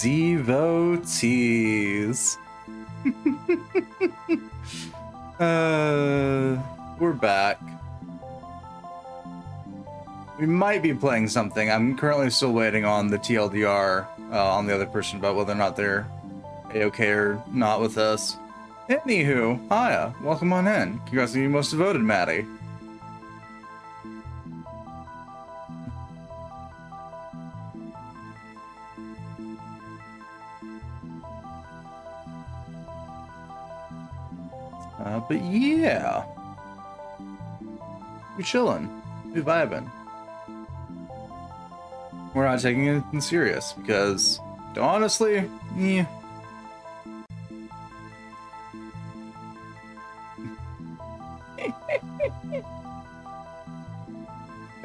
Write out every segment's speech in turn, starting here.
devotees. We're back. We might be playing something. I'm currently still waiting on the TLDR on the other person about whether or not they're A-okay or not with us. Anywho, hiya, welcome on in. Congrats on you most devoted, Maddie. But yeah, we chilling, we vibing. We're not taking anything serious because, honestly, yeah.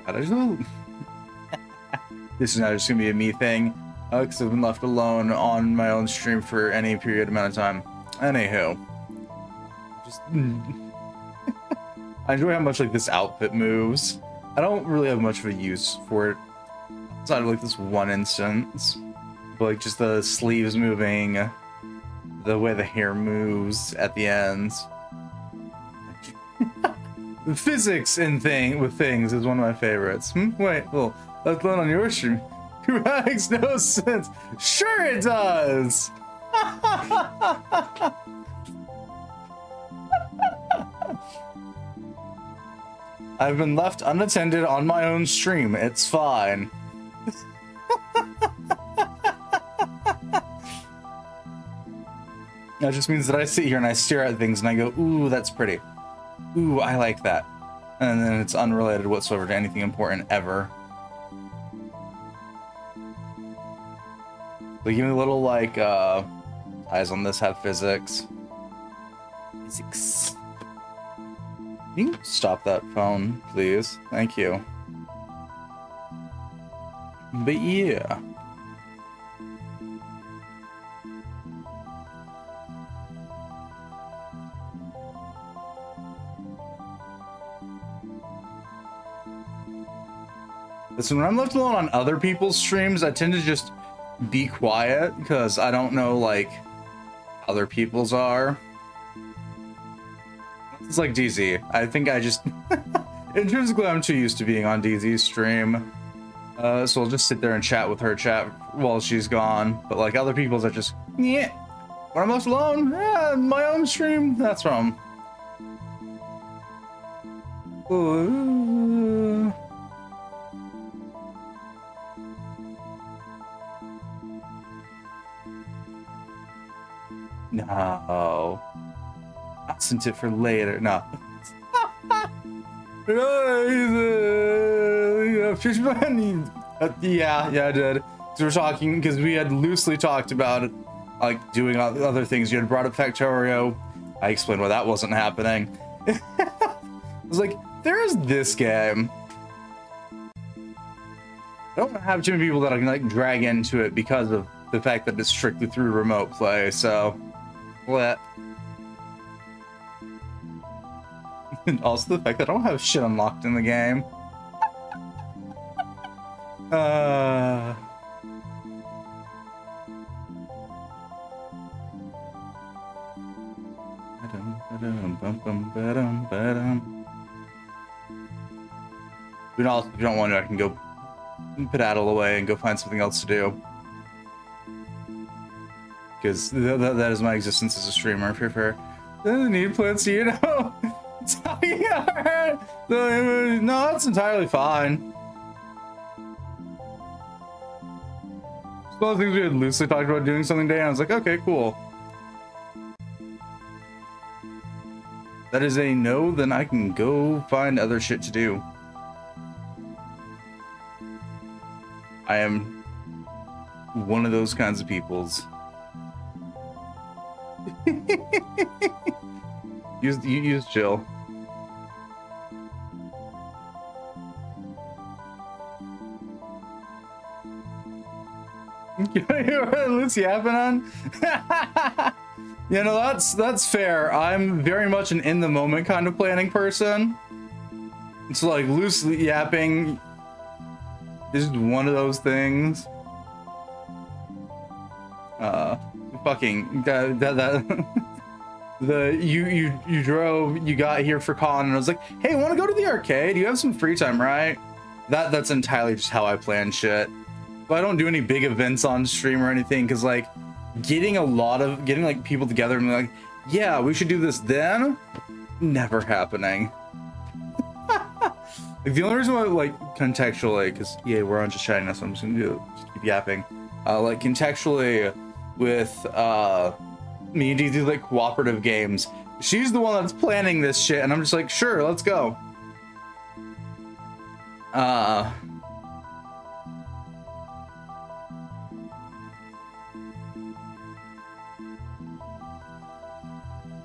God, I just this is not just gonna be a me thing, because I've been left alone on my own stream for any period amount of time. Anywho. Just I enjoy how much like this outfit moves. I don't really have much of a use for it outside of like this one instance, but like just the sleeves moving, the way the hair moves at the ends. The physics in with things is one of my favorites. Wait, well, let's learn on your stream. Makes no sense. Sure it does. I've been left unattended on my own stream. It's fine. That just means that I sit here and I stare at things and I go, ooh, that's pretty. Ooh, I like that. And then it's unrelated whatsoever to anything important ever. Like even the little like eyes on this have physics. Physics. Can you stop that phone, please? Thank you. But yeah. Listen, when I'm left alone on other people's streams, I tend to just be quiet because I don't know, like, other people's are. It's like DZ. I think I just intrinsically I'm too used to being on DZ's stream. So I'll just sit there and chat with her while she's gone. But like other people's are just yeah. When I'm left alone, yeah, my own stream, that's wrong. No. I sent it for later. No. Yeah, I did. Because we're talking, because we had loosely talked about it, like doing other things. You had brought up Factorio. I explained why that wasn't happening. I was like, there is this game. I don't have too many people that I can like drag into it because of the fact that it's strictly through remote play. So, what? And also the fact that I don't have shit unlocked in the game. If you don't want to, I can go pedaddle away and go find something else to do. Because that is my existence as a streamer. For fair. Need plants, you know. No, it's entirely fine. One of the things we had loosely talked about doing something today, and I was like, okay, cool. That is a no, then I can go find other shit to do. I am one of those kinds of peoples. Use Jill. What's happening? You know, that's fair. I'm very much an in the moment kind of planning person. It's like loosely yapping is one of those things. Fucking you drove, you got here for Con, and I was like, hey, want to go to the arcade? You have some free time, right? That's entirely just how I plan shit. But I don't do any big events on stream or anything, because like getting like people together and like, yeah, we should do this then, never happening. Like, the only reason why, like, contextually, because yeah, we're on just chatting now, so I'm just gonna just keep yapping. Like contextually with me and do like cooperative games. She's the one that's planning this shit, and I'm just like, sure, let's go.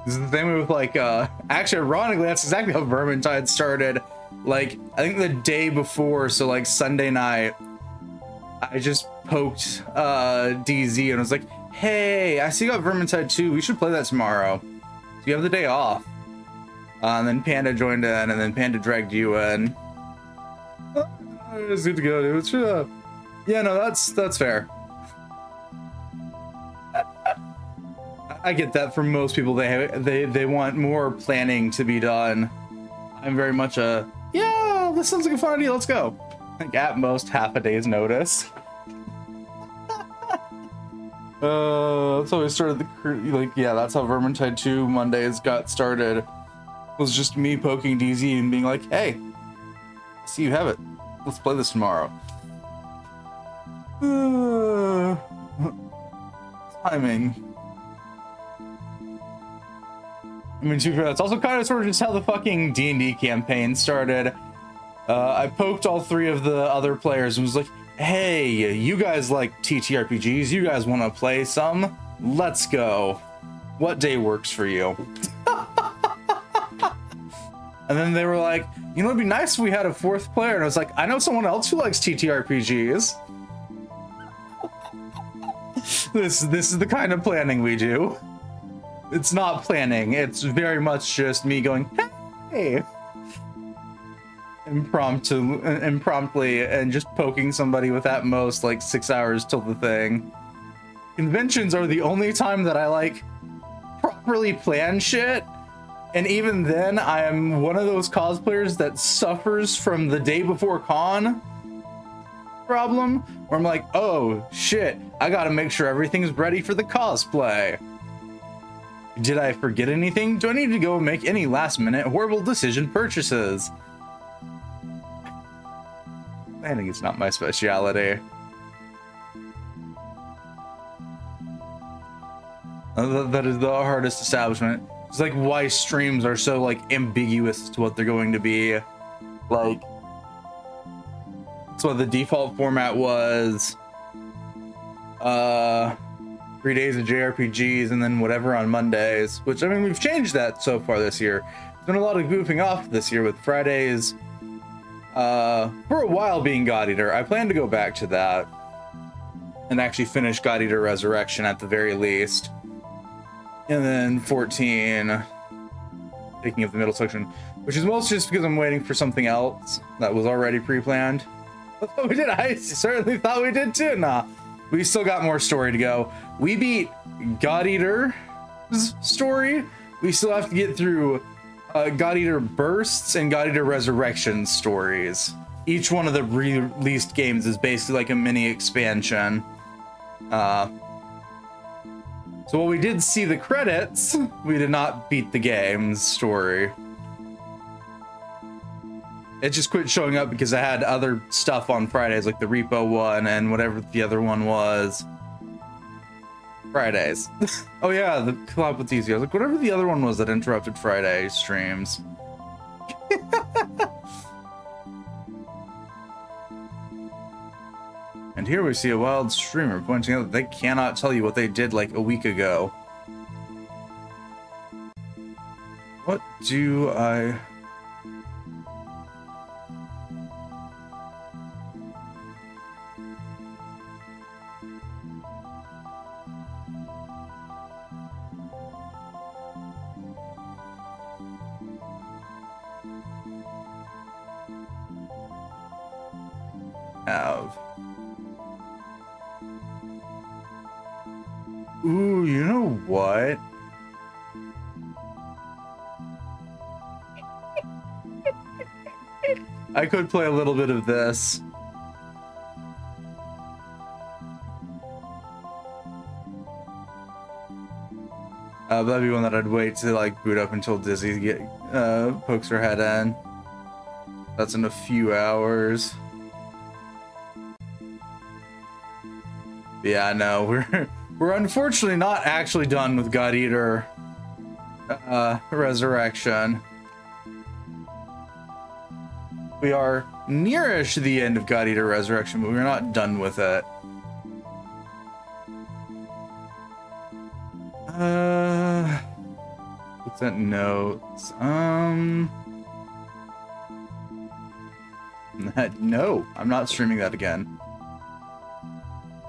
This is the same way with like, actually, ironically, that's exactly how Vermintide started. Like, I think the day before, so like Sunday night, I just poked DZ and was like, hey, I see you got Vermintide 2. We should play that tomorrow. So you have the day off. And then Panda joined in, and then Panda dragged you in. It's good to go, dude. Yeah, no, that's fair. I get that from most people. They want more planning to be done. I'm very much a, yeah, this sounds like a fun idea, let's go. Like at most half a day's notice. That's how we started the, yeah, that's how Vermintide 2 Mondays got started. It was just me poking DZ and being like, hey, I see you have it. Let's play this tomorrow. Timing. I mean, to be fair, that's also kind of sort of just how the fucking D&D campaign started. I poked all 3 of the other players and was like, hey, you guys like TTRPGs, you guys want to play some? Let's go. What day works for you? And then they were like, you know, it'd be nice if we had a 4th player. And I was like, I know someone else who likes TTRPGs. This is the kind of planning we do. It's not planning, it's very much just me going, hey! Impromptly, and just poking somebody with at most like 6 hours till the thing. Conventions are the only time that I like properly plan shit, and even then I am one of those cosplayers that suffers from the day before con problem, where I'm like, oh shit, I gotta make sure everything's ready for the cosplay. Did I forget anything? Do I need to go make any last-minute horrible decision purchases? I think it's not my speciality. That is the hardest establishment. It's like why streams are so like ambiguous as to what they're going to be. Like, so the default format was 3 days of JRPGs and then whatever on Mondays, which, I mean, we've changed that so far this year. There's been a lot of goofing off this year with Fridays for a while being God Eater. I plan to go back to that and actually finish God Eater Resurrection at the very least. And then 14, taking up the middle section, which is mostly just because I'm waiting for something else that was already pre-planned. We did. I certainly thought we did too. Nah. We still got more story to go. We beat God Eater's story. We still have to get through God Eater Bursts and God Eater Resurrection stories. Each one of the released games is basically like a mini expansion. So while we did see the credits, we did not beat the game's story. It just quit showing up because I had other stuff on Fridays, like the repo one and whatever the other one was. Fridays. Oh yeah, the collab with DZ. I was like, whatever the other one was that interrupted Friday streams. And here we see a wild streamer pointing out that they cannot tell you what they did like a week ago. What do I... have? Ooh, you know what? I could play a little bit of this. But that'd be one that I'd wait to like boot up until Dizzy pokes her head in. That's in a few hours. Yeah, no, we're unfortunately not actually done with God Eater Resurrection. We are nearish the end of God Eater Resurrection, but we're not done with it. What's that notes? No, I'm not streaming that again.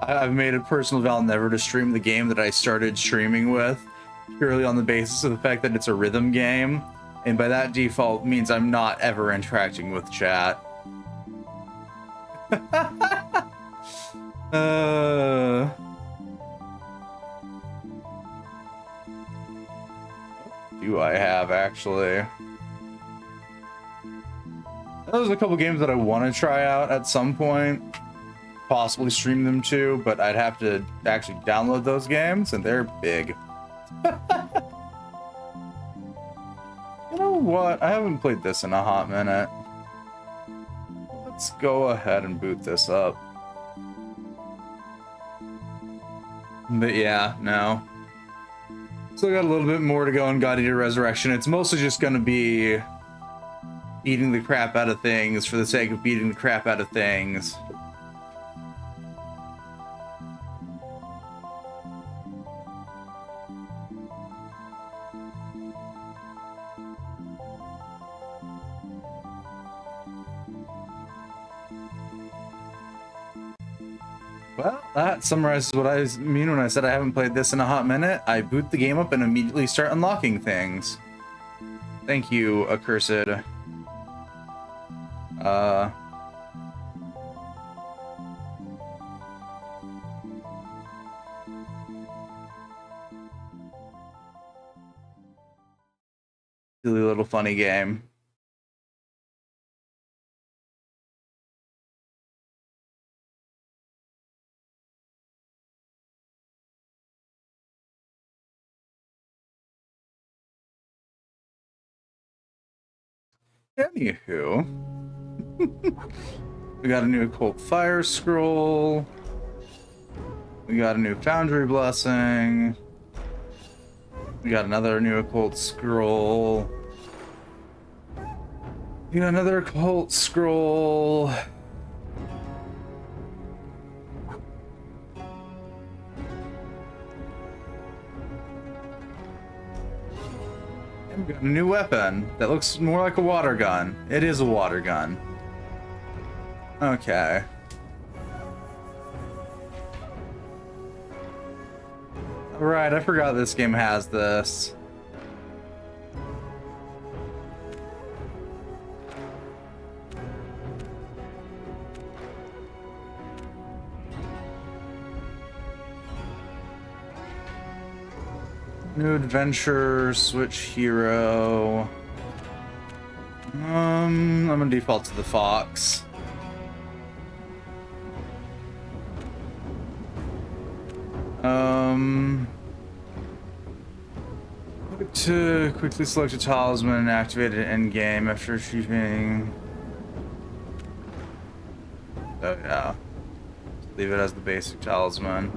I've made a personal vow never to stream the game that I started streaming with, purely on the basis of the fact that it's a rhythm game, and by that default means I'm not ever interacting with chat. Do I have actually? There's a couple games that I want to try out at some point, possibly stream them too, but I'd have to actually download those games, and they're big. You know what? I haven't played this in a hot minute. Let's go ahead and boot this up. But yeah, no. Still got a little bit more to go in God Eater Resurrection. It's mostly just gonna be beating the crap out of things for the sake of beating the crap out of things. Well, that summarizes what I mean when I said I haven't played this in a hot minute. I boot the game up and immediately start unlocking things. Thank you, Accursed. Silly little funny game. Anywho, we got a new Occult Fire Scroll. We got a new Foundry Blessing. We got another new Occult Scroll. We got another Occult Scroll. We got a new weapon that looks more like a water gun. It is a water gun. Okay. Alright, I forgot this game has this. New adventure, switch hero. I'm gonna default to the fox. To quickly select a talisman and activate it in game after achieving. Oh yeah. Leave it as the basic talisman.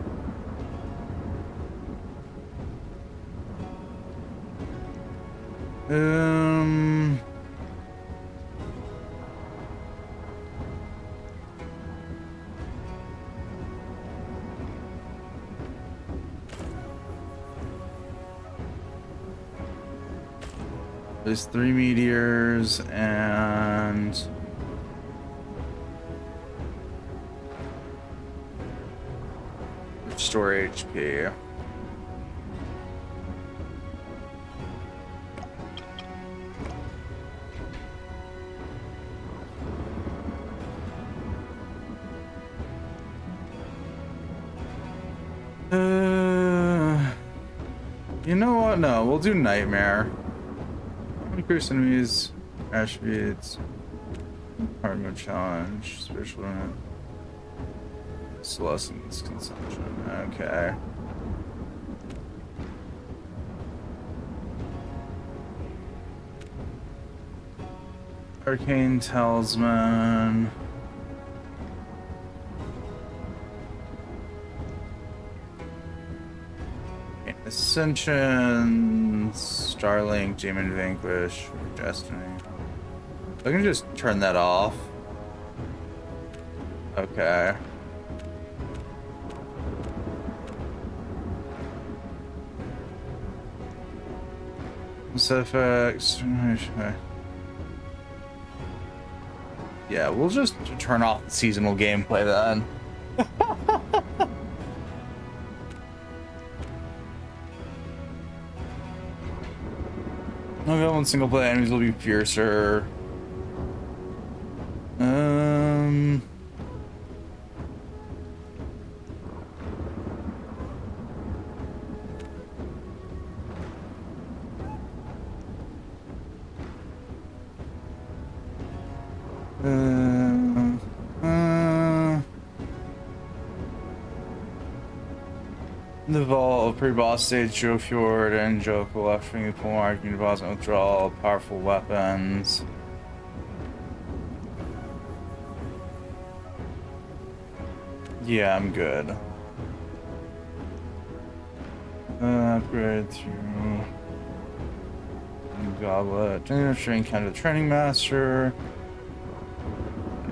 There's 3 meteors and restore HP. You know what? No, we'll do Nightmare. Increase enemies, attributes, hard mode challenge, spiritual limit, Celestine's consumption. Okay. Arcane Talisman. Ascension, Starlink, Demon Vanquish, Destiny. I can just turn that off. Okay. Set effects. Yeah, we'll just turn off the seasonal gameplay then. Okay, one single player enemies will be fiercer. The vault of pre-boss stage, Joe Fjord and Joker left wing pull marking deposit withdrawal, powerful weapons. Yeah, I'm good. Upgrade through Goblet. Training kind of training master.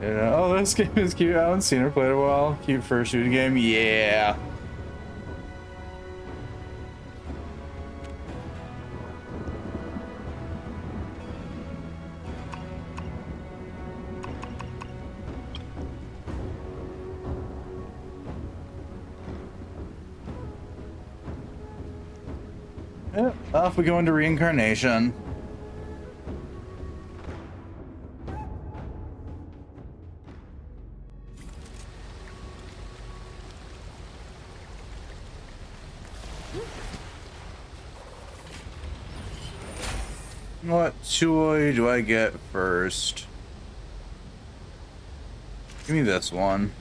Yeah. Oh, this game is cute. I haven't seen her play it a while. Cute first shooting game. Yeah. Off we go into reincarnation. What toy do I get first? Give me this one.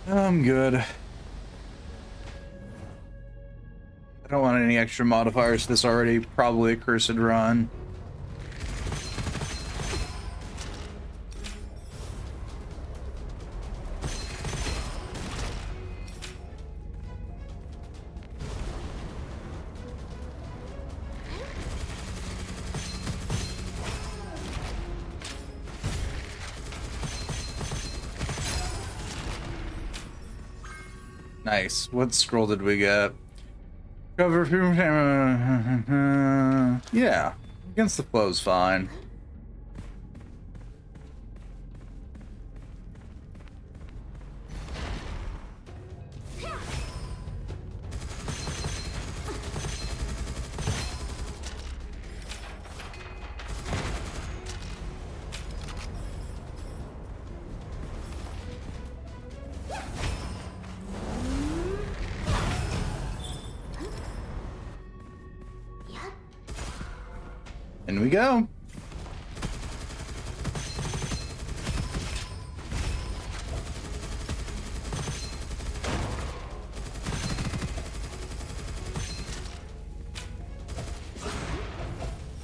I'm good. I don't want any extra modifiers to this already. Probably a cursed run. Nice. What scroll did we get? Cover. Yeah. Against the flow's fine. In we go.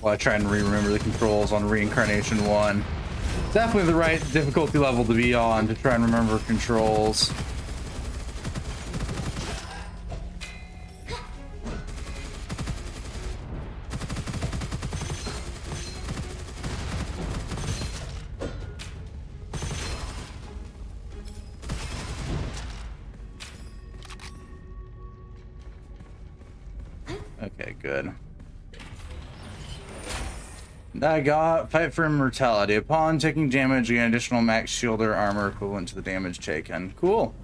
While I try and remember the controls on Reincarnation 1. Definitely the right difficulty level to be on to try and remember controls. Okay, good. I got Fight for Immortality. Upon taking damage, you get additional max shield or armor equivalent to the damage taken. Cool.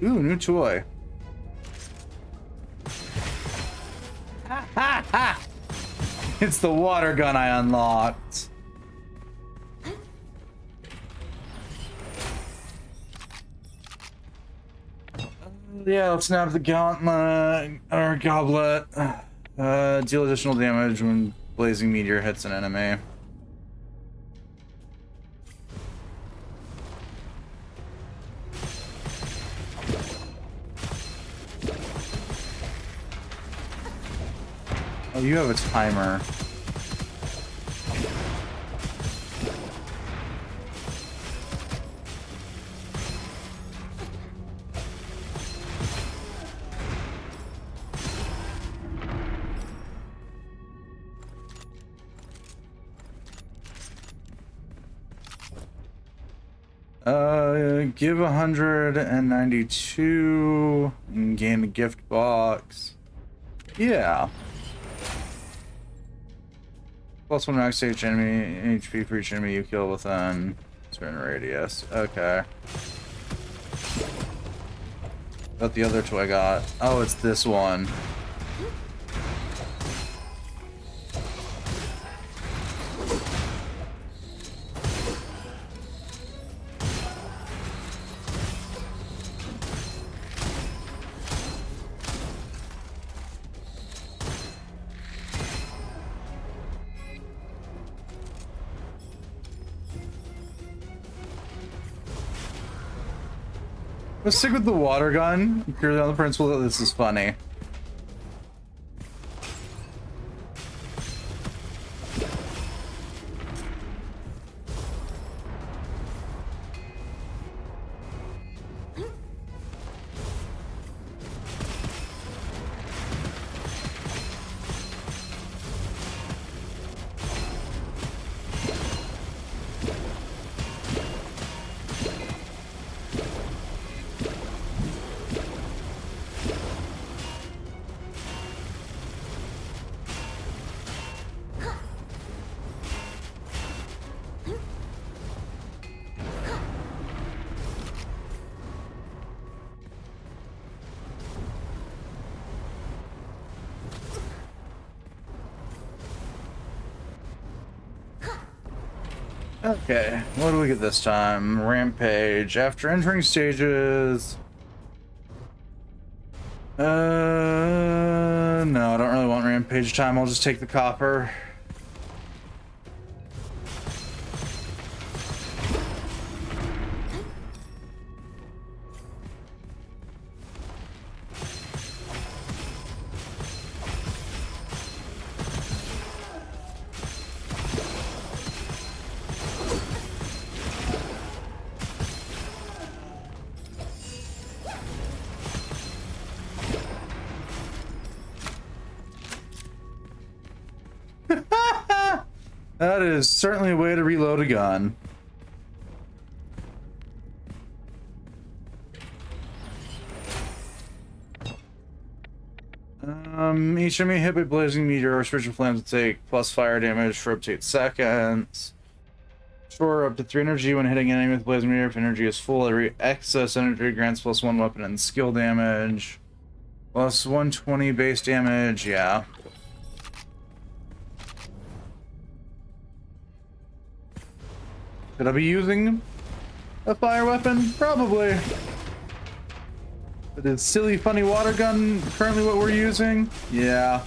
Ooh, new toy. Ha ha! It's the water gun I unlocked. Yeah, let's snap the gauntlet or goblet. Deal additional damage when blazing meteor hits an enemy. Oh, you have a timer. Give 192 and gain a gift box. Yeah. Plus 1 max enemy HP for each enemy you kill within certain radius. Okay. What the other two I got? Oh, it's this one. Let's stick with the water gun, purely on the principle that this is funny. Okay, what do we get this time? Rampage. After entering stages... no, I don't really want rampage time. I'll just take the copper. That is certainly a way to reload a gun. Each enemy hit by blazing meteor or spiritual flames will take plus fire damage for up to 8 seconds. Store up to 3 energy when hitting an enemy with blazing meteor. If energy is full, every excess energy grants plus 1 weapon and skill damage. Plus 120 base damage, yeah. Could I be using a fire weapon? Probably. But is silly, funny water gun currently what we're using? Yeah.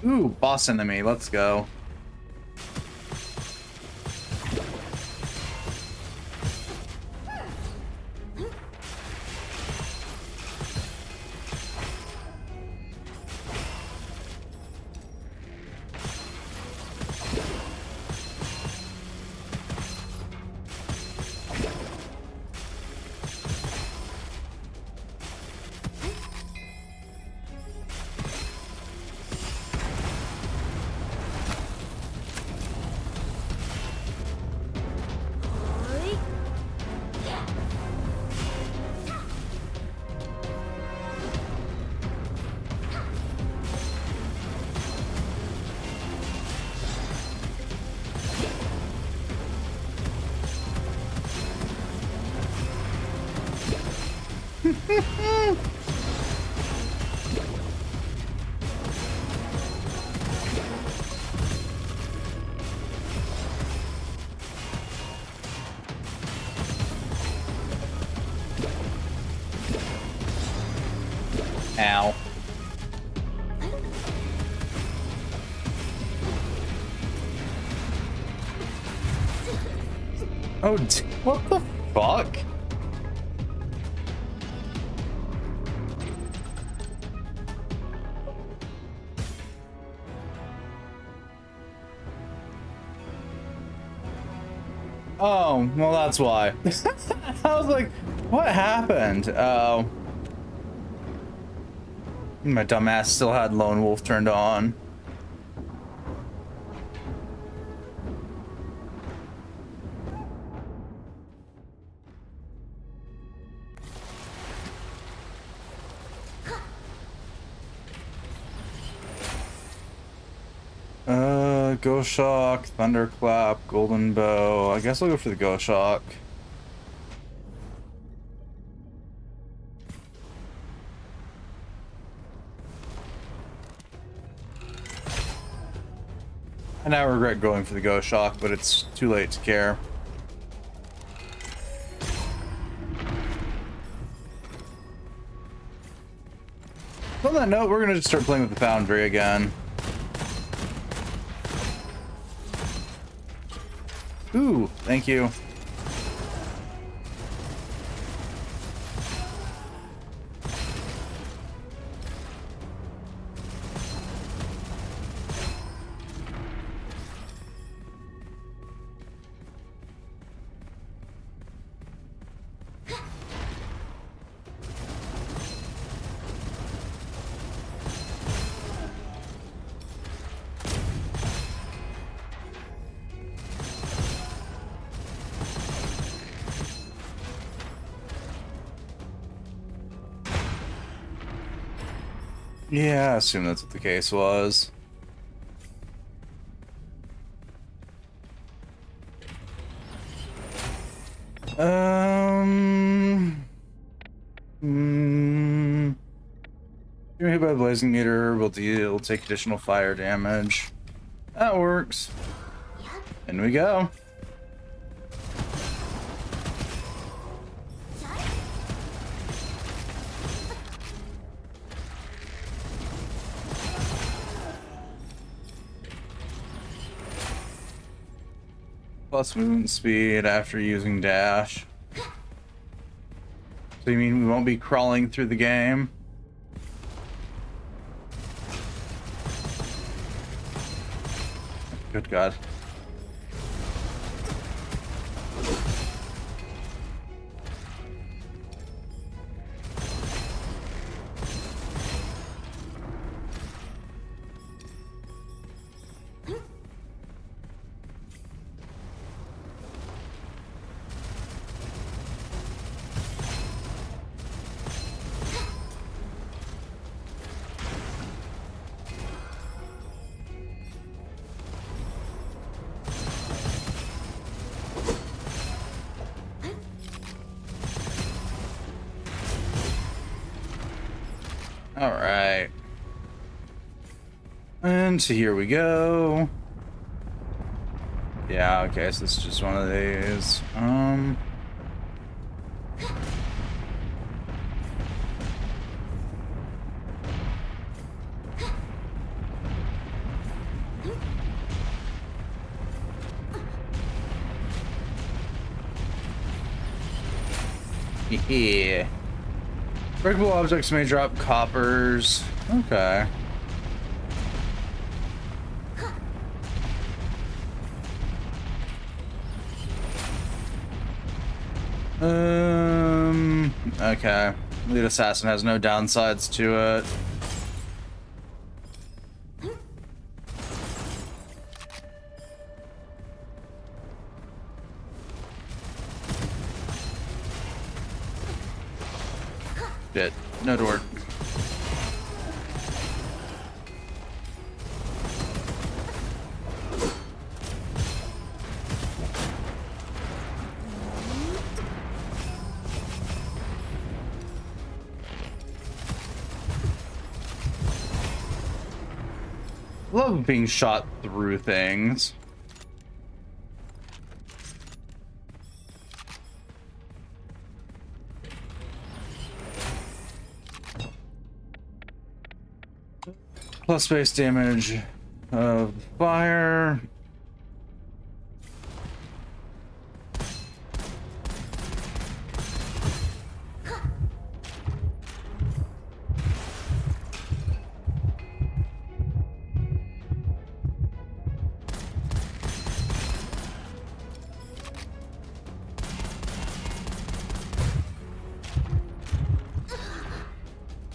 Ooh, boss enemy, let's go. Ow. Oh, what the fuck? Oh, well, that's why. I was like, what happened? Oh. My dumbass still had Lone Wolf turned on. Ghost Shock, Thunderclap, Golden Bow. I guess I'll go for the Ghost Shock. I now regret going for the Ghost Shock, but it's too late to care. On that note, we're gonna just start playing with the Foundry again. Ooh, thank you. Yeah, I assume that's what the case was. Being hit by the Blazing Meter will take additional fire damage. That works. In we go. Plus movement speed after using dash. So you mean we won't be crawling through the game? Good God. All right. And so here we go. Yeah, okay, so this is just one of these. Yeah. Breakable objects may drop coppers. Okay. Okay. Lead Assassin has no downsides to it. Shit. No door. Love being shot through things. Plus base damage of fire.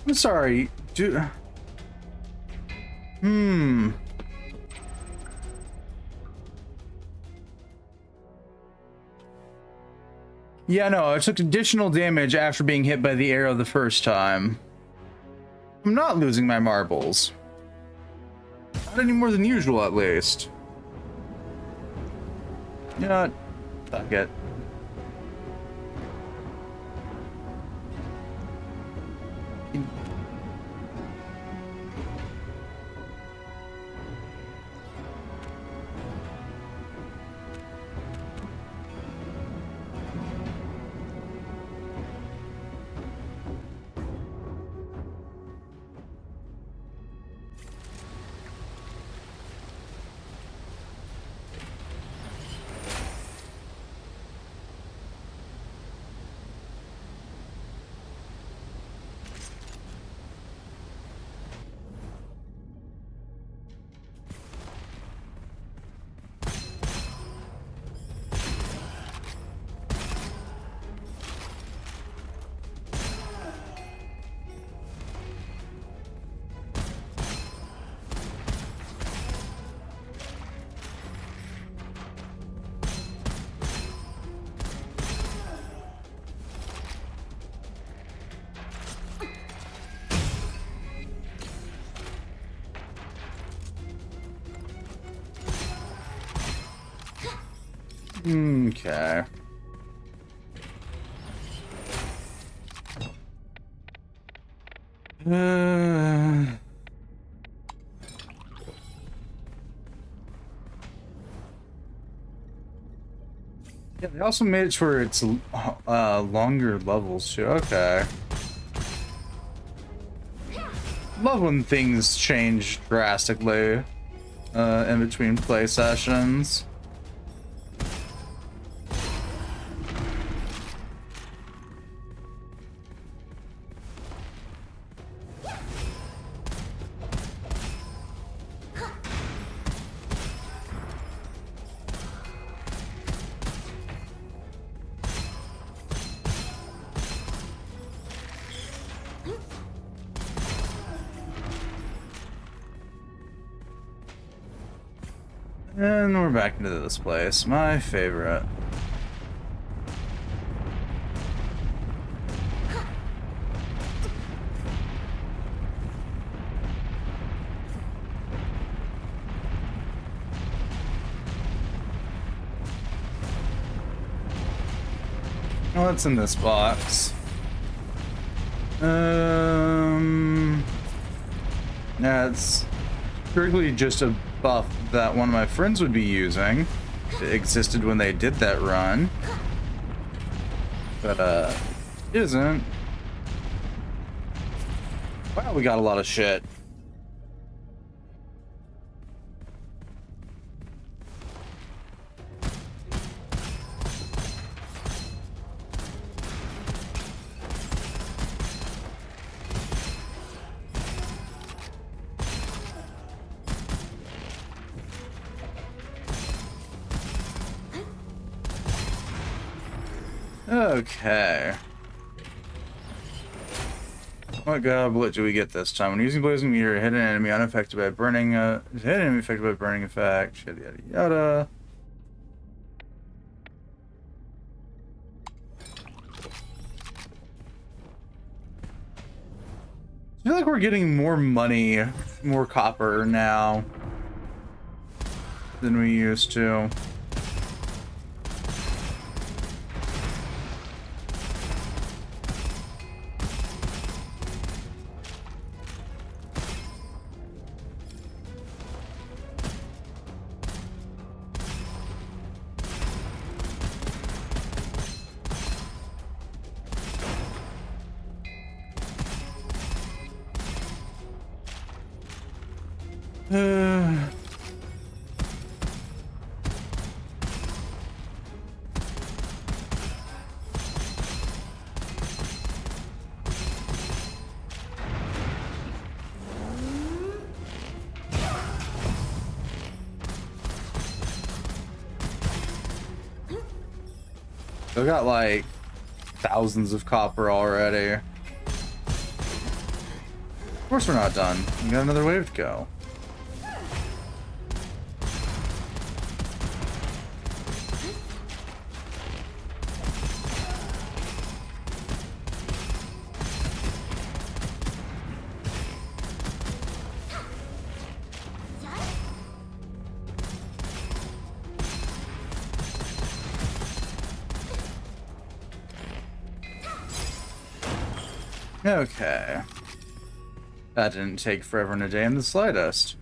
I'm sorry, dude. Yeah, no, I took additional damage after being hit by the arrow the first time. I'm not losing my marbles. Not any more than usual, at least. You know what? Fuck it. Okay. Yeah, they also made it to where it's longer levels too. Okay. Love when things change drastically in between play sessions. And we're back into this place, my favorite. What's in this box? Yeah, it's strictly just a buff that one of my friends would be using. It existed when they did that run, but isn't. Wow, we got a lot of shit. Okay. What goblet do we get this time? When using blazing meteor, hit an enemy unaffected by burning hit an enemy affected by burning effect. Yada yada yada. I feel like we're getting more money, more copper now than we used to. I've got like thousands of copper already. Of course we're not done. We got another wave to go. Okay. That didn't take forever and a day in the slightest.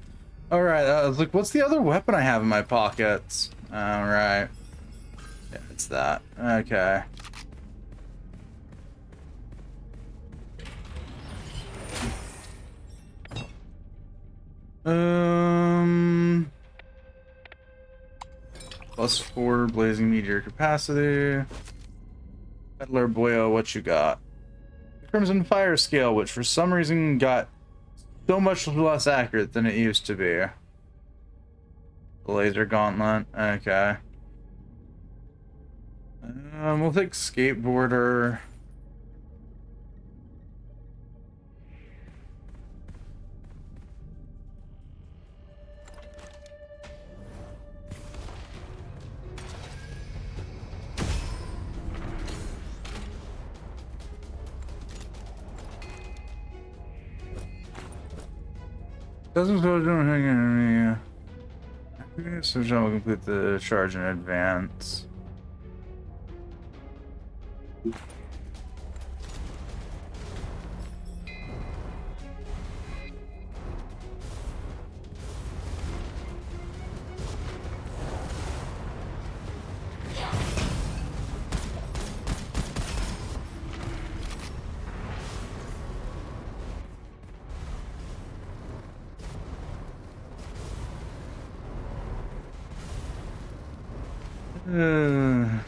Alright, look, what's the other weapon I have in my pockets? Alright. Yeah, it's that. Okay. +4 blazing meteor capacity. Peddler Boyo, what you got? Crimson Fire Scale, which for some reason got so much less accurate than it used to be. The Laser Gauntlet, okay. We'll take Skateboarder. Doesn't go to enemy. So John will complete the charge in advance.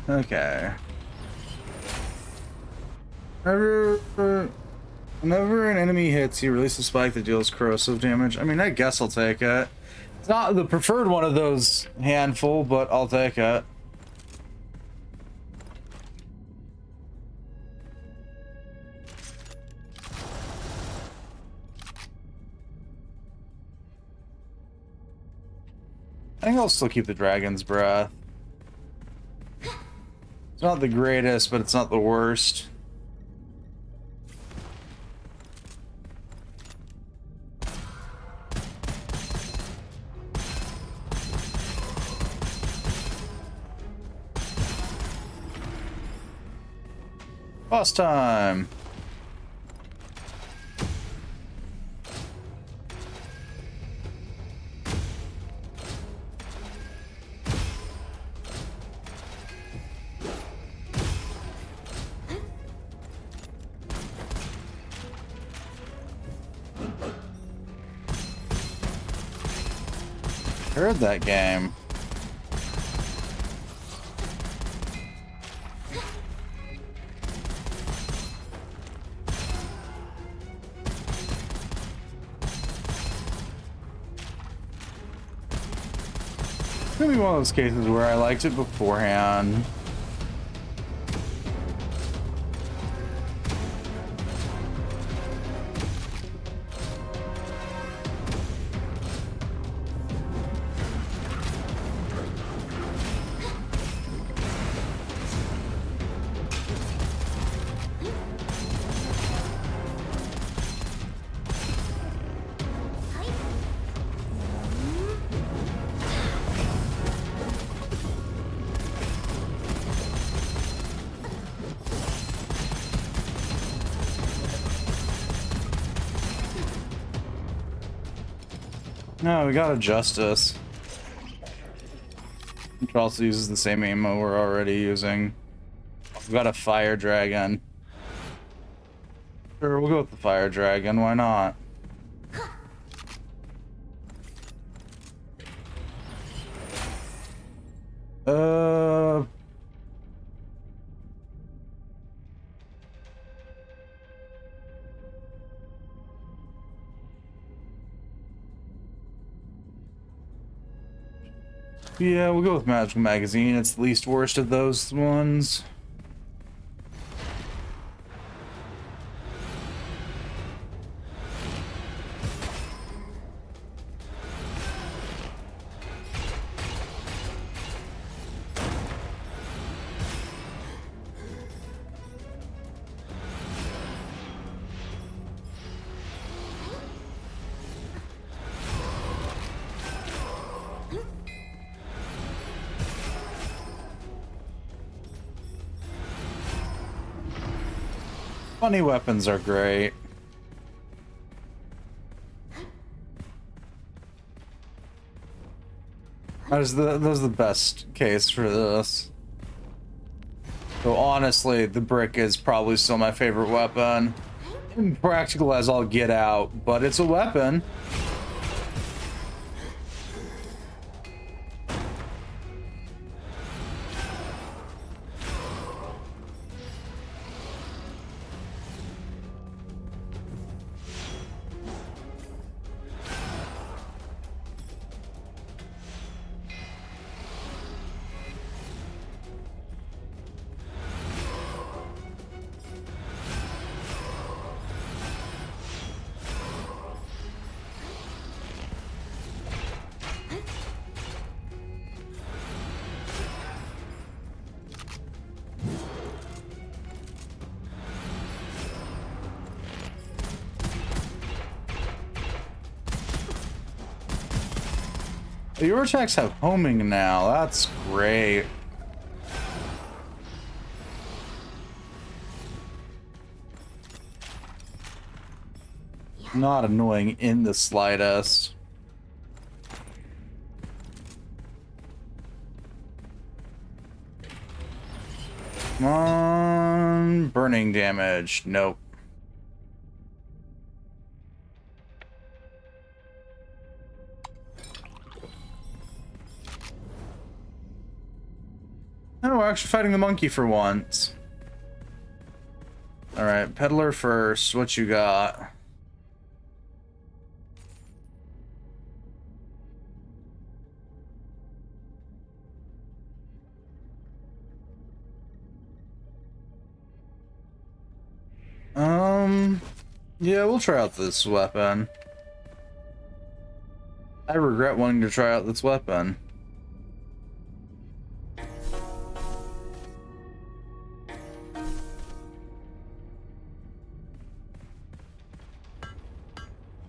Okay. Whenever an enemy hits, you release a spike that deals corrosive damage. I mean, I guess I'll take it. It's not the preferred one of those handful, but I'll take it. I think I'll still keep the Dragon's Breath. It's not the greatest, but it's not the worst. Boss time! Heard that game. It's gonna be one of those cases where I liked it beforehand. No, we got a Justice. Which also uses the same ammo we're already using. We've got a Fire Dragon. Sure, we'll go with the Fire Dragon, why not? Yeah, we'll go with Magical Magazine. It's the least worst of those ones. Funny weapons are great. Those are the best case for this. So honestly, the brick is probably still my favorite weapon. Impractical as all get out, but it's a weapon. Your attacks have homing now. That's great. Not annoying in the slightest. Come on. Burning damage. Nope. Oh, we're actually fighting the monkey for once. Alright, peddler first. What you got? Yeah, we'll try out this weapon. I regret wanting to try out this weapon.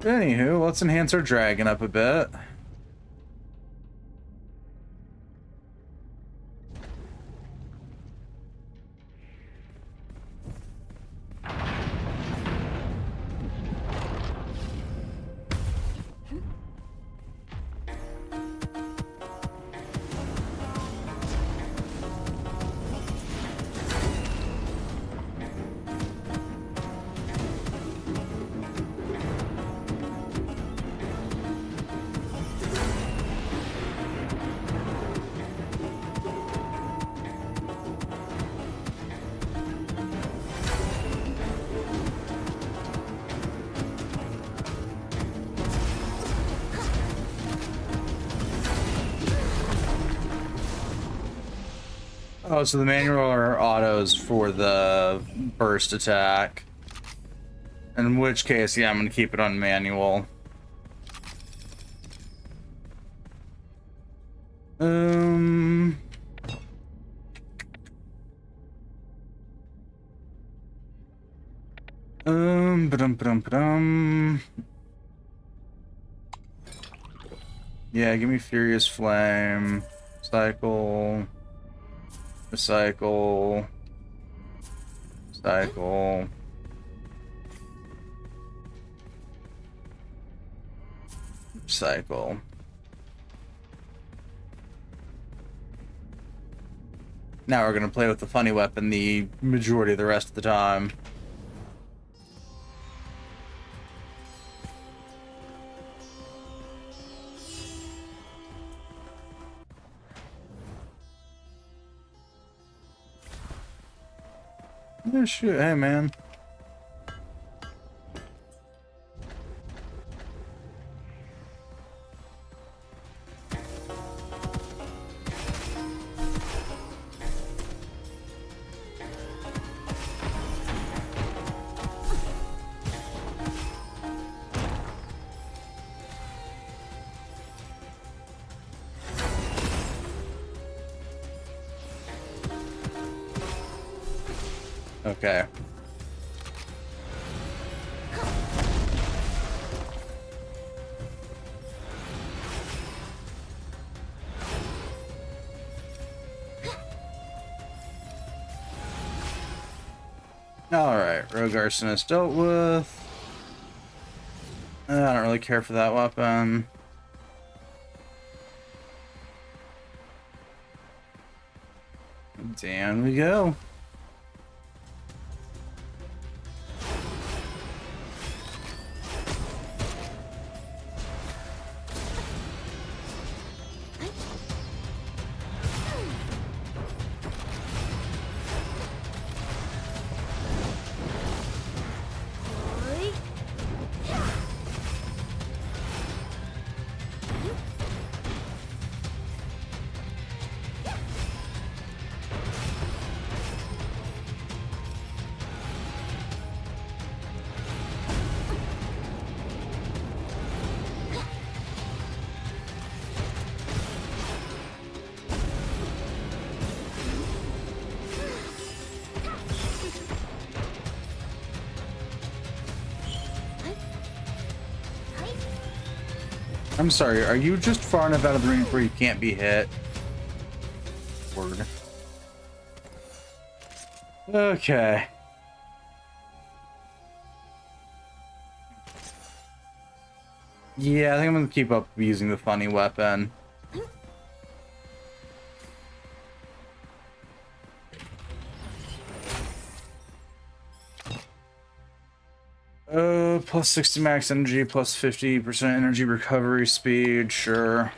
Anywho, let's enhance our dragon up a bit. Oh, so the manual or autos for the burst attack. In which case, yeah, I'm gonna keep it on manual. Ba-dum. Yeah, give me Furious Flame, Cycle. Recycle. Cycle. Cycle. Now we're gonna play with the funny weapon the majority of the rest of the time. Oh shit, hey man. Okay. Alright, Rogue Arsonist dealt with. I don't really care for that weapon. Down we go. I'm sorry, are you just far enough out of the range where you can't be hit? Word. Okay. Yeah, I think I'm gonna keep up using the funny weapon. Plus 60 max energy, plus 50% energy recovery speed, sure.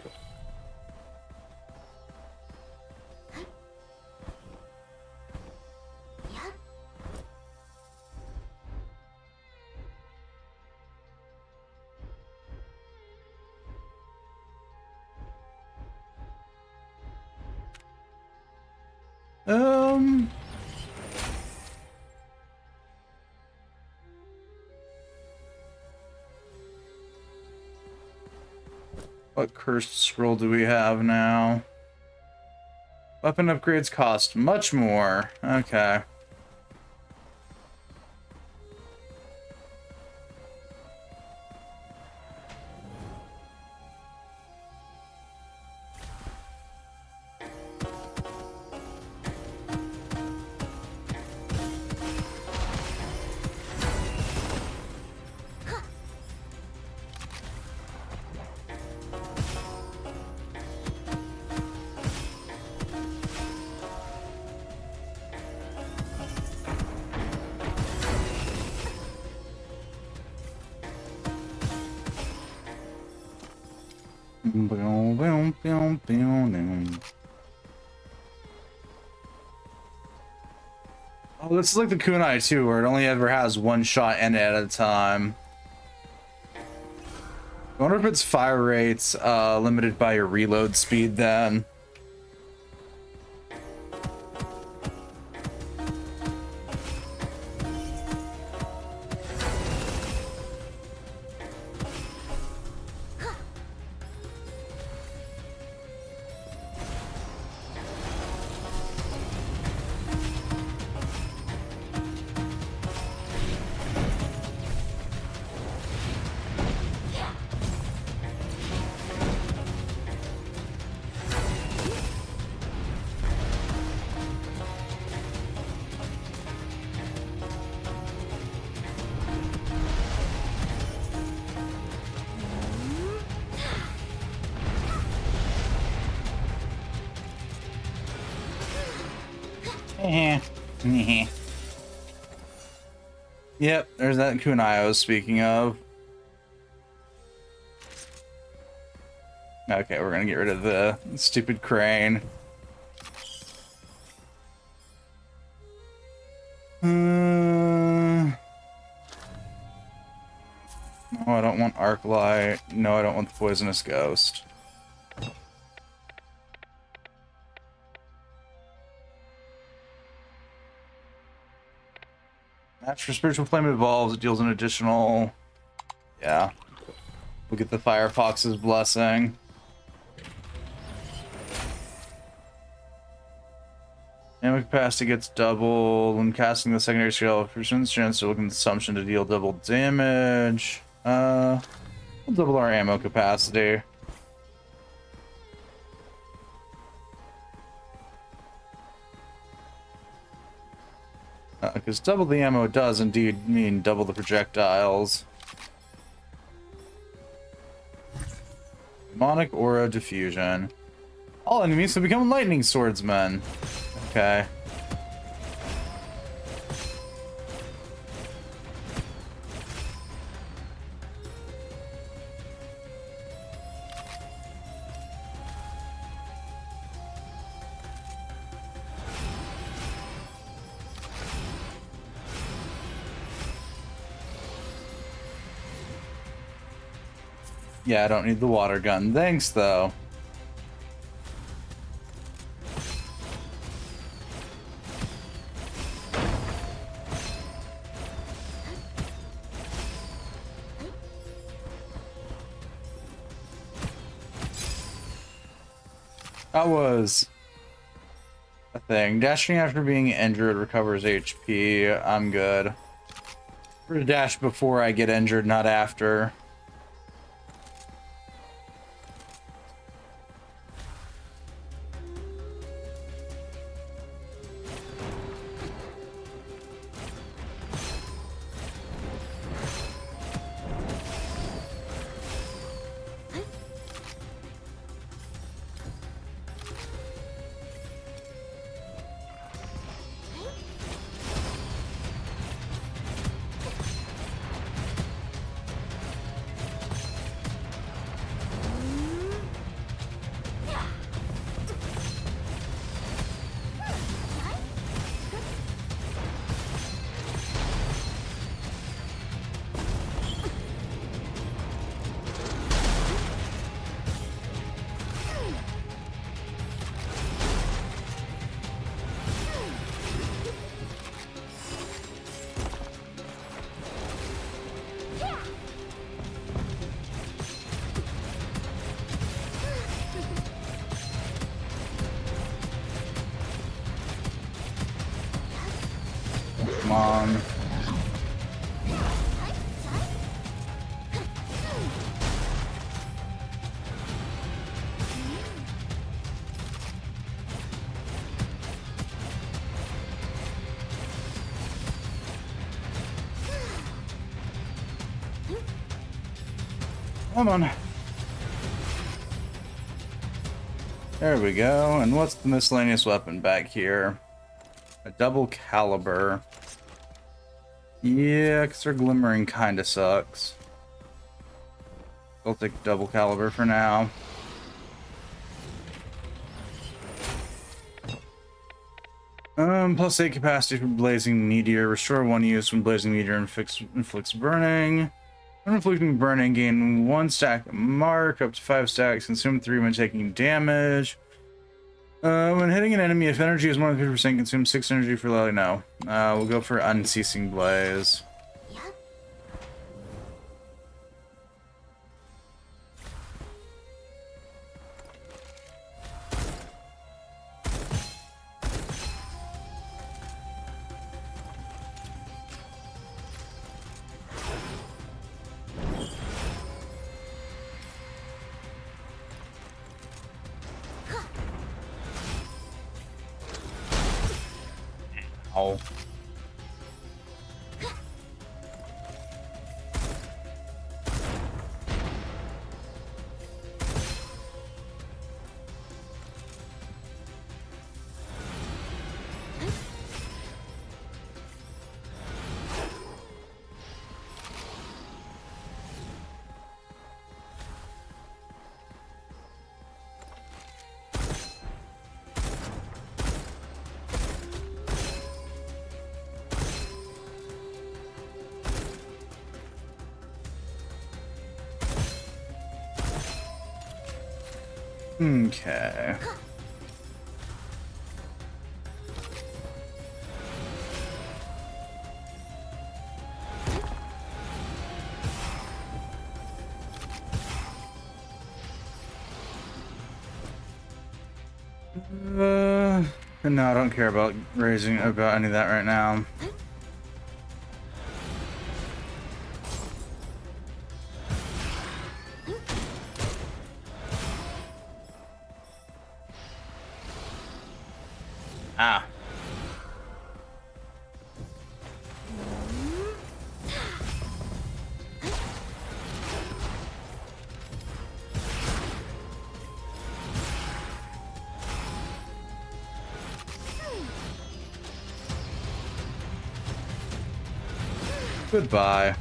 What cursed scroll do we have now? Weapon upgrades cost much more. Okay. Oh, this is like the kunai too, where it only ever has one shot and at a time. I wonder if its fire rate's limited by your reload speed then. Yep, there's that kunai I was speaking of. Okay, we're gonna get rid of the stupid crane. No, I don't want arc light. No, I don't want the poisonous ghost. After Spiritual Flame evolves, it deals an additional... Yeah. We'll get the Firefox's Blessing. Ammo capacity gets doubled when casting the secondary skill. Percent chance of consumption to deal double damage. We'll double our ammo capacity. Because double the ammo does indeed mean double the projectiles. Demonic aura diffusion. All enemies have become lightning swordsmen. Okay. Yeah, I don't need the water gun. Thanks, though. That was a thing. Dashing after being injured recovers HP. I'm good. For to dash before I get injured, not after. Come on. Come on. There we go. And what's the miscellaneous weapon back here? A double caliber. Yeah, because their glimmering kind of sucks. I'll take double caliber for now. Plus 8 capacity for blazing meteor. Restore 1 use when blazing meteor inflicts burning. When inflicting burning, gain 1 stack mark, up to 5 stacks. Consume 3 when taking damage. When hitting an enemy, if energy is more than 50%, consume 6 energy for letting know. We'll go for Unceasing Blaze. Oh. Okay. No, I don't care about raising about any of that right now. Ah. Goodbye.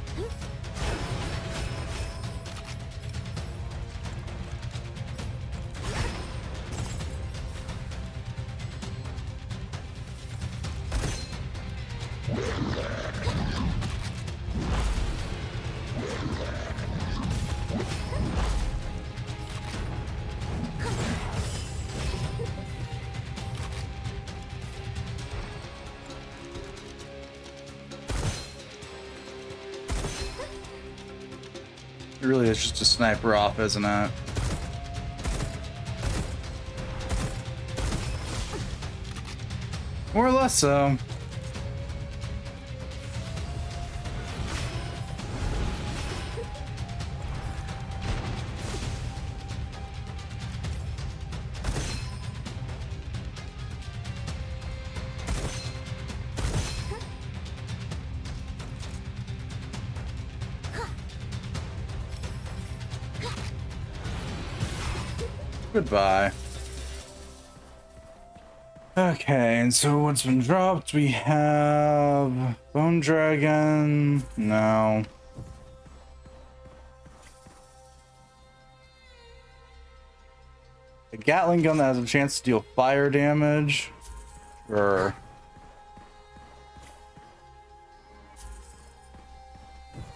It really is just a sniper off, isn't it? More or less so. Goodbye. Okay, and so what's been dropped? We have Bone Dragon. No. A Gatling gun that has a chance to deal fire damage. Sure.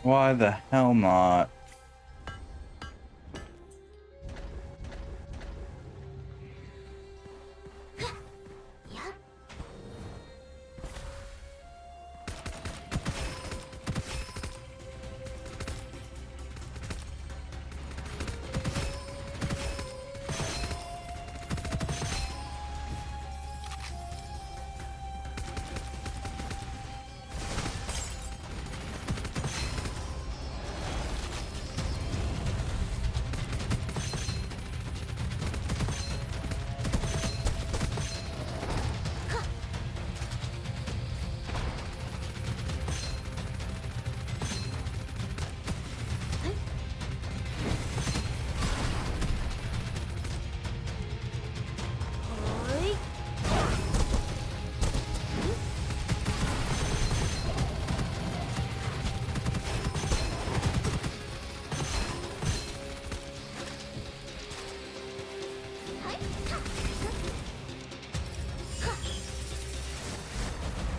Why the hell not?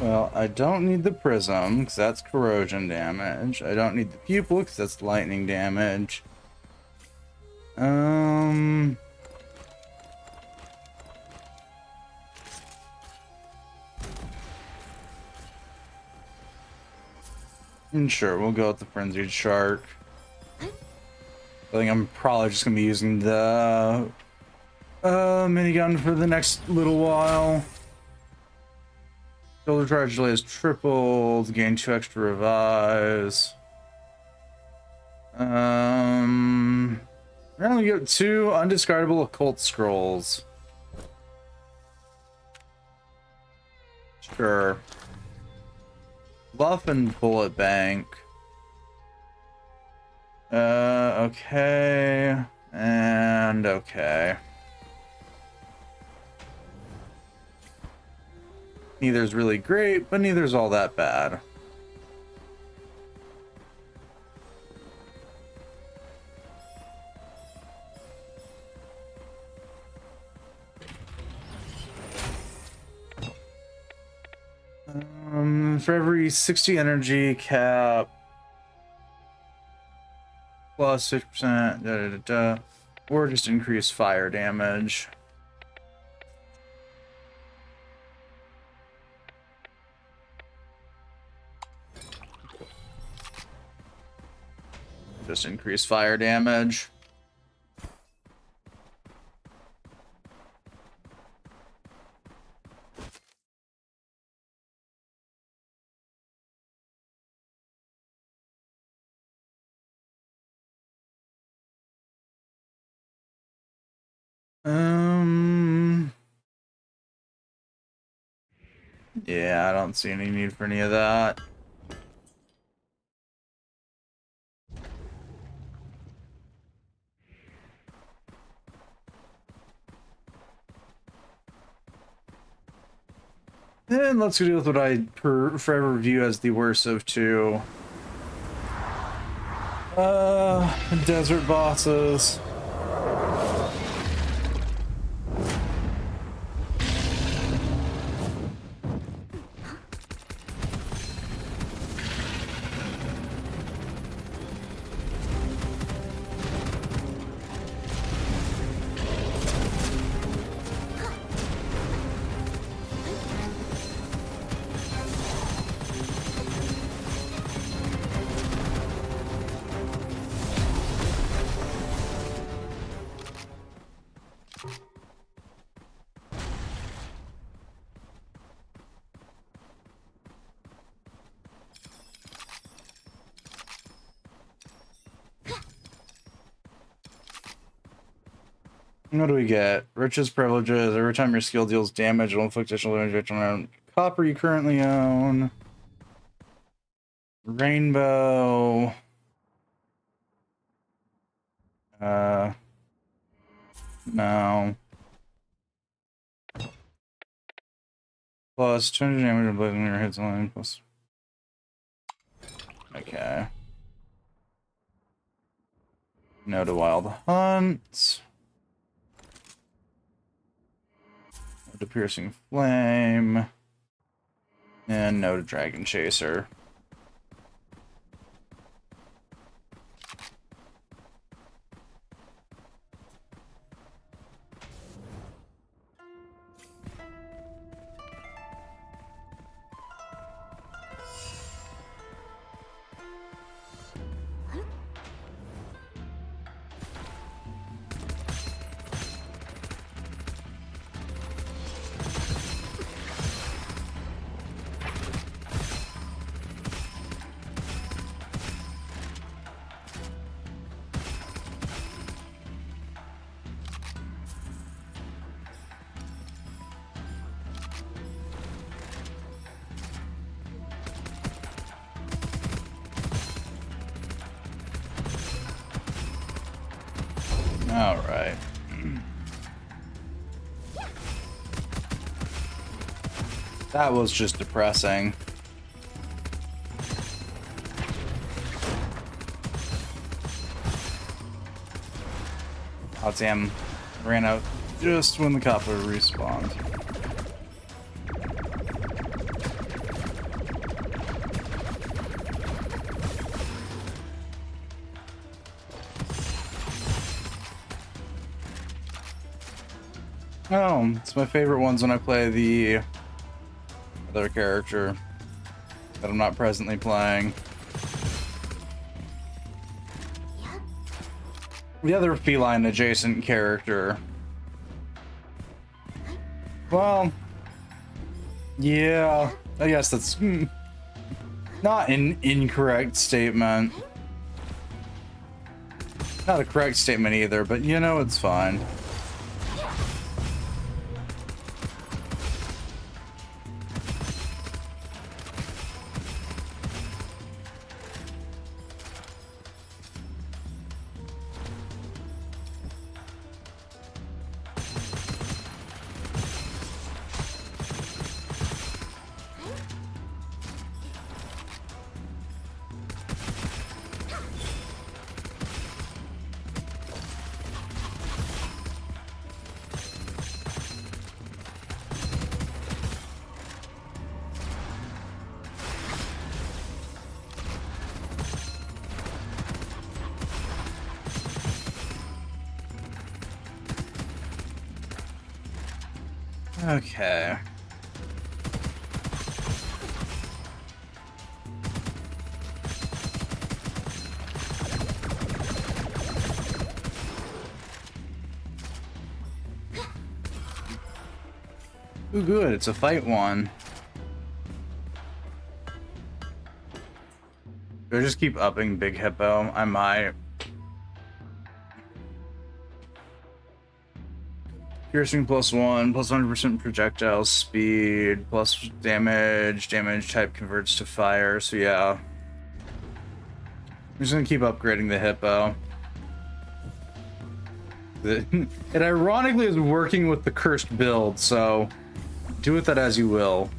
Well, I don't need the prism, because that's corrosion damage. I don't need the pupil, because that's lightning damage. Sure, we'll go with the Frenzied Shark. I think I'm probably just going to be using the minigun for the next little while. Shoulder charge delay is tripled, gain 2 extra revives. We're gonna get 2 undiscardable occult scrolls. Sure. Bluff and bullet bank. Okay. And okay. Neither's really great, but neither's all that bad. For every 60 energy cap plus 6%, or just increase fire damage. Just increase fire damage. Yeah, I don't see any need for any of that. Then let's go deal with what I forever view as the worst of 2. Desert bosses. What do we get? Riches, privileges. Every time your skill deals damage, it'll inflict additional damage on copper you currently own. Rainbow. No. Plus 200 damage and blazing your hits line. Plus. Okay. No to Wild Hunt. No to Piercing Flame. And no to Dragon Chaser. All right. That was just depressing. Oh damn, ran out just when the copper respawned. Oh, it's my favorite ones when I play the other character that I'm not presently playing. The other feline adjacent character. Well, yeah, I guess that's not an incorrect statement. Not a correct statement either, but you know, it's fine. Okay. Ooh, good. It's a fight one. Do I just keep upping Big Hippo? I might. Piercing +1, plus 100% projectile speed, plus damage. Damage type converts to fire, so yeah. I'm just gonna keep upgrading the Hippo. It ironically is working with the cursed build, so do with that as you will.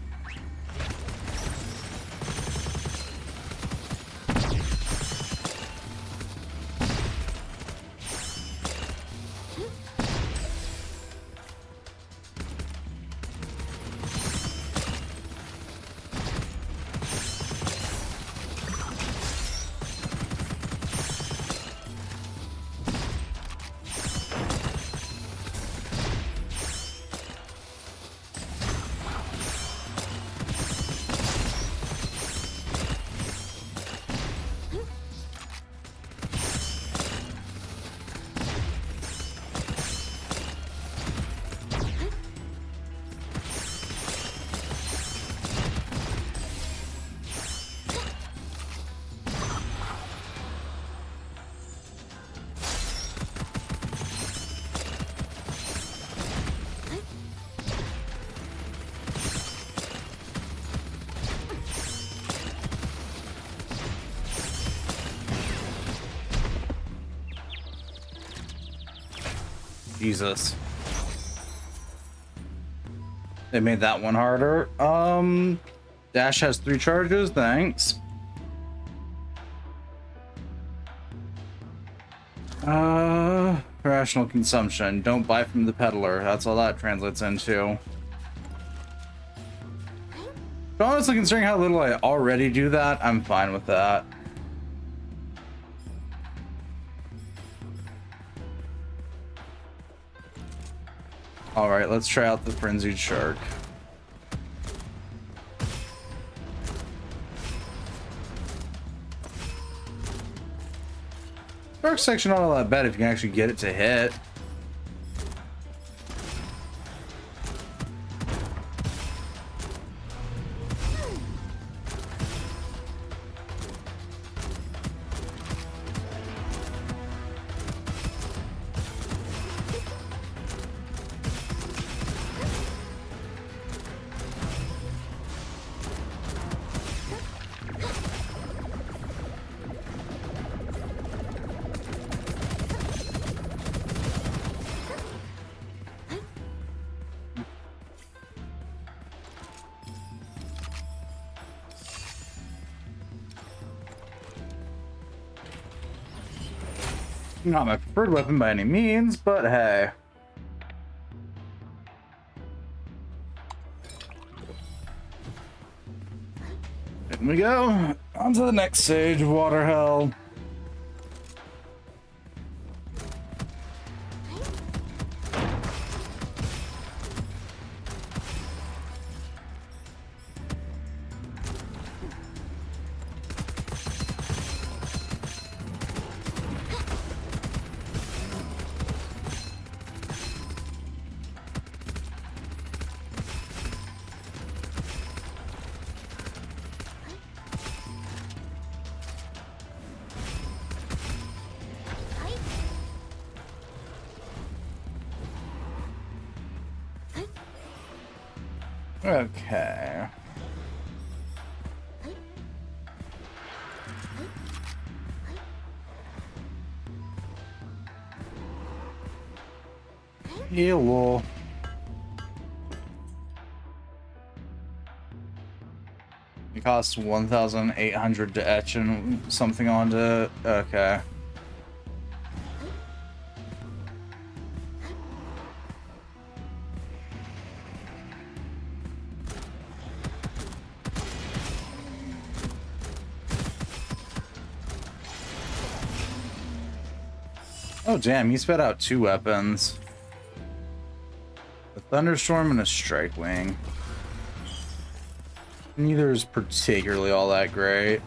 Jesus. They made that one harder. Dash has 3 charges, thanks. Rational consumption. Don't buy from the peddler. That's all that translates into. But honestly, considering how little I already do that, I'm fine with that. Alright, let's try out the Frenzied Shark. Shark section not all that bad if you can actually get it to hit. Not my preferred weapon by any means, but hey. In we go. On to the next stage of Water Hell. Okay. Hello. It costs 1,800 to etch and something onto it. Okay. Oh damn, he sped out 2 weapons. A Thunderstorm and a Strike Wing. Neither is particularly all that great.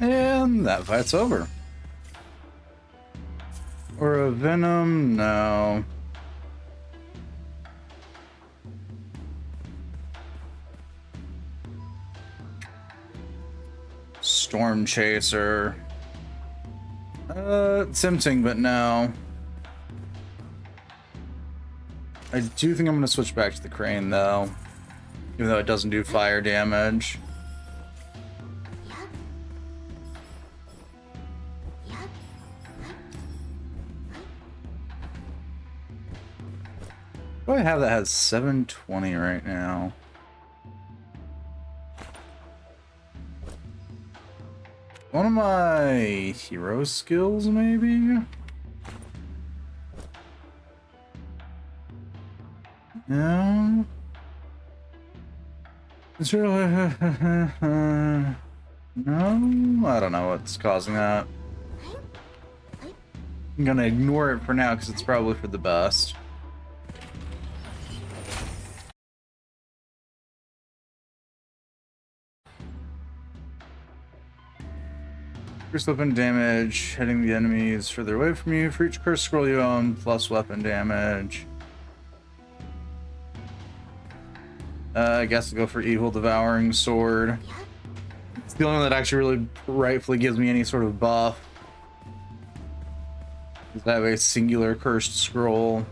And that fight's over. Or a Venom? No. Storm Chaser. Tempting, but no. I do think I'm going to switch back to the Crane, though. Even though it doesn't do fire damage. What do I have that has 720 right now? One of my hero skills, maybe? No. It's really... no? I don't know what's causing that. I'm gonna ignore it for now because it's probably for the best. Increase weapon damage, hitting the enemies further away from you. For each curse scroll you own, plus weapon damage. I guess I'll go for Evil Devouring Sword. It's the only one that actually really rightfully gives me any sort of buff. I have a singular cursed scroll.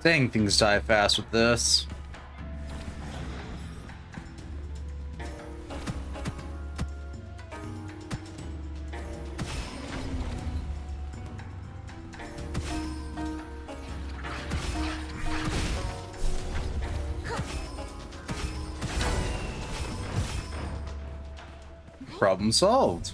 Dang, things die fast with this. Problem solved.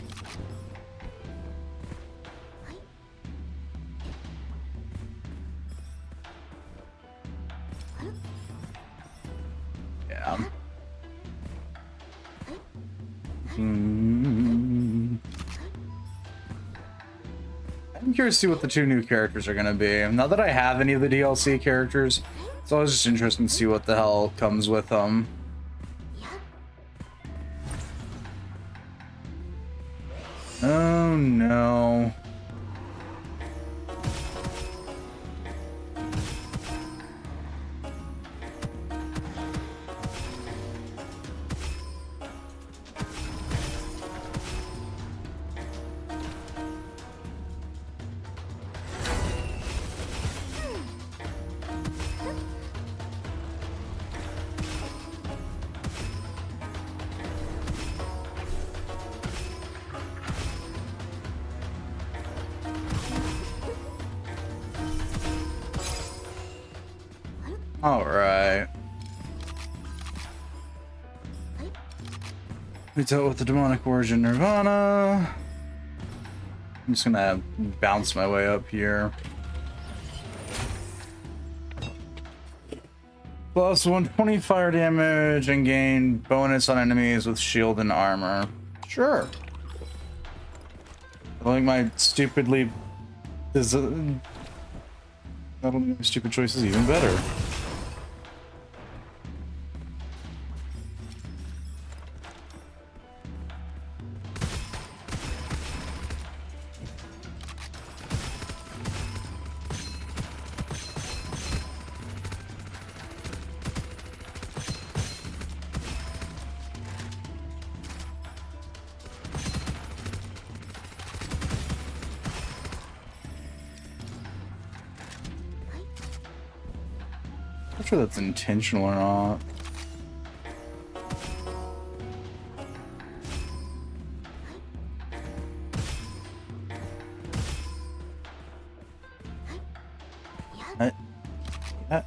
Yeah. I'm curious to see what the two new characters are going to be. Not that I have any of the DLC characters, it's always just interesting to see what the hell comes with them. Oh no. All right. We dealt with the demonic origin Nirvana. I'm just gonna bounce my way up here. Plus 120 fire damage and gain bonus on enemies with shield and armor. Sure. I think my stupidly that'll make my stupid choices even better. I'm not sure that's intentional or not. Yeah.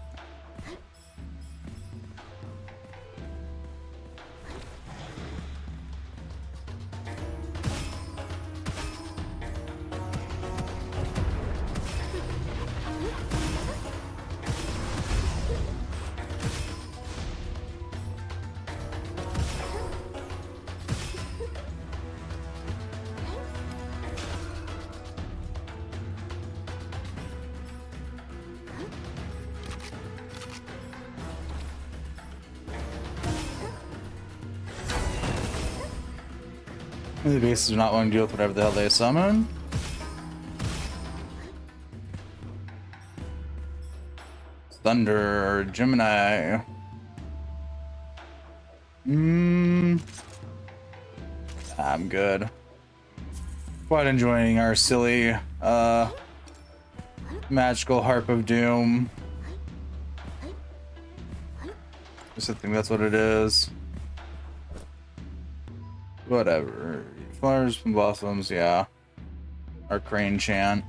The bases are not willing to deal with whatever the hell they summon. Thunder, Gemini. I'm good. Quite enjoying our silly magical Harp of Doom. I think that's what it is. Whatever. Flowers and blossoms, yeah. Our crane chant.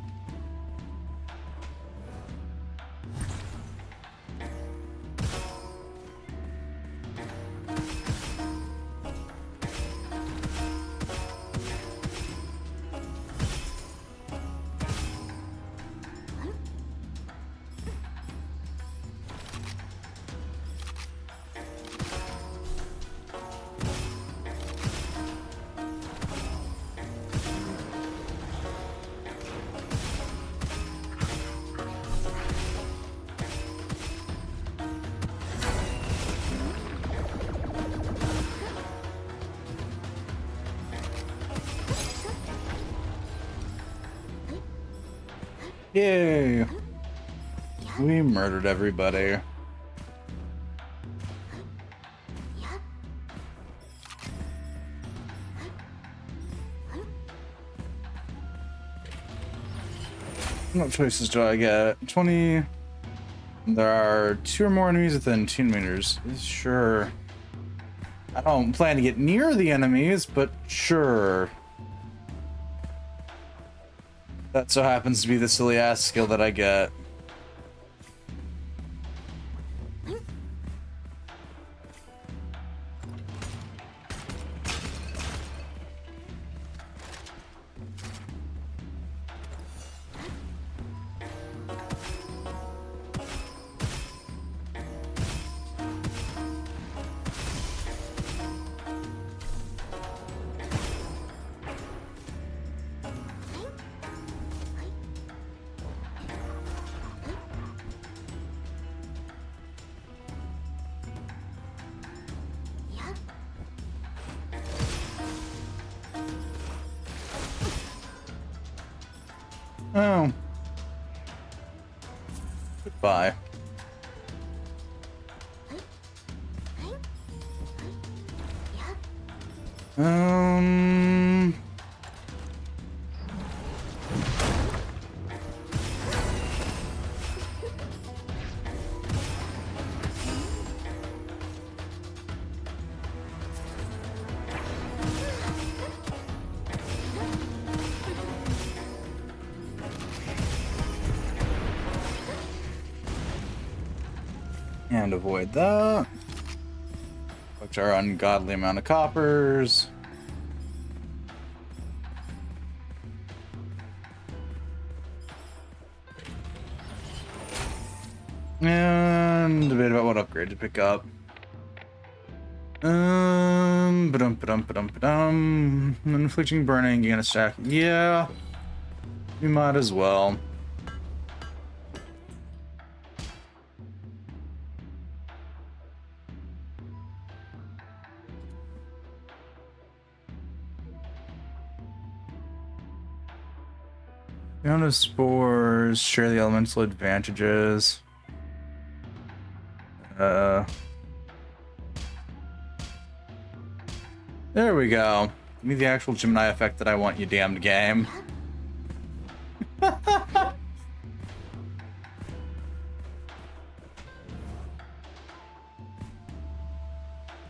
Yay! We murdered everybody. What choices do I get? 20. There are 2 or more enemies within 10 meters. Sure. I don't plan to get near the enemies, but sure. That so happens to be the silly ass skill that I get. Oh. Goodbye. Um. And avoid that. Which are ungodly amount of coppers. And debate about what upgrade to pick up. Inflicting burning against stack. Yeah. We might as well. Fiona spores share the elemental advantages. There we go. Give me the actual Gemini effect that I want, you damned game.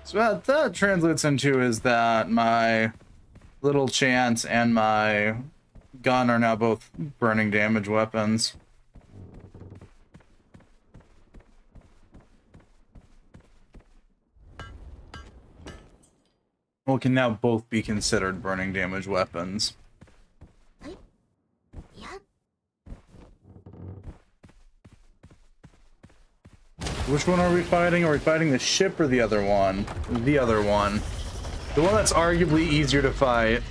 So what that translates into is that my little chance and my gun are now both burning damage weapons. Well, can now both be considered burning damage weapons. Which one are we fighting? Are we fighting the ship or the other one? The other one. The one that's arguably easier to fight.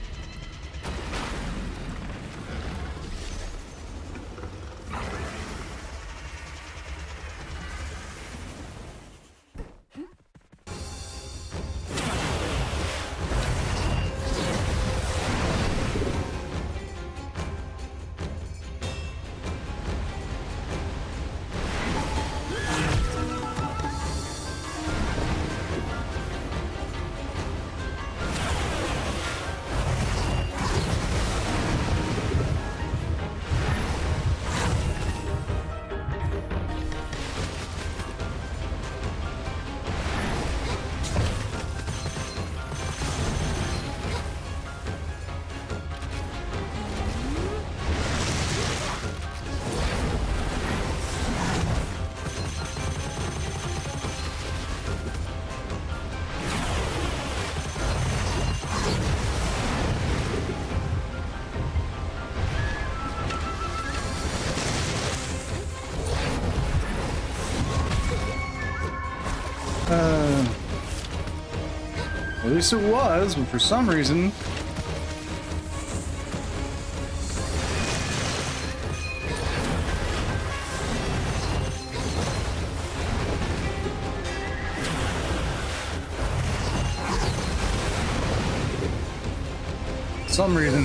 At least it was, but for some reason...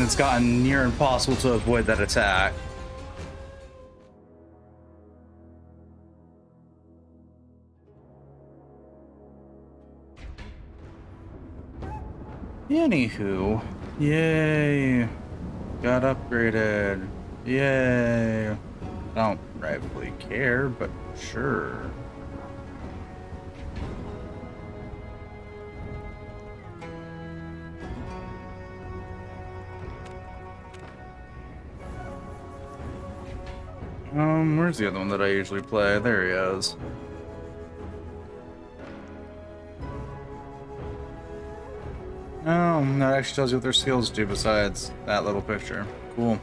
it's gotten near impossible to avoid that attack. Anywho, yay, got upgraded. Yay. I don't rightfully care, but sure. Where's the other one that I usually play? There he is. Oh, that actually tells you what their skills do besides that little picture. Cool.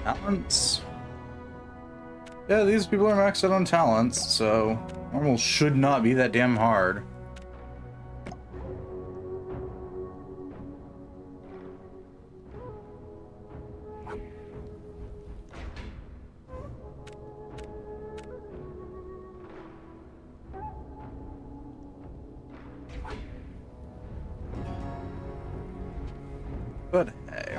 Talents. Yeah, these people are maxed out on talents, so normal should not be that damn hard. But hey.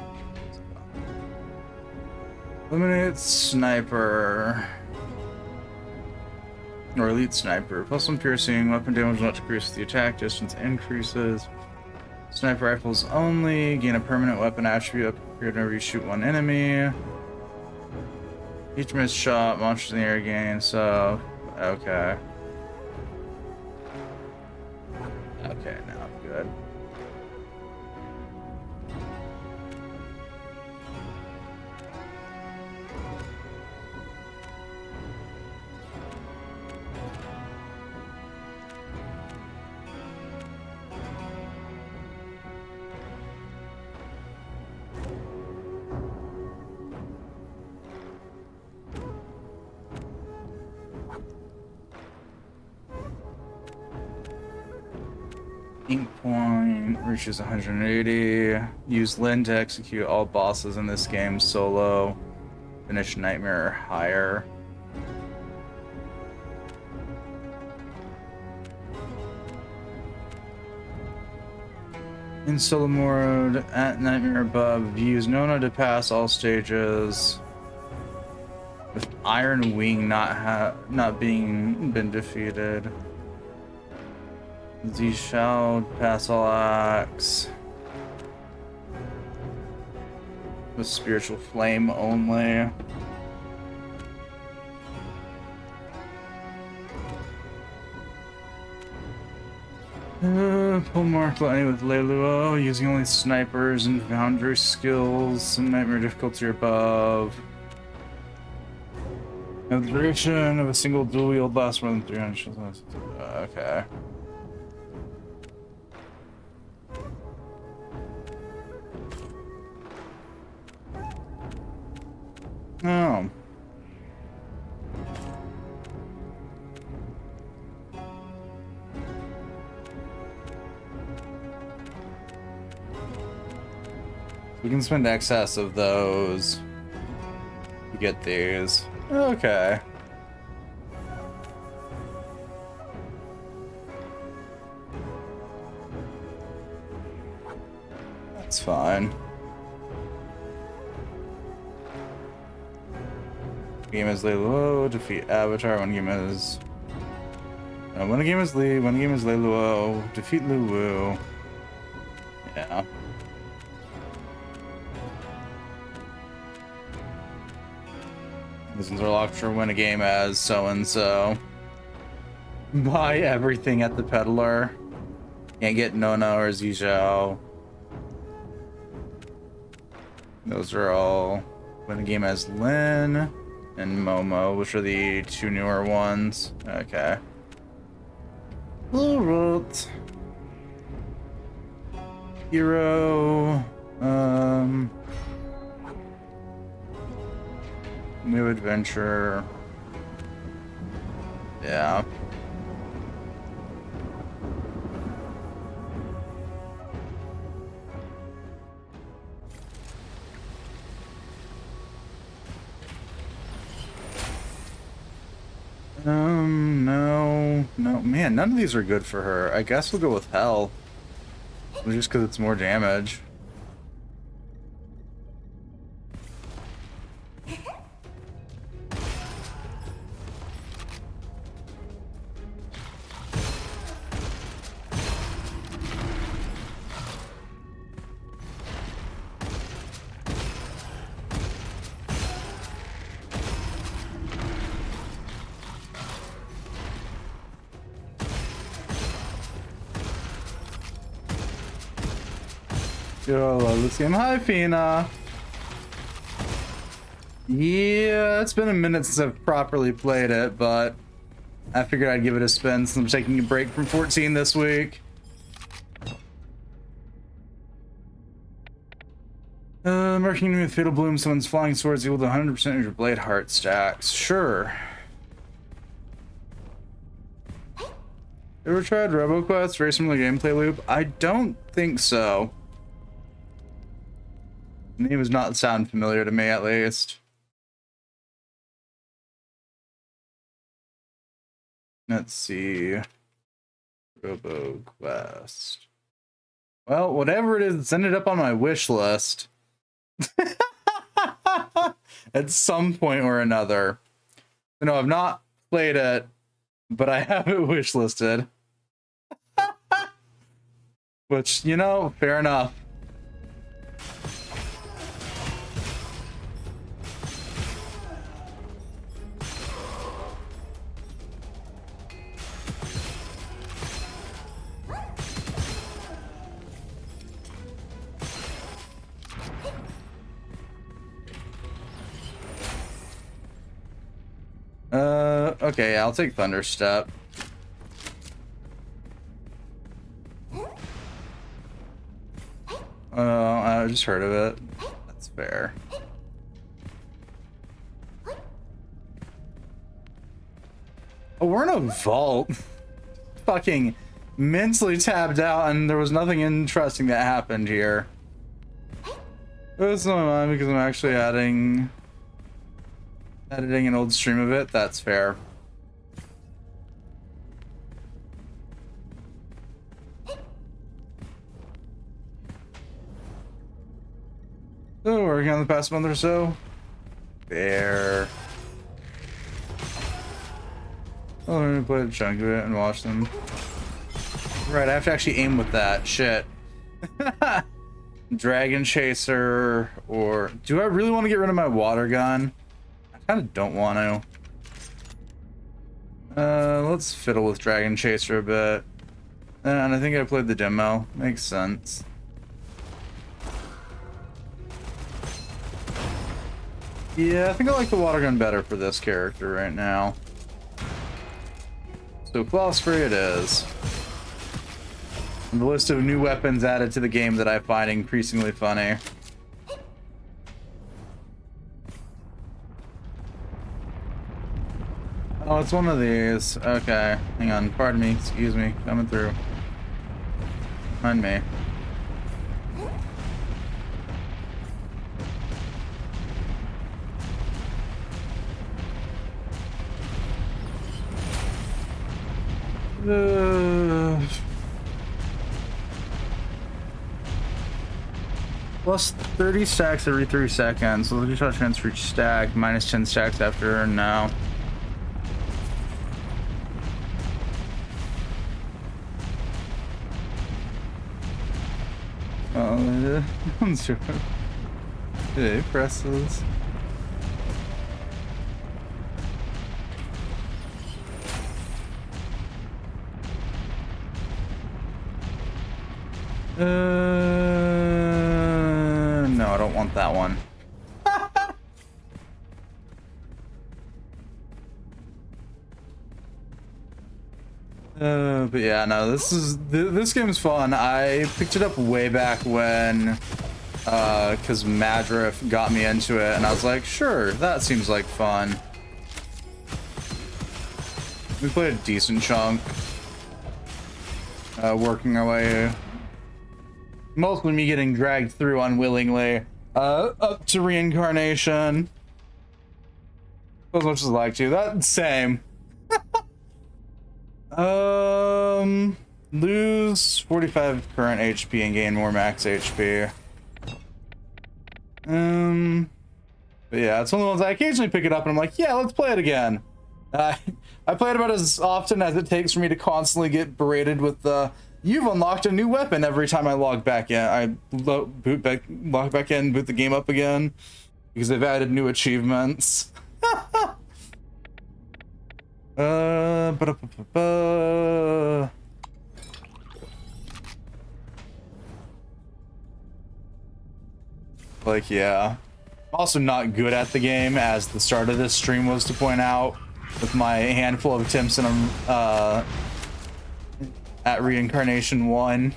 Eliminate sniper. Or elite sniper. Plus 1 piercing, weapon damage not decrease, the attack distance increases. Sniper rifles only, gain a permanent weapon attribute upgrade whenever you shoot one enemy. Each missed shot, monsters in the air gain, so okay. Okay, now I'm good. Ink point reaches 180. Use Lin to execute all bosses in this game solo. Finish Nightmare or higher. In solo mode, at Nightmare above, use Nona to pass all stages. With Iron Wing not being been defeated. Z shall pass all acts. With Spiritual Flame only. Pull Mark Lightning with Leiluo, using only snipers and foundry skills and nightmare difficulty or above. Now the duration of a single dual wield lasts more than 300. Okay. Oh. We can spend excess of those to get these. Okay. That's fine. Game is Leiluo, defeat Avatar. One game is one game is Lee, one game is Leiluo, defeat Luwu. Yeah. These ones are locked for win a game as so and so. Buy everything at the peddler. Can't get Nona or Zijao. Those are all win a game as Lin and Momo, which are the two newer ones. Okay. Alright. Hero. New adventure. Yeah. No, man, none of these are good for her. I guess we'll go with Hell. Just because it's more damage. Yo, I love this game. Hi, Fina. Yeah, it's been a minute since I've properly played it, but I figured I'd give it a spin since I'm taking a break from 14 this week. Marking with Fatal Bloom, someone's flying swords equal to 100% of your blade heart stacks. Sure. Ever tried RoboQuest? Very similar gameplay loop? I don't think so. The name does not sound familiar to me, at least. Let's see. RoboQuest. Well, whatever it is, it's ended up on my wish list. At some point or another. You know, I've not played it, but I have it wish listed. Which, you know, fair enough. Okay, I'll take Thunderstep. I just heard of it. That's fair. Oh, we're in a vault. Fucking mentally tabbed out, and there was nothing interesting that happened here. It's not mine because I'm actually editing an old stream of it. That's fair. So, working on the past month or so. Fair. Oh, I'm gonna play a chunk of it and watch them. Right, I have to actually aim with that. Shit. Dragon Chaser, or do I really want to get rid of my water gun? I kind of don't want to. Let's fiddle with Dragon Chaser a bit. And I think I played the demo. Makes sense. Yeah, I think I like the water gun better for this character right now. So Claw Spray it is. And the list of new weapons added to the game that I find increasingly funny. Oh, it's one of these. Okay, hang on. Pardon me. Excuse me. Coming through. Mind me. Plus 30 stacks every 3 seconds. So look at shot chance for each stack. Minus 10 stacks after now. Oh, it presses. No, I don't want that one. But yeah, no, this game's fun. I picked it up way back when, because Madriff got me into it, and I was like, sure, that seems like fun. We played a decent chunk, working our way, mostly me getting dragged through unwillingly, up to reincarnation. As much as I like to, that same. Lose 45 current HP and gain more max HP. But yeah, it's one of the ones I occasionally pick it up and I'm like, yeah, let's play it again. I play it about as often as it takes for me to constantly get berated with the, you've unlocked a new weapon every time I log back in. I log back in, boot the game up again, because they've added new achievements. Like, yeah. I'm also not good at the game, as the start of this stream was to point out, with my handful of attempts in at Reincarnation 1.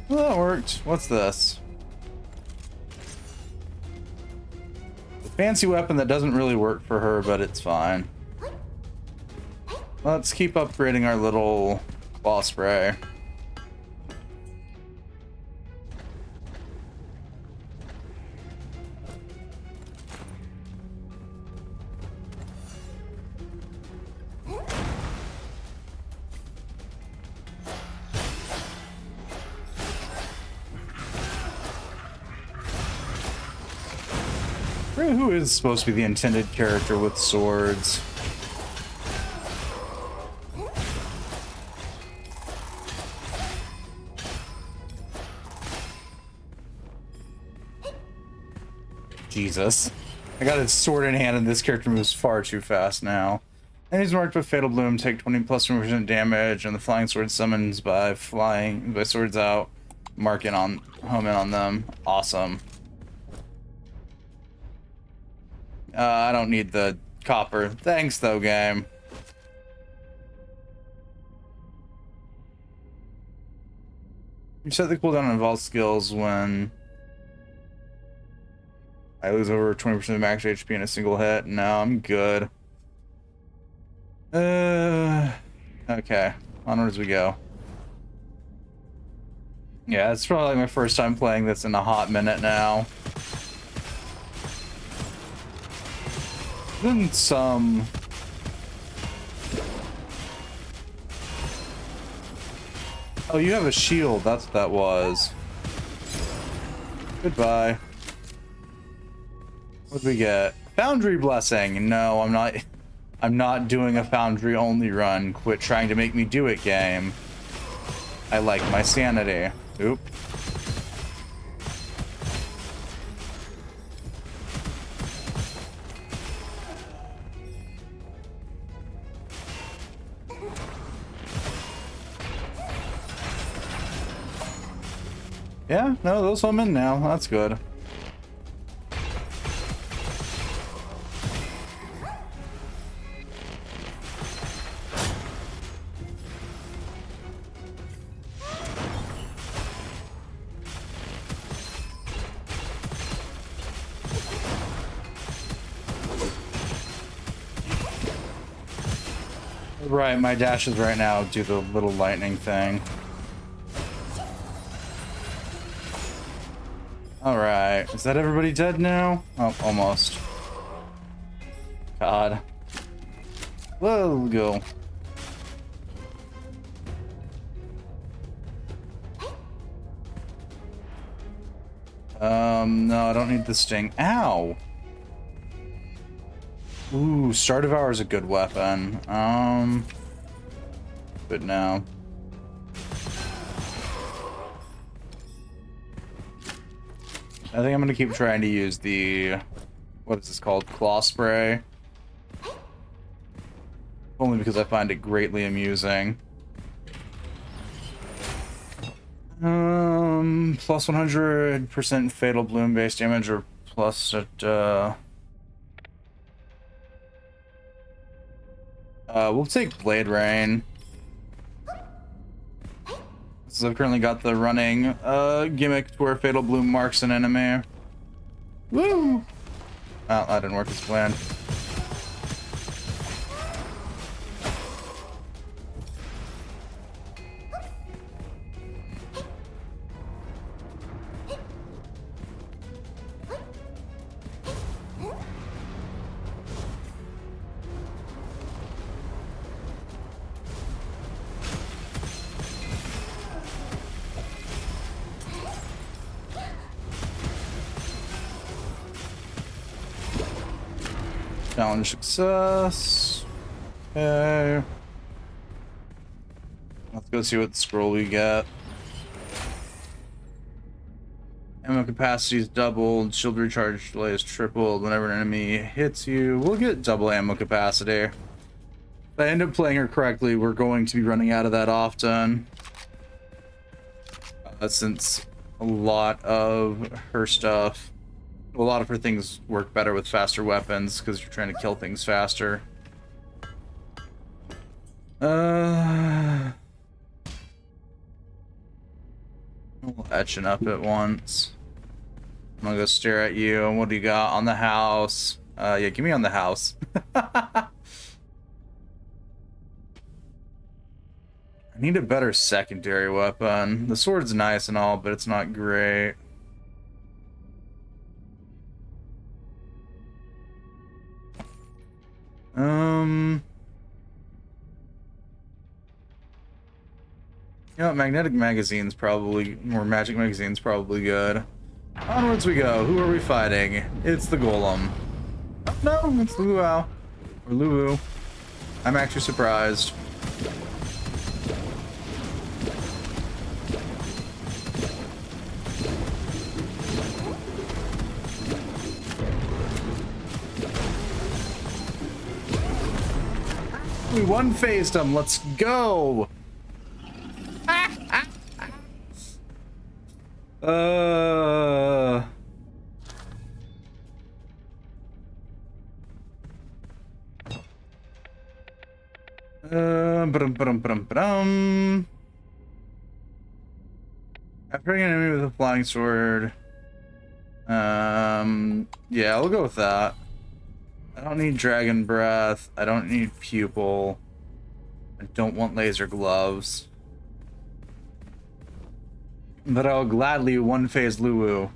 Well, that worked. What's this? A fancy weapon that doesn't really work for her, but it's fine. Let's keep upgrading our little claw spray. Who is supposed to be the intended character with swords? Jesus. I got his sword in hand and this character moves far too fast now. Enemies marked with Fatal Bloom take 20 plus 1% damage, and the flying sword summons by swords out, home in on them. Awesome. I don't need the copper. Thanks though, game. You set the cooldown on involved skills when I lose over 20% of max HP in a single hit. No, I'm good. Okay. Onward as we go. Yeah, it's probably like my first time playing this in a hot minute now. Then some... Oh, you have a shield. That's what that was. Goodbye. What do we get? Foundry blessing. No, I'm not doing a foundry only run. Quit trying to make me do it, game. I like my sanity. Oop. Yeah, no, those I'm in now. That's good. Right, my dashes right now do the little lightning thing. Alright, is that everybody dead now? Oh, almost. God. We'll go. No, I don't need the sting. Ow! Ooh, Star Devour is a good weapon. But no. I think I'm gonna keep trying to use the, what is this called? Claw spray. Only because I find it greatly amusing. Plus 100% Fatal Bloom base damage, or plus at, we'll take Blade Rain. So I've currently got the running gimmick to where Fatal Bloom marks an enemy. Woo! Oh, that didn't work as planned. Challenge success. Okay. Let's go see what scroll we get. Ammo capacity is doubled. Shield recharge delay is tripled. Whenever an enemy hits you, we'll get double ammo capacity. If I end up playing her correctly, we're going to be running out of that often. Since a lot of her stuff, a lot of her things work better with faster weapons because you're trying to kill things faster. Etching up at once. I'm gonna go stare at you. What do you got on the house? Yeah, give me on the house. I need a better secondary weapon. The sword's nice and all, but it's not great. You know, magnetic magazine's probably, or magic magazine's probably good. Onwards we go. Who are we fighting? It's the golem. Oh, no, it's Luau. Or Luwu. I'm actually surprised. We one-phased him. Let's go. After an enemy with a flying sword. Yeah, I'll go with that. I don't need dragon breath. I don't need pupil. I don't want laser gloves. But I'll gladly one-phase Luwu.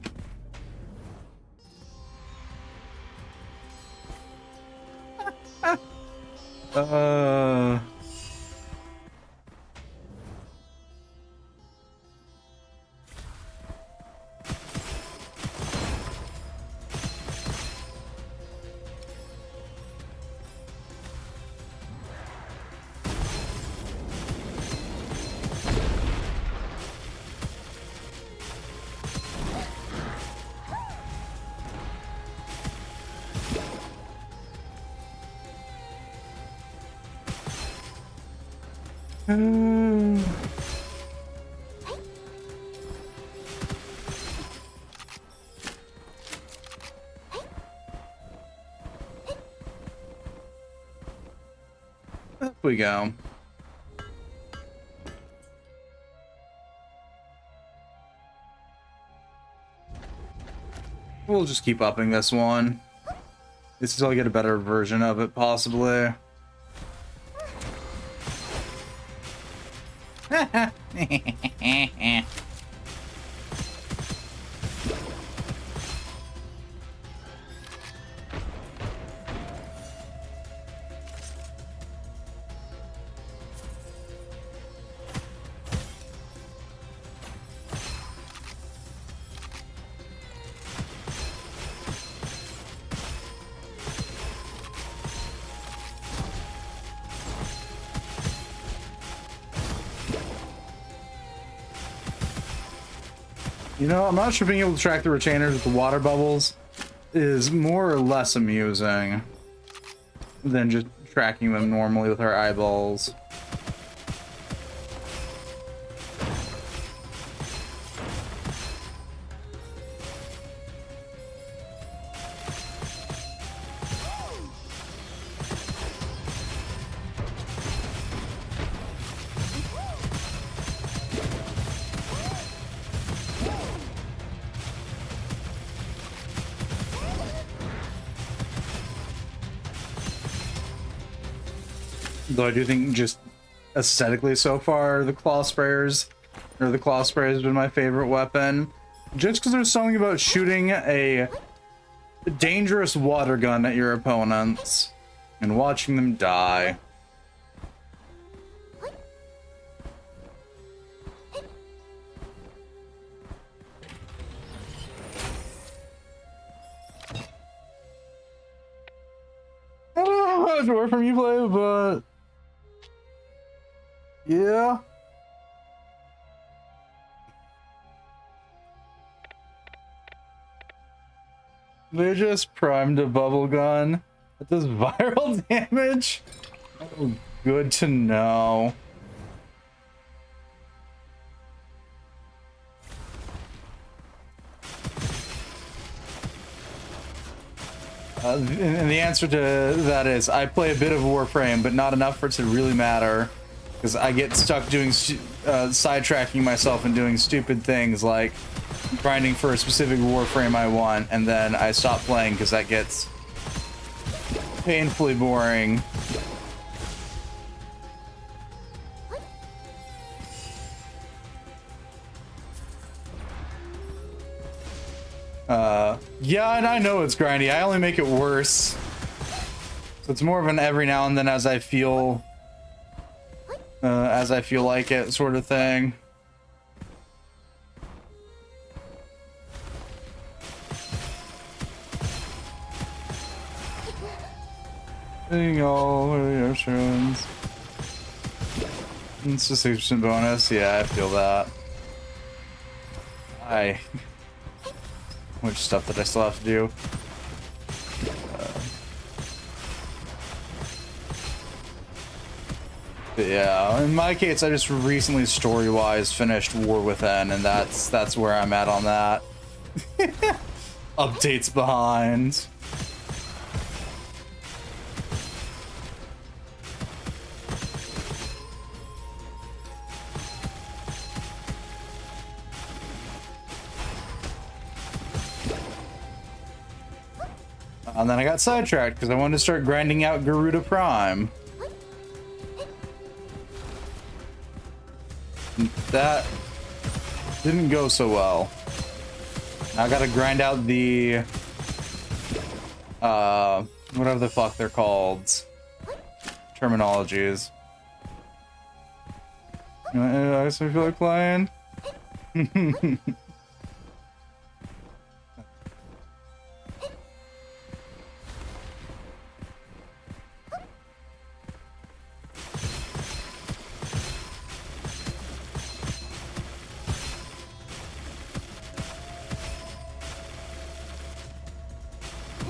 Up we go. We'll just keep upping this one. This is till I get a better version of it, possibly. You know, I'm not sure being able to track the retainers with the water bubbles is more or less amusing than just tracking them normally with our eyeballs. Though I do think just aesthetically so far, the claw sprayers has been my favorite weapon. Just because there's something about shooting a dangerous water gun at your opponents and watching them die. I don't know how much Warframe you play, but yeah. They just primed a bubble gun. That does viral damage? Oh, good to know. And the answer to that is I play a bit of Warframe, but not enough for it to really matter. Because I get stuck doing sidetracking myself and doing stupid things like grinding for a specific Warframe I want, and then I stop playing because that gets painfully boring. Yeah, and I know it's grindy. I only make it worse. So it's more of an every now and then as I feel like it sort of thing. Doing all the oceans. It's just a 6% bonus. Yeah, I feel that. Much stuff that I still have to do. But yeah, in my case, I just recently story-wise finished War Within, and that's where I'm at on that. Updates behind. And then I got sidetracked because I wanted to start grinding out Garuda Prime. That didn't go so well. Now I gotta grind out the whatever the fuck they're called. Terminologies. I feel like playing.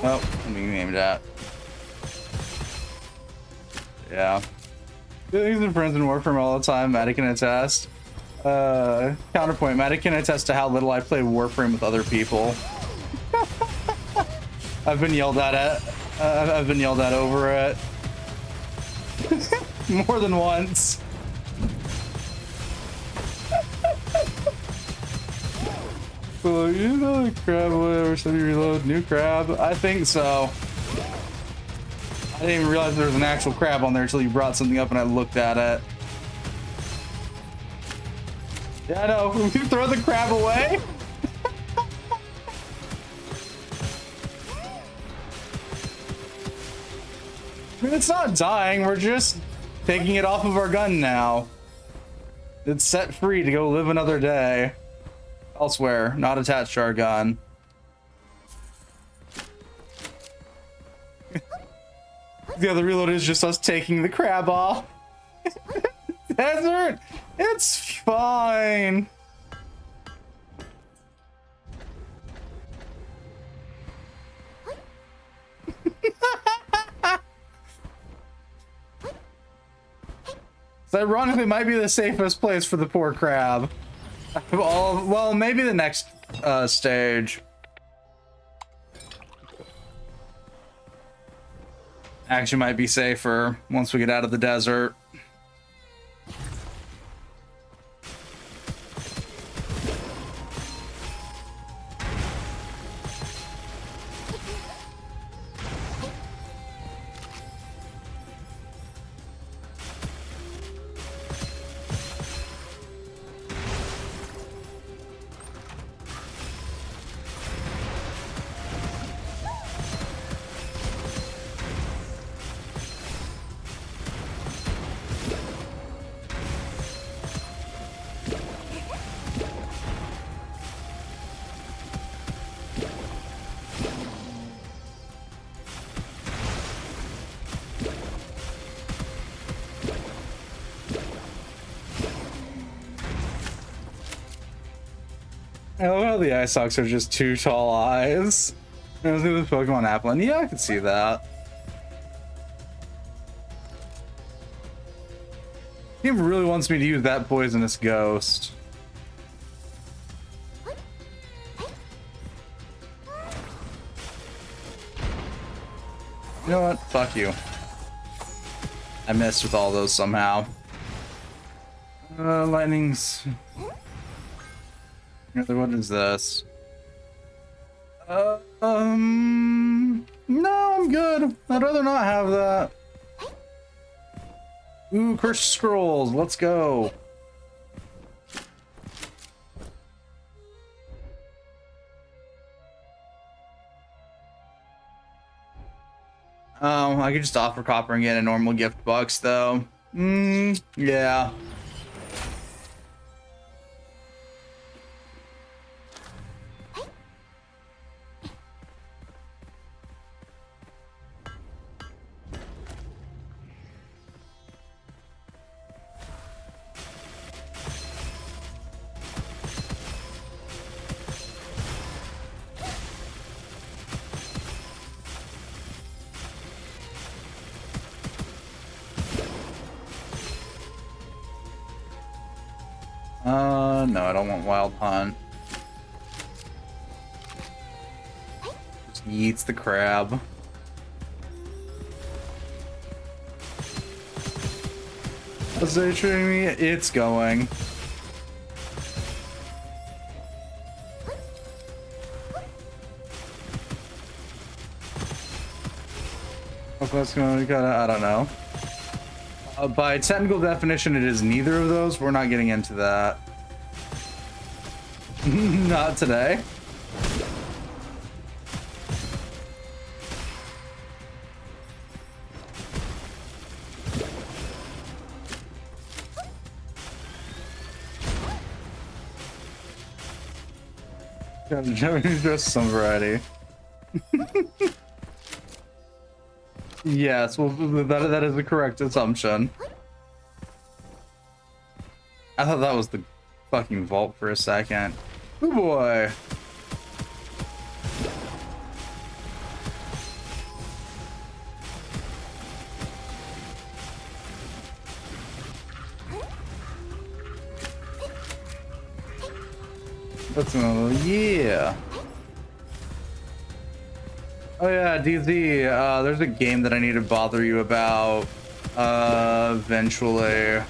Oh, let me name that. Yeah. He's been friends in Warframe all the time. Maddie can attest. Counterpoint. Maddie can attest to how little I play Warframe with other people. I've been yelled at I've been yelled at over it. More than once. So, you know, the crab, whatever, so you reload, new crab? I think so. I didn't even realize there was an actual crab on there until you brought something up and I looked at it. Yeah, I know. We can throw the crab away. I mean, it's not dying. We're just taking it off of our gun now. It's set free to go live another day. Elsewhere, not attached to our gun. Yeah, the reload is just us taking the crab off. Desert, it's fine. So ironically, it might be the safest place for the poor crab. Well, maybe the next stage. Actually might be safer once we get out of the desert. I love how the eye socks are just two tall eyes. I was with Pokemon Applin. Yeah, I could see that. He really wants me to use that poisonous ghost. You know what? Fuck you. I missed with all those somehow. Lightning's... What is this? No, I'm good. I'd rather not have that. Ooh, cursed scrolls. Let's go. I could just offer copper and get a normal gift box though. Yeah. No, I don't want Wild Hunt. Just eats the crab. Is it treating me? It's going. Hope that's going to I don't know. By technical definition, it is neither of those. We're not getting into that. Not today. Just some variety. Yes, well, that is the correct assumption. I thought that was the fucking vault for a second. Oh boy. That's another, yeah. Oh yeah, DZ, there's a game that I need to bother you about, eventually.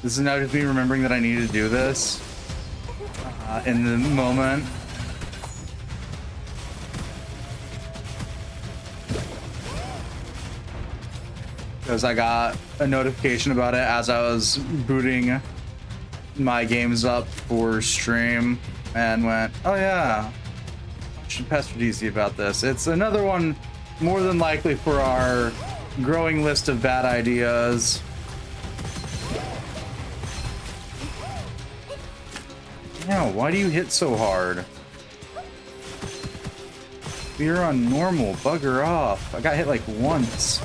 This is now just me remembering that I need to do this, in the moment. Because I got a notification about it as I was booting my games up for stream and went, oh yeah, I should pester DZ about this. It's another one more than likely for our growing list of bad ideas. Now, why do you hit so hard? You're on normal, bugger off. I got hit like once.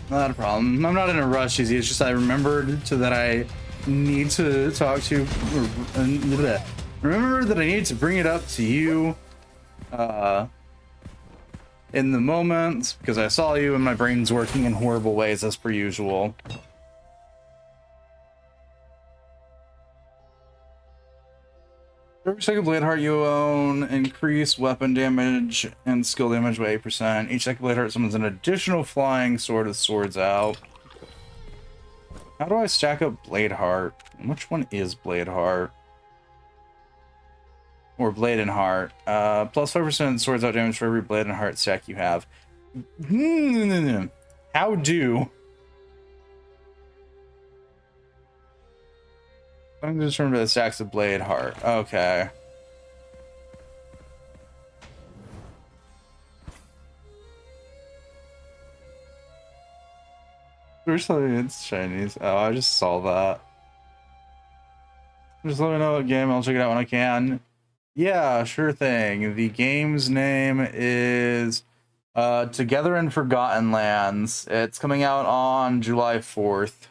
Not a problem. I'm not in a rush, Easy. It's just I remembered that I need to talk to. Remember that I need to bring it up to you, in the moment because I saw you and my brain's working in horrible ways as per usual. Every second blade heart you own increase weapon damage and skill damage by 8%. Each second blade heart summons an additional flying sword with swords out. How do I stack up blade heart? Which one is blade heart? Or blade and heart? Plus 5% swords out damage for every blade and heart stack you have. How do? I'm determined by the stacks of blade heart. Okay. There's something it's Chinese. Oh, I just saw that. Just let me know what game. I'll check it out when I can. Yeah, sure thing. The game's name is Together in Forgotten Lands. It's coming out on July 4th.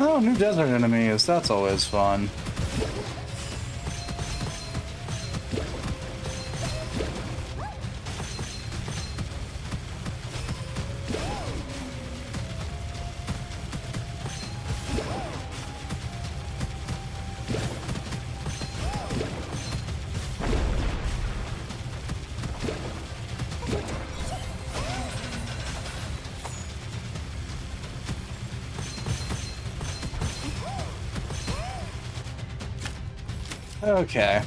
Oh, new desert enemies. That's always fun. Okay.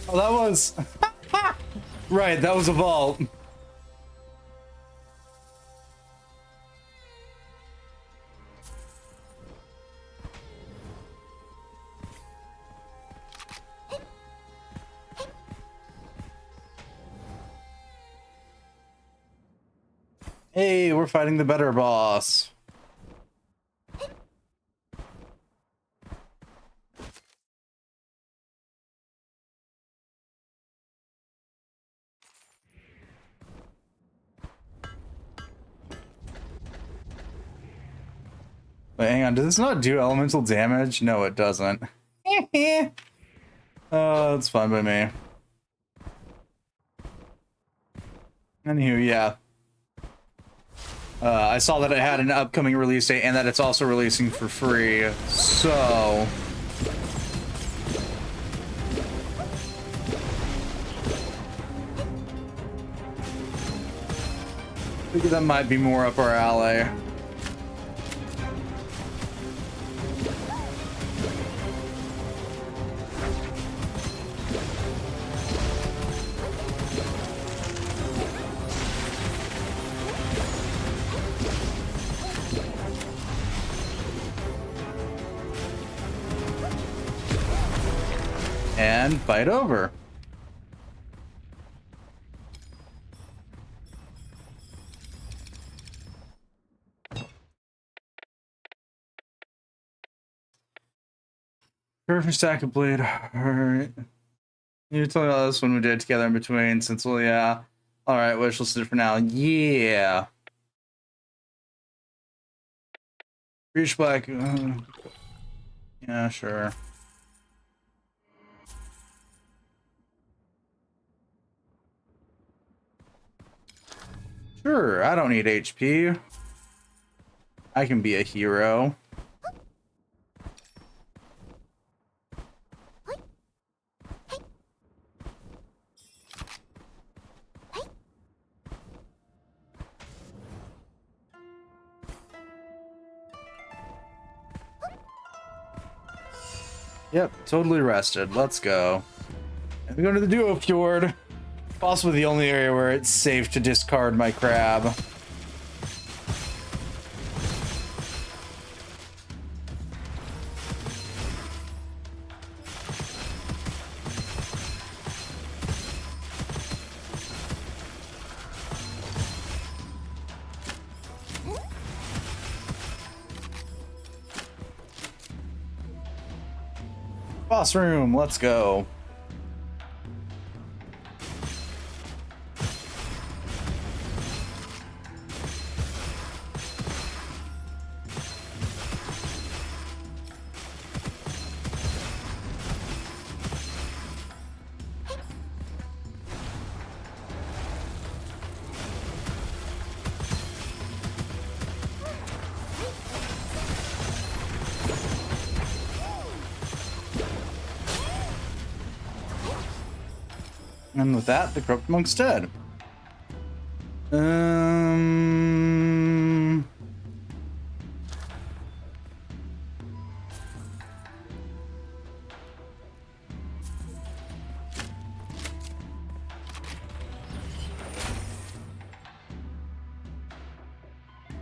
Oh, that was... Right, that was a vault. Hey, we're fighting the better boss. Wait, hang on, does this not do elemental damage? No, it doesn't. Oh, that's fine by me. Anywho, yeah. I saw that it had an upcoming release date and that it's also releasing for free, so... I think that might be more up our alley. And fight over. Perfect stack of blade. Alright. You told me about this when we did it together in between, since, well, yeah. Alright, wish listed for now. Yeah. Reach black. Yeah, sure. Sure, I don't need HP. I can be a hero. Yep, totally rested. Let's go. And we go to the Duo Fjord. Possibly the only area where it's safe to discard my crab. Boss room, let's go. And with that, the corrupt monk's dead. Um.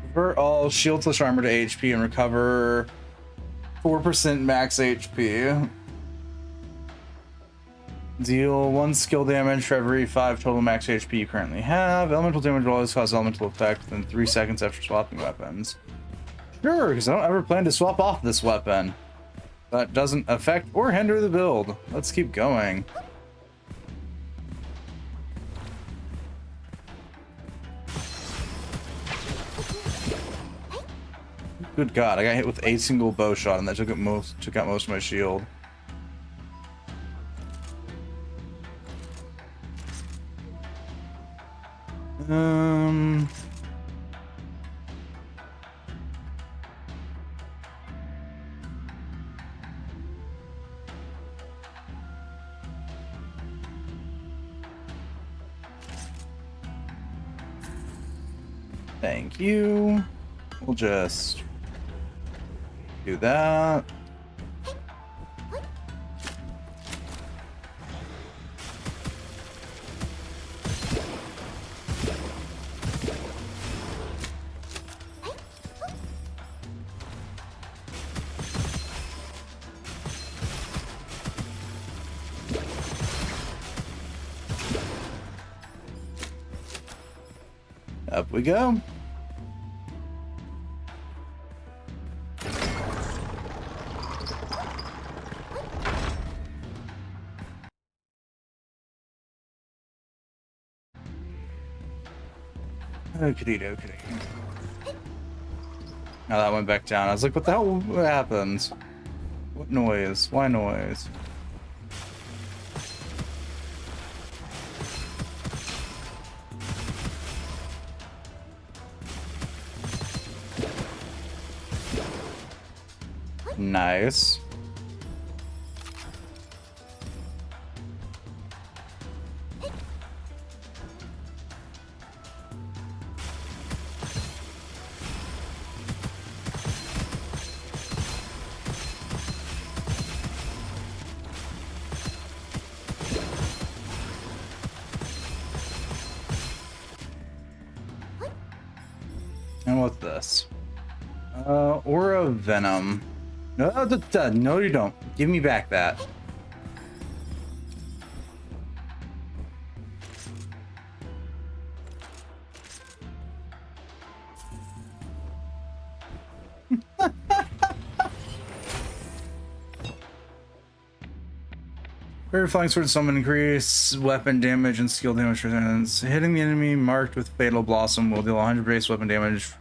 Convert all shield / armor to HP and recover 4% max HP. Deal 1 skill damage for every 5 total max HP you currently have. Elemental damage will always cause elemental effect within 3 seconds after swapping weapons. Sure, because I don't ever plan to swap off this weapon. That doesn't affect or hinder the build. Let's keep going. Good God, I got hit with a single bow shot and that took out most of my shield. Thank you. We'll just do that. Up we go. Okey dokey. Now that went back down. I was like, what the hell happened? What noise? Why noise? Nice. And what's this? Aura Venom. No, no, you don't. Give me back that. Very flying sword summon increase weapon damage and skill damage resistance. Hitting the enemy marked with Fatal Blossom will deal 100 base weapon damage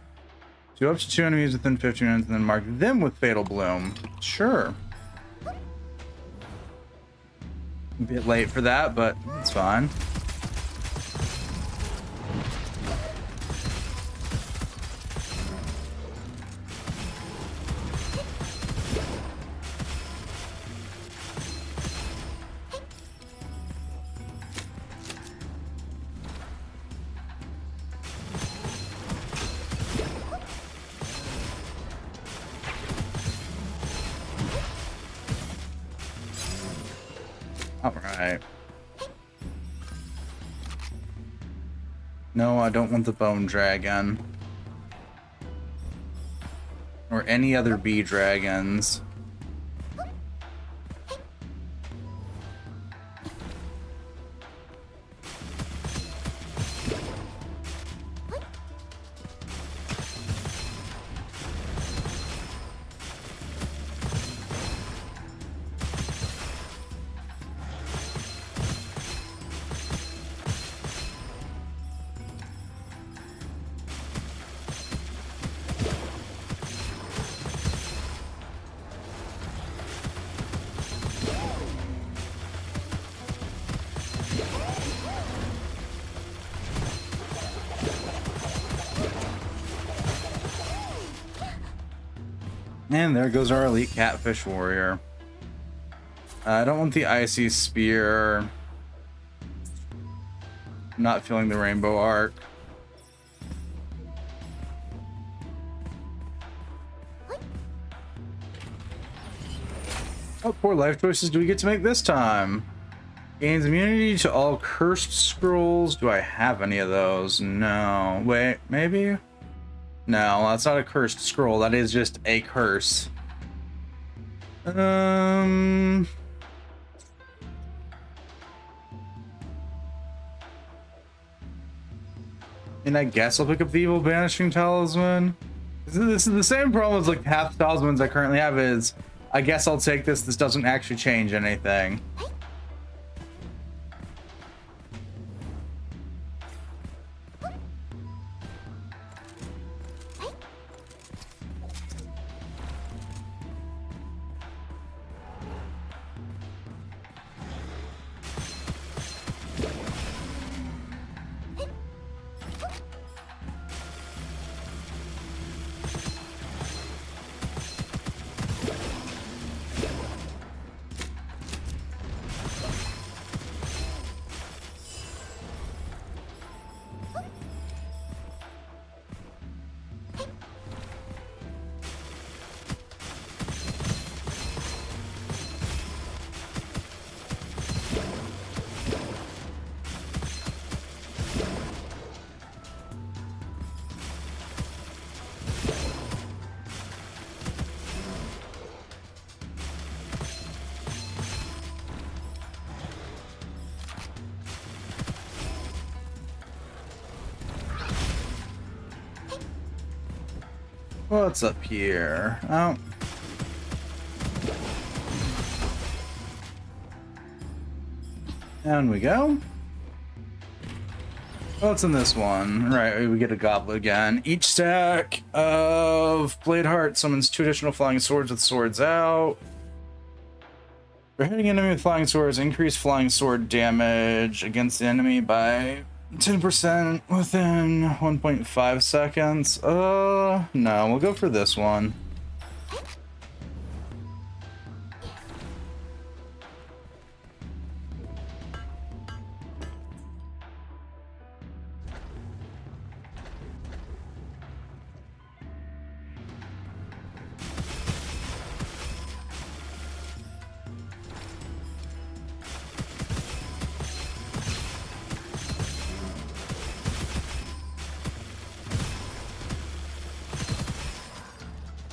to up to 2 enemies within 15 minutes and then mark them with Fatal Bloom. Sure. A bit late for that, but it's fine. Alright. No, I don't want the Bone Dragon. Or any other bee dragons. And there goes our elite catfish warrior. I don't want the icy spear. Not feeling the rainbow arc. What poor life choices do we get to make this time? Gains immunity to all cursed scrolls. Do I have any of those? No. Wait, maybe? No, that's not a cursed scroll. That is just a curse. And I guess I'll pick up the Evil Banishing Talisman. This is the same problem as like half the talismans I currently have is, I guess I'll take this. This doesn't actually change anything. What's up here? Oh. Down we go. What's in this one? Right, we get a goblet again. Each stack of Blade Heart summons 2 additional flying swords with swords out. For hitting enemy with flying swords, increase flying sword damage against the enemy by 10% within 1.5 seconds. No, we'll go for this one.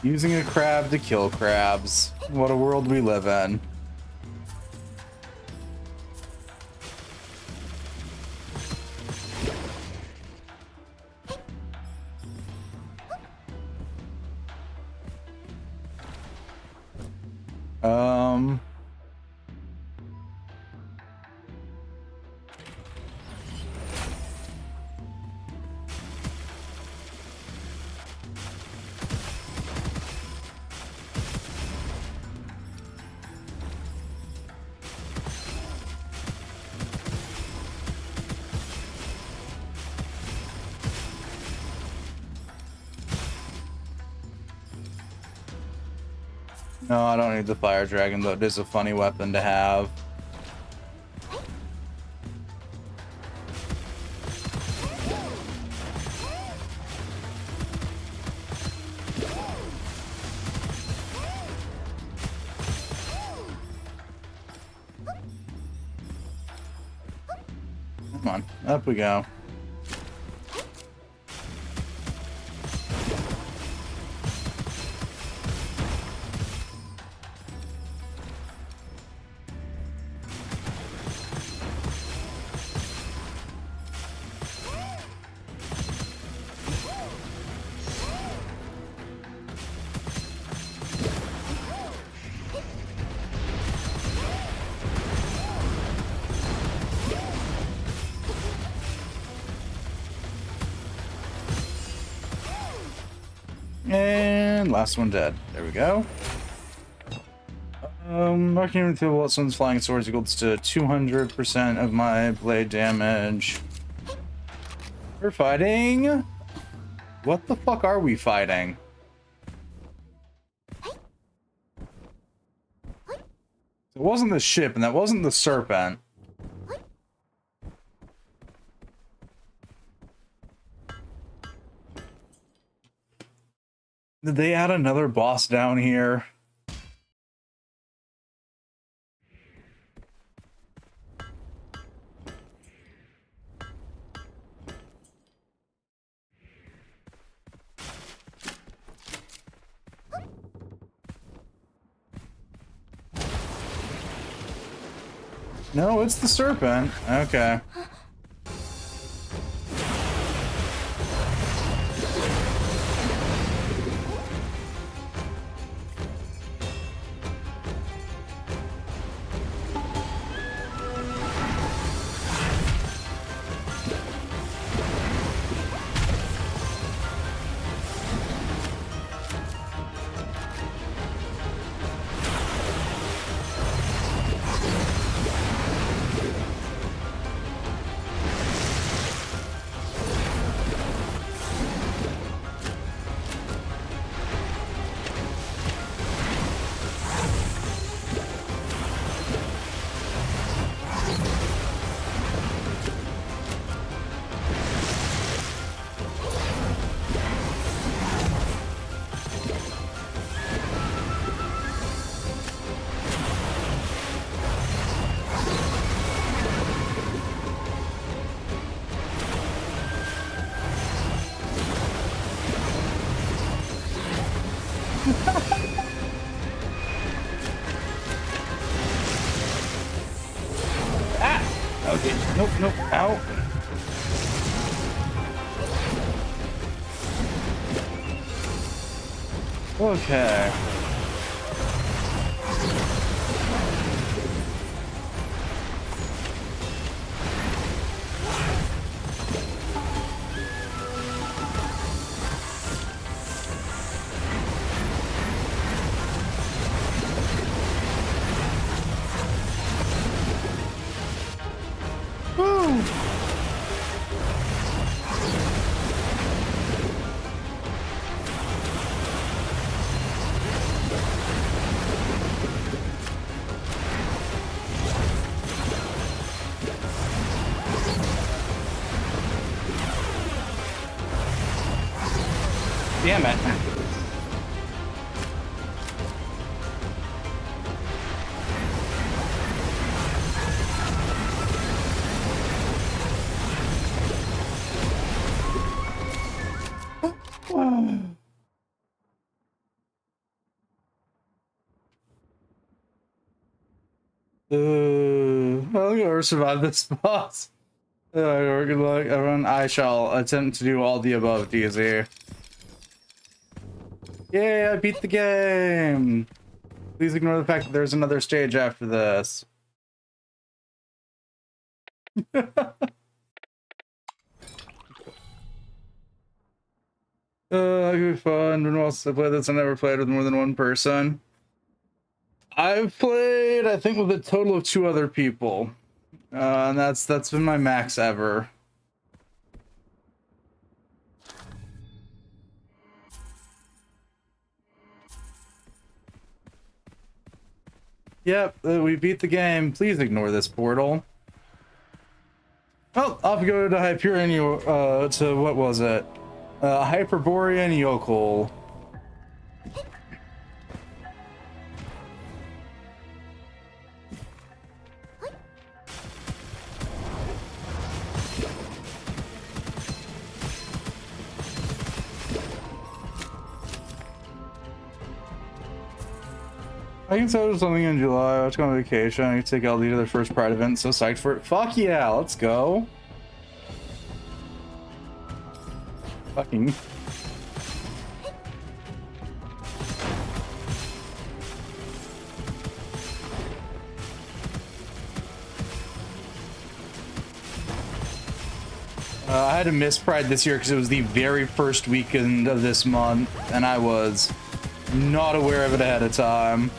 Using a crab to kill crabs. What a world we live in. No, I don't need the fire dragon, though it is a funny weapon to have. Come on, up we go. And last one dead. There we go. Marking with the someone's flying swords equals to 200% of my blade damage. We're fighting. What the fuck are we fighting? It wasn't the ship, and that wasn't the serpent. Did they add another boss down here? No, it's the serpent. Okay. Ah! Okay. Nope, nope. Ow. Okay. Woo! Damn it. I'll never survive this boss. Good luck, everyone. I shall attempt to do all the above, DZ. Yay, I beat the game! Please ignore the fact that there's another stage after this. It could be fun. When else I played this? I never played with more than one person. I've played, I think, with a total of 2 other people. And that's been my max ever. Yep, we beat the game. Please ignore this portal. Well, I'll go to Hyperion, to what was it? Hyperborean Yokel. I can tell there's something in July. I was going on vacation. I can take LD to their first Pride event. So psyched for it. Fuck yeah, let's go. Fucking. I had to miss Pride this year because it was the very first weekend of this month, and I was not aware of it ahead of time.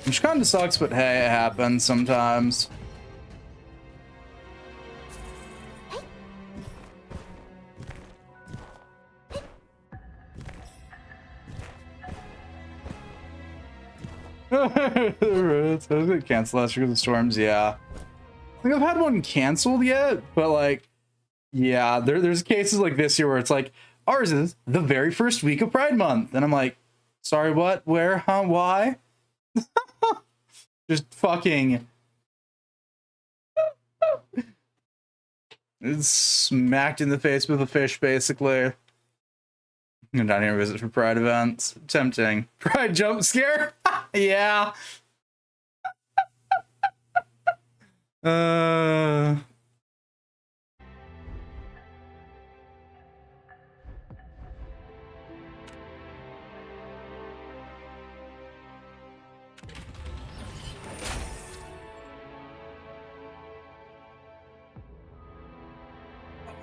Which kind of sucks, but hey, it happens sometimes. It's gonna cancel last year because of storms, yeah. I think I've had one canceled yet, but like, yeah, there's cases like this year where it's like, ours is the very first week of Pride Month. And I'm like, sorry, what? Where? Huh? Why? Just fucking it's smacked in the face with a fish, basically. I'm down here to visit for Pride events. Tempting. Pride jump scare? Yeah.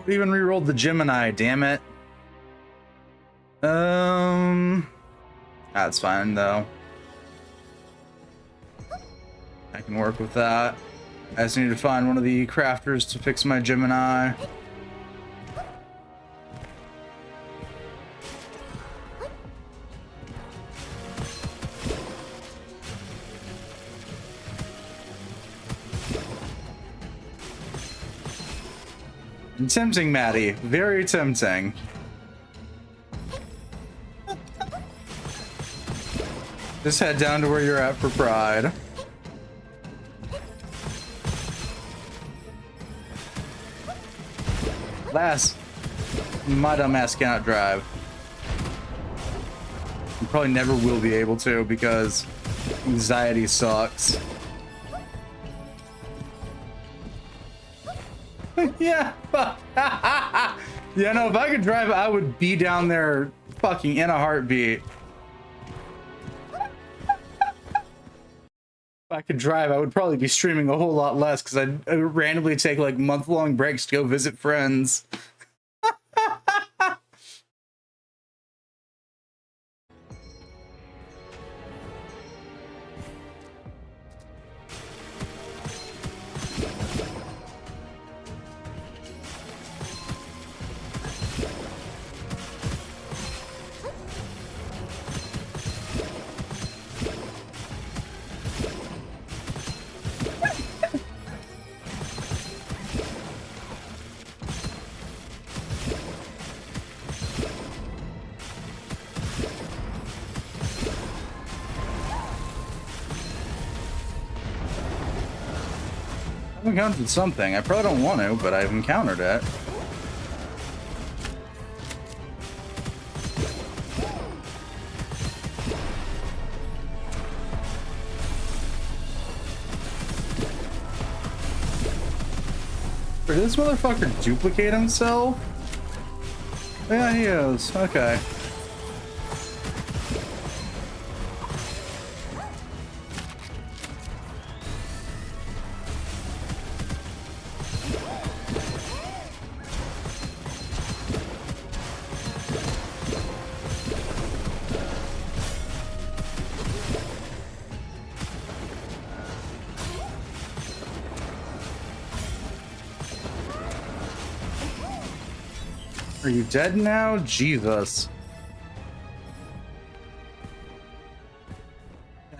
Even re-rolled the Gemini, damn it. That's fine though. I can work with that. I just need to find one of the crafters to fix my Gemini. Tempting, Maddie. Very tempting. Just head down to where you're at for Pride. Lass, my dumb ass cannot drive. You probably never will be able to because anxiety sucks. Yeah. Yeah, no, if I could drive, I would be down there fucking in a heartbeat. If I could drive, I would probably be streaming a whole lot less because I'd randomly take like month-long breaks to go visit friends. I've encountered something. I probably don't want to, but I've encountered it. Did this motherfucker duplicate himself? Yeah, he is. Okay. Are you dead now? Jesus.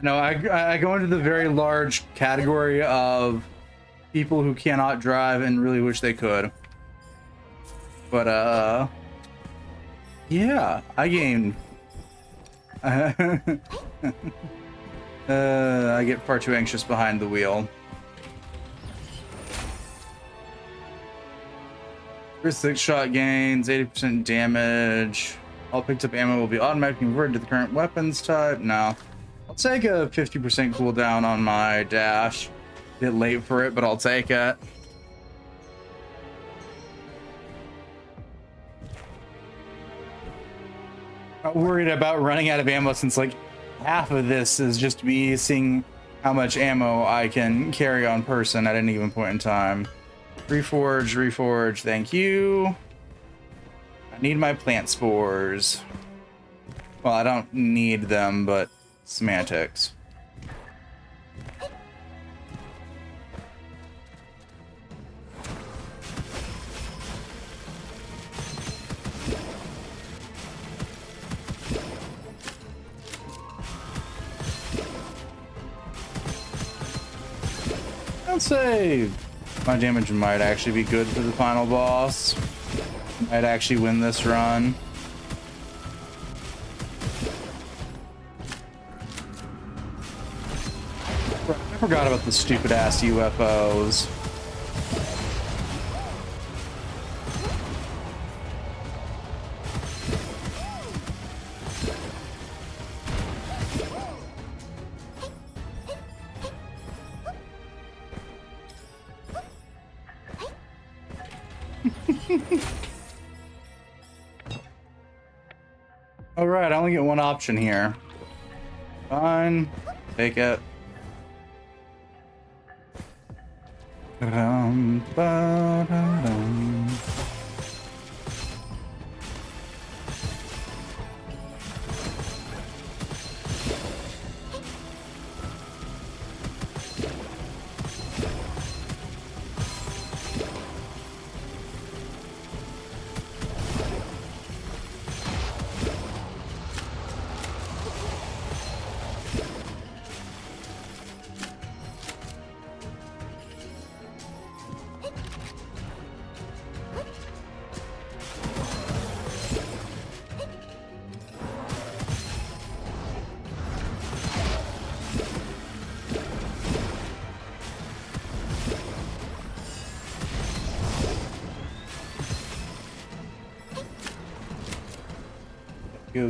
No, I go into the very large category of people who cannot drive and really wish they could. But, yeah, I gained. I get far too anxious behind the wheel. Six shot gains, 80% damage. All picked up ammo will be automatically converted to the current weapons type. No. I'll take a 50% cooldown on my dash. Bit late for it, but I'll take it. Not worried about running out of ammo since like half of this is just me seeing how much ammo I can carry on person at any given point in time. Reforge, thank you. I need my plant spores. Well, I don't need them, but semantics. I'll say my damage might actually be good for the final boss. Might actually win this run. I forgot about the stupid ass UFOs. All right, I only get one option here. Fine, take it. Ba-dum.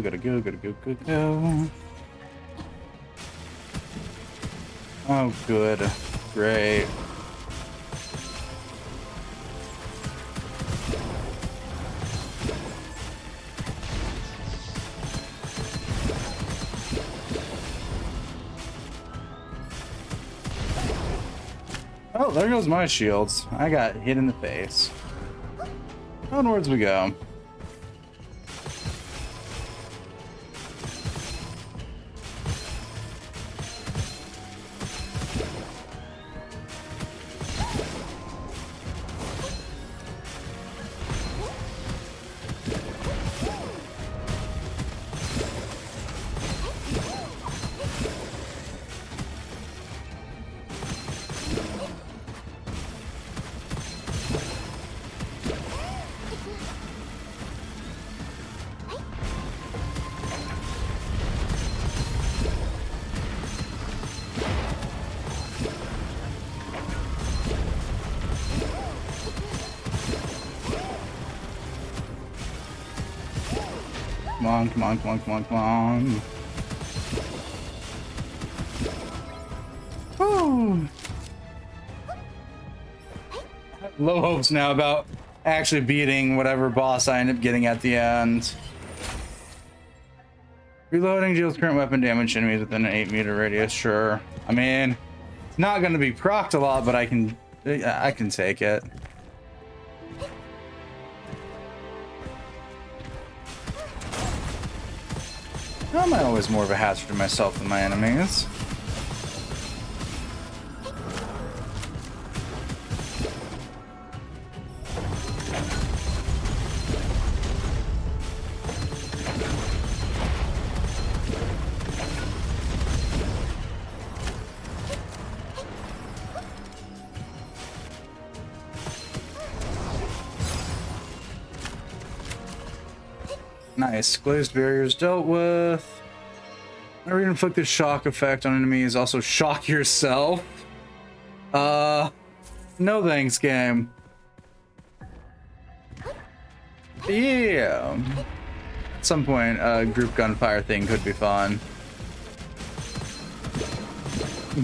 Gotta go. Oh, good. Great. Oh, there goes my shields. I got hit in the face. Onwards we go. Come on. Woo. Low hopes now about actually beating whatever boss I end up getting at the end. Reloading deals current weapon damage enemies within an 8-meter radius. Sure. I mean, it's not going to be procced a lot, but I can take it. I'm always more of a hazard to myself than my enemies. Nice. Glazed barriers dealt with. Never inflicted shock effect on enemies. Also shock yourself. No thanks, game. Yeah. At some point, a group gunfire thing could be fun.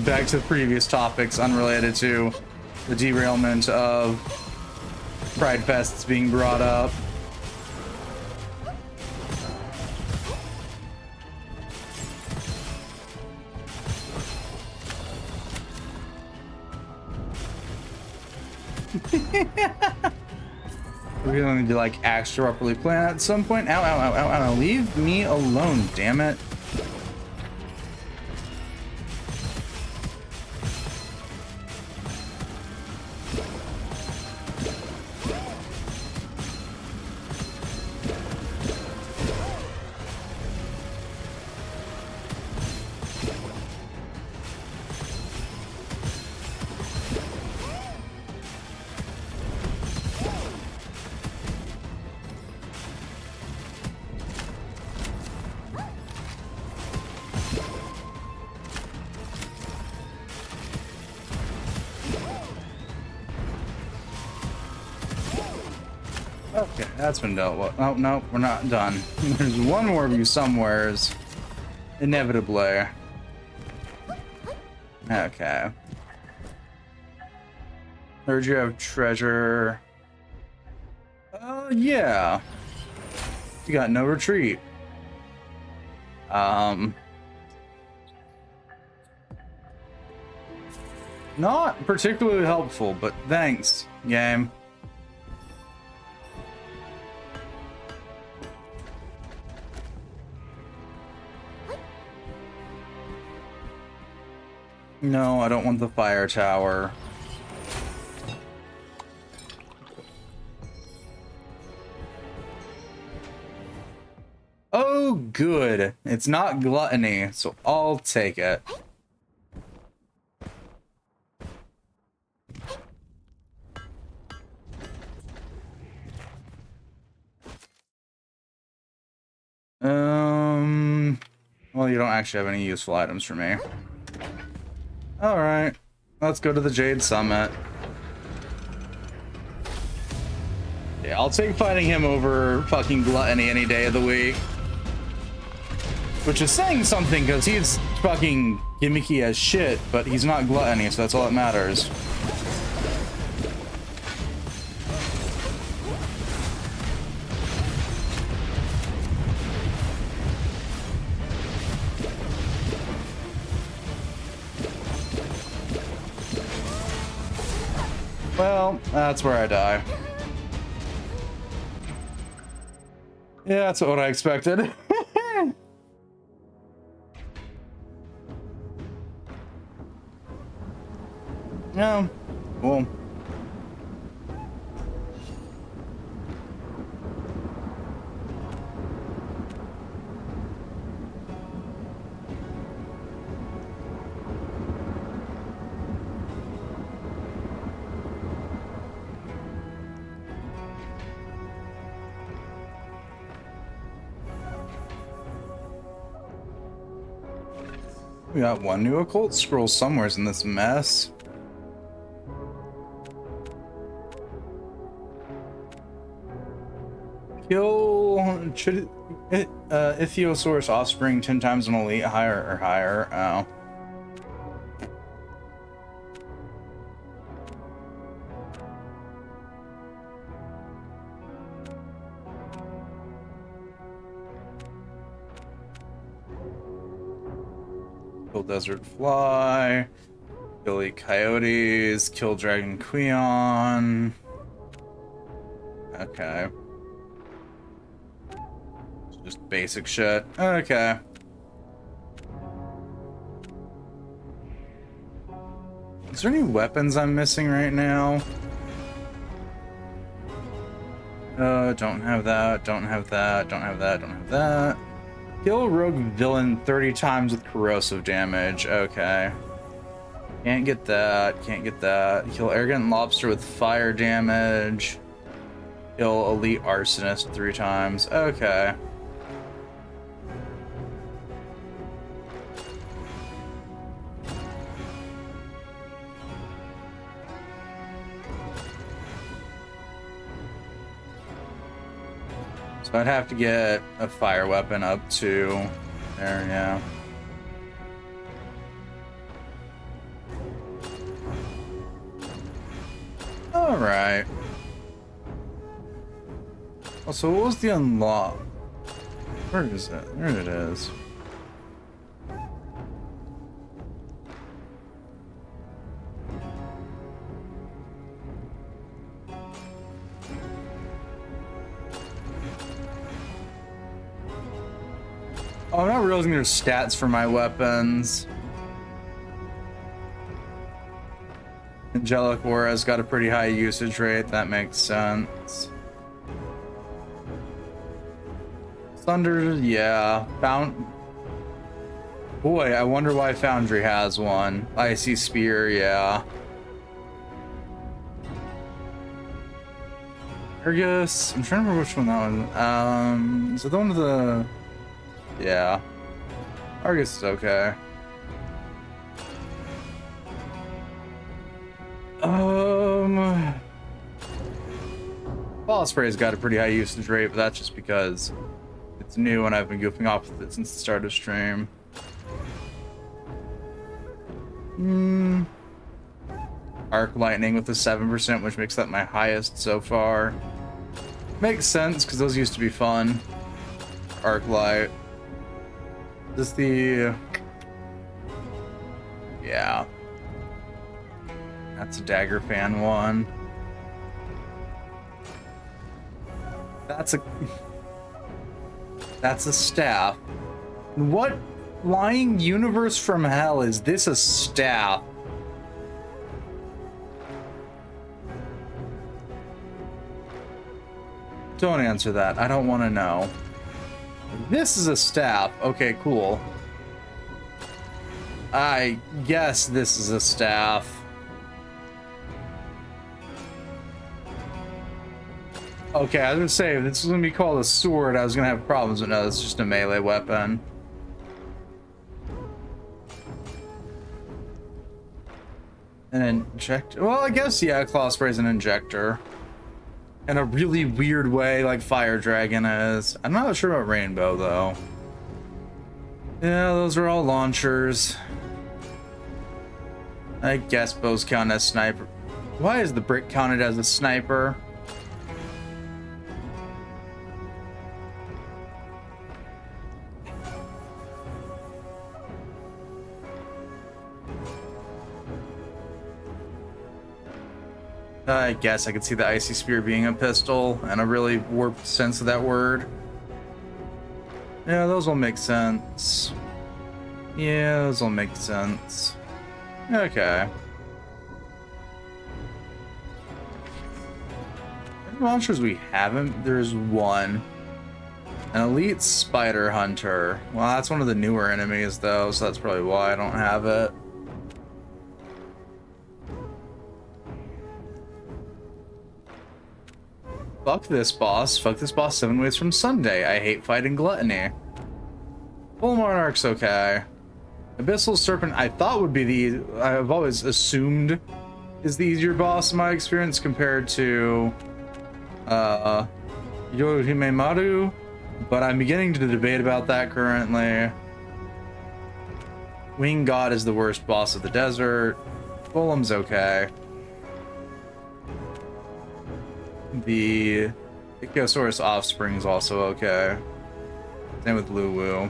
Back to the previous topics unrelated to the derailment of Pride Fests being brought up. We're gonna need to like actually properly plan at some point. Ow. Leave me alone, damn it. Okay, that's been dealt with. Oh, no, we're not done. There's one more of you somewheres. Inevitably. Okay. Heard you have treasure. Yeah. You got no retreat. Not particularly helpful, but thanks, game. No, I don't want the fire tower. Oh, good. It's not gluttony, so I'll take it. Well, you don't actually have any useful items for me. Alright, let's go to the Jade Summit. Yeah, I'll take fighting him over fucking gluttony any day of the week. Which is saying something, because he's fucking gimmicky as shit, but he's not gluttony, so that's all that matters. Well, that's where I die. Yeah, that's what I expected. Yeah, well. We got one new occult scroll somewhere in this mess. Kill Ichthyosaurus offspring 10 times an elite, higher or higher. Oh. Kill desert fly. Kill elite coyotes. Kill dragon Queon. Okay. Just basic shit. Okay. Is there any weapons I'm missing right now? Don't have that, don't have that, don't have that, don't have that. Kill rogue villain 30 times with corrosive damage. Okay. Can't get that, can't get that. Kill arrogant lobster with fire damage. Kill elite arsonist 3 times. Okay. So I'd have to get a fire weapon up to there, yeah. All right. Oh, so what was the unlock? Where is it? There it is. Oh, I'm not realizing there's stats for my weapons. Angelic Aura's got a pretty high usage rate. That makes sense. Thunder, yeah. Boy, I wonder why Foundry has one. Icy Spear, yeah. Argus, I'm trying to remember which one that one. Is it the one with the... Yeah. Argus is okay. Ball spray's got a pretty high usage rate, but that's just because it's new and I've been goofing off with it since the start of stream. Arc lightning with a 7%, which makes that my highest so far. Makes sense because those used to be fun. Arc light. This the yeah. That's a dagger fan one. That's a staff. What lying universe from hell is this a staff? Don't answer that. I don't want to know. This is a staff. Okay, cool. I guess this is a staff. Okay, I was gonna say, if this was gonna be called a sword, I was gonna have problems, but no, it's just a melee weapon. An injector? Well, I guess, yeah, claw spray is an injector. In a really weird way, like Fire Dragon is. I'm not sure about Rainbow, though. Yeah, those are all launchers. I guess bows count as sniper. Why is the brick counted as a sniper? I guess I could see the Icy Spear being a pistol and a really warped sense of that word. Yeah, those will make sense. Yeah, those will make sense. Okay. Monsters we haven't, there's one. An elite spider hunter. Well, that's one of the newer enemies though, so that's probably why I don't have it. Fuck this boss. Fuck this boss 7 ways from Sunday. I hate fighting gluttony. Full Monarch's okay. Abyssal Serpent I thought would be the... I've always assumed is the easier boss in my experience compared to... Yohimemaru. But I'm beginning to debate about that currently. Winged God is the worst boss of the desert. Golem's okay. The Ichthyosaurus offspring is also okay. Same with Luwu.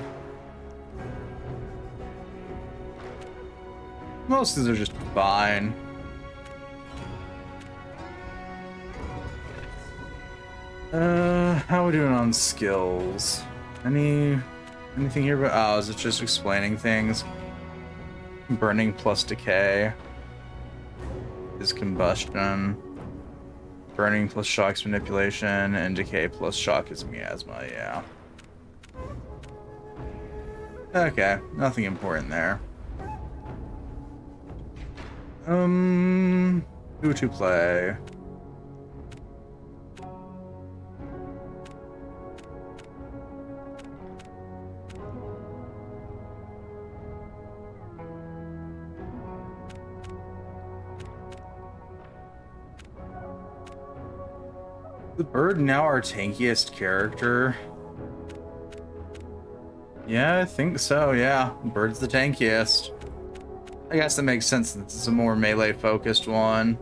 Most of these are just fine. How are we doing on skills? Anything here? But oh, is it just explaining things? Burning plus decay is combustion. Burning plus shock's manipulation, and decay plus shock is miasma, yeah. Okay, nothing important there. Who to play? The bird now our tankiest character? Yeah, I think so, yeah. Bird's the tankiest. I guess that makes sense that it's a more melee focused one.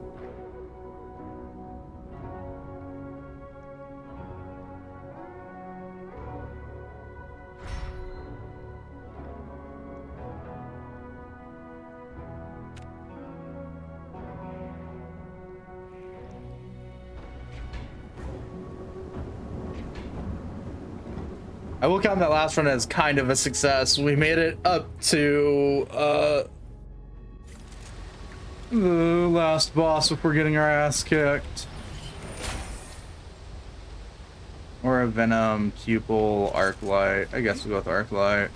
I will count that last run as kind of a success. We made it up to the last boss before getting our ass kicked. Or a Venom, Pupil, Arclight. I guess we'll go with Arclight.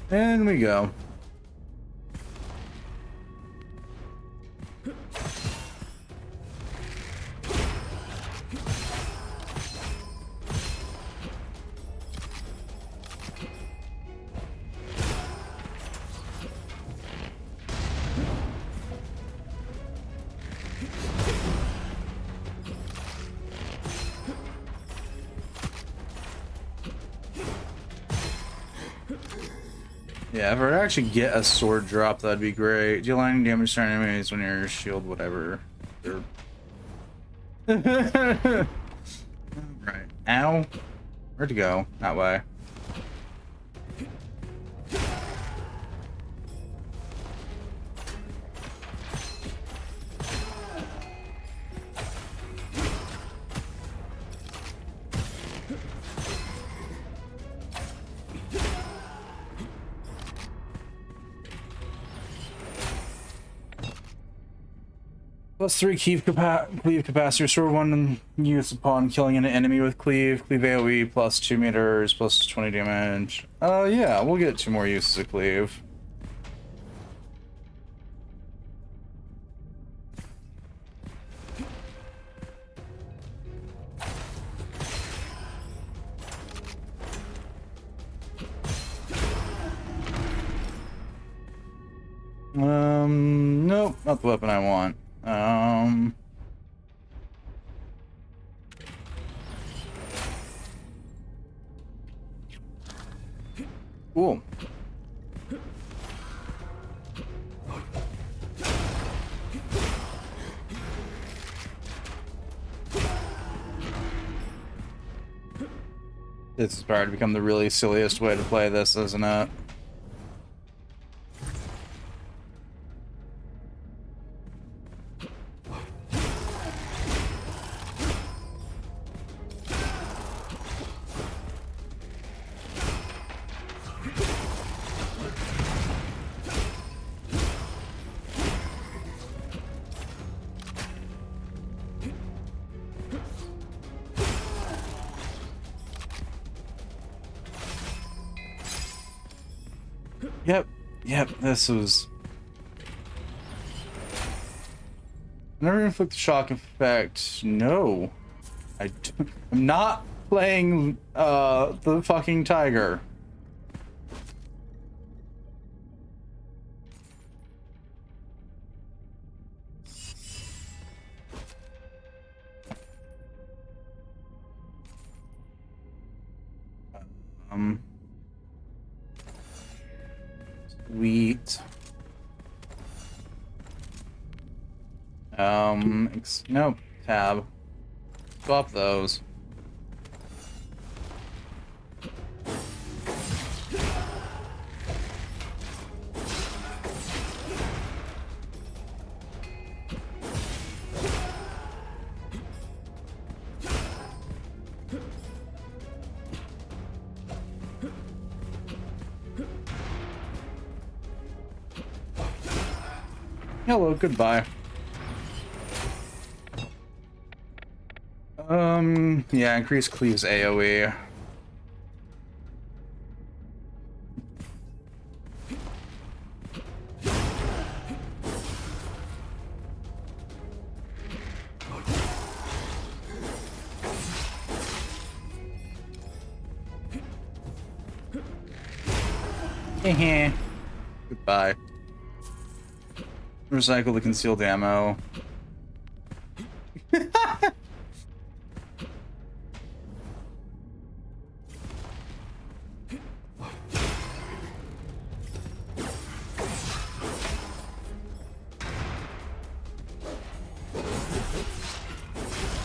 And we go. Yeah, if I were to actually get a sword drop, that'd be great. Deal lightning damage to enemies when your shield, whatever. Right. Ow. Where'd it go? That way. +3 cleave capacity. Restore 1 use upon killing an enemy with cleave. Cleave AoE plus 2 meters plus 20 damage. Yeah, we'll get 2 more uses of cleave. Nope, not the weapon I want. Cool. This is probably become the really silliest way to play this, isn't it? Yep, this was... Never inflict the shock effect. No. I'm not playing, the fucking tiger. Sweet. Nope. Tab. Swap those. Hello, goodbye. Yeah, increase Cleave's AoE. Goodbye. Recycle the concealed ammo.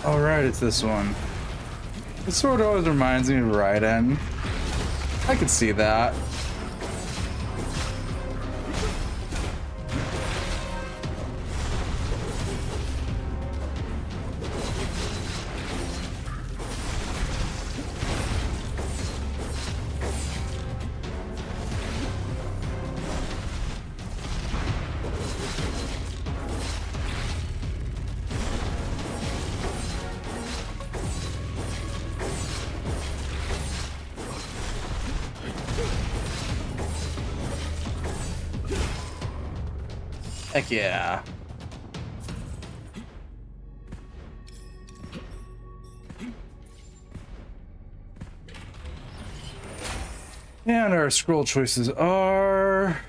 Alright, it's this one. This sword always reminds me of Raiden. I could see that. Heck yeah. And our scroll choices are...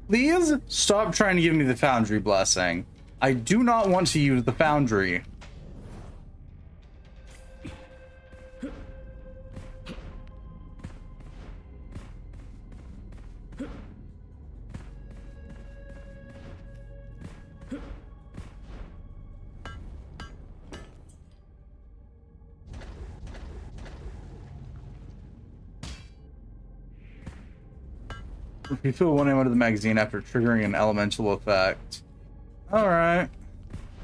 Please stop trying to give me the Foundry blessing. I do not want to use the Foundry. Refill one ammo to the magazine after triggering an elemental effect. Alright.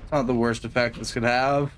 It's not the worst effect this could have.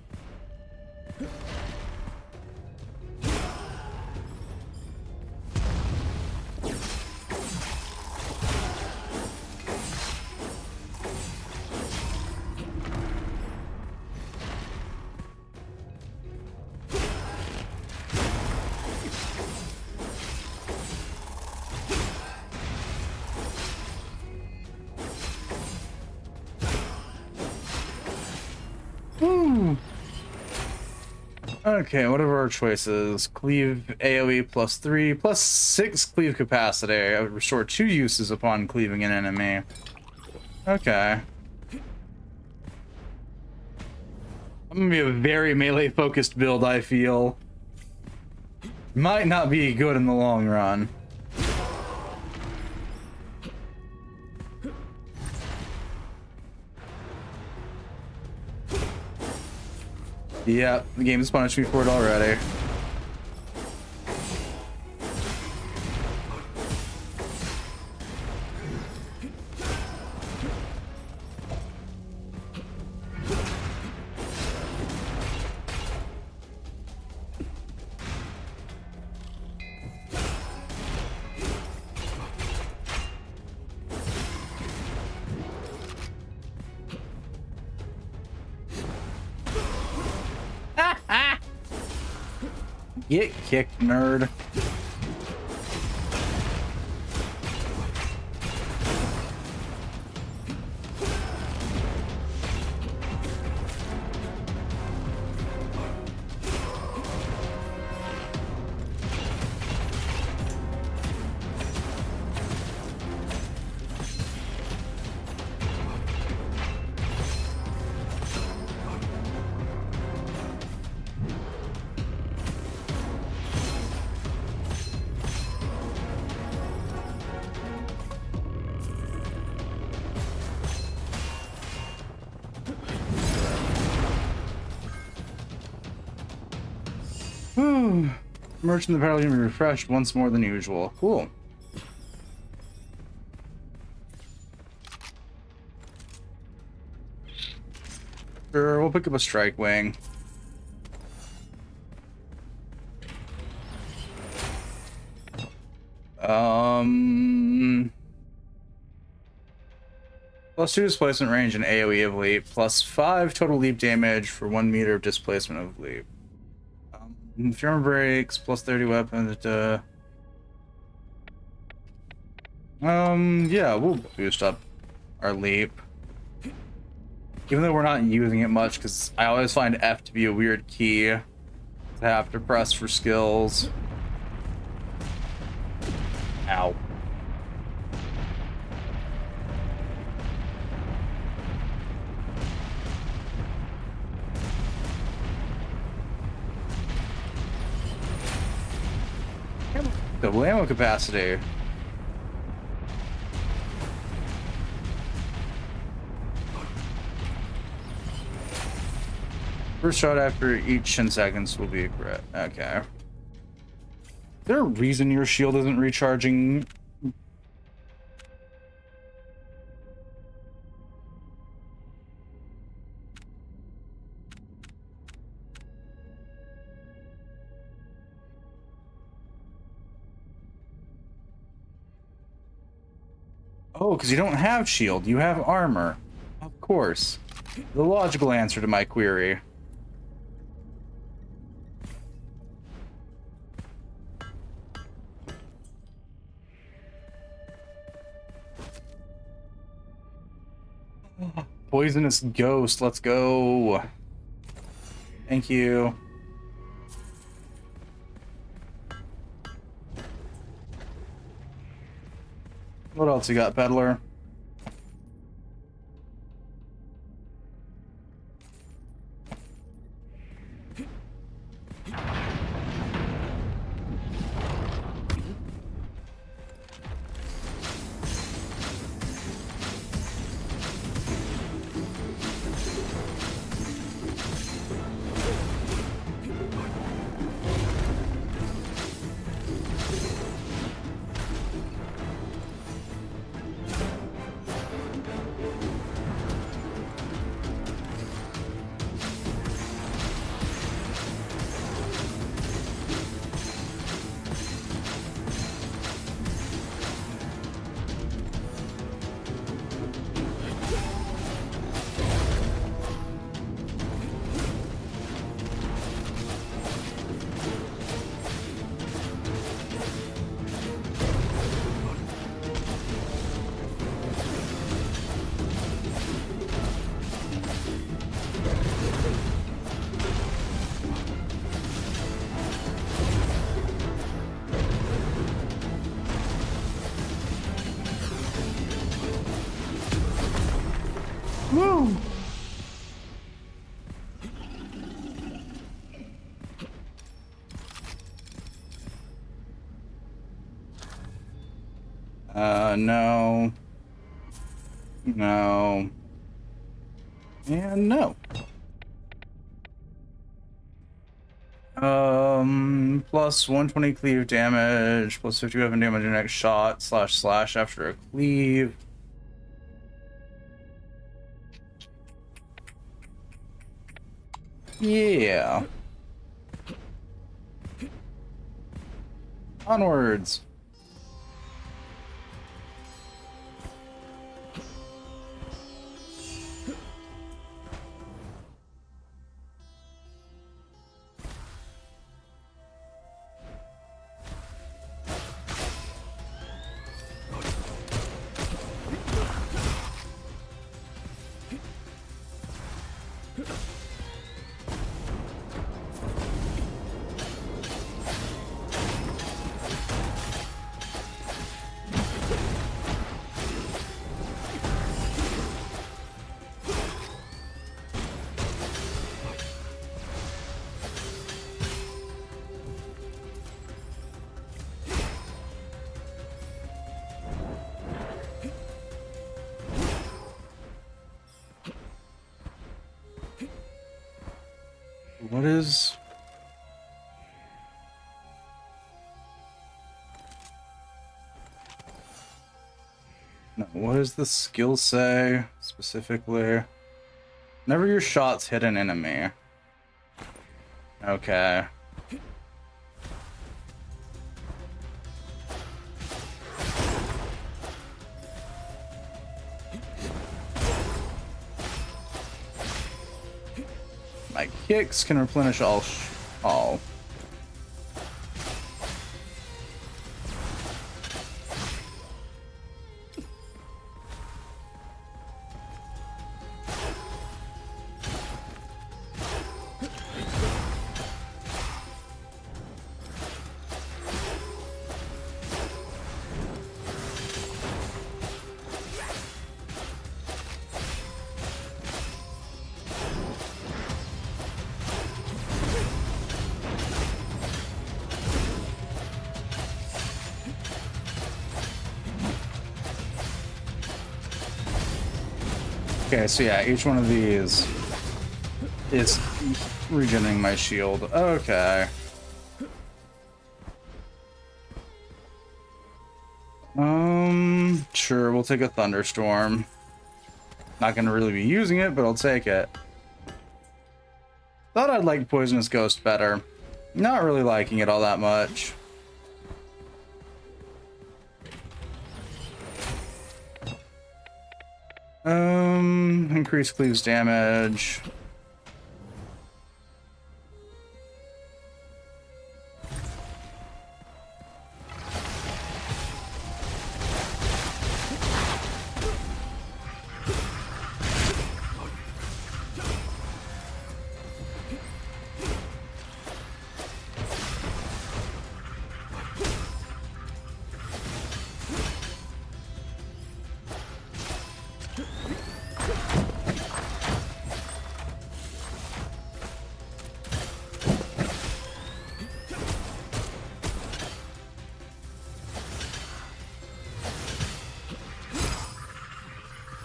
Okay, what are our choices? Cleave AoE +3, +6 cleave capacity. I would restore 2 uses upon cleaving an enemy. Okay. I'm gonna be a very melee focused build, I feel. Might not be good in the long run. Yep, the game has punished me for it already. Get kicked, nerd. Merchant in the battle can be refreshed once more than usual. Cool. Sure, we'll pick up a strike wing. +2 displacement range and AoE of leap, +5 total leap damage for 1 meter of displacement of leap. If your armor breaks, +30 weapons. Yeah, we'll boost up our leap. Even though we're not using it much, because I always find F to be a weird key to have to press for skills. Ow. Double ammo capacity. First shot after each 10 seconds will be a crit. Okay. Is there a reason your shield isn't recharging? Oh, because you don't have shield, you have armor. Of course. The logical answer to my query. Poisonous ghost, let's go. Thank you. What else you got, peddler? Woo! No. No. And no. Plus 120 cleave damage, plus 50 weapon damage in next shot, // after a cleave. Yeah. Onwards. What is... No, what does the skill say specifically? Whenever your shots hit an enemy. Okay. My kicks can replenish all. Okay, so yeah, each one of these is regenerating my shield. Okay. Sure, we'll take a thunderstorm. Not gonna really be using it, but I'll take it. Thought I'd like Poisonous Ghost better. Not really liking it all that much. Increase cleaves damage.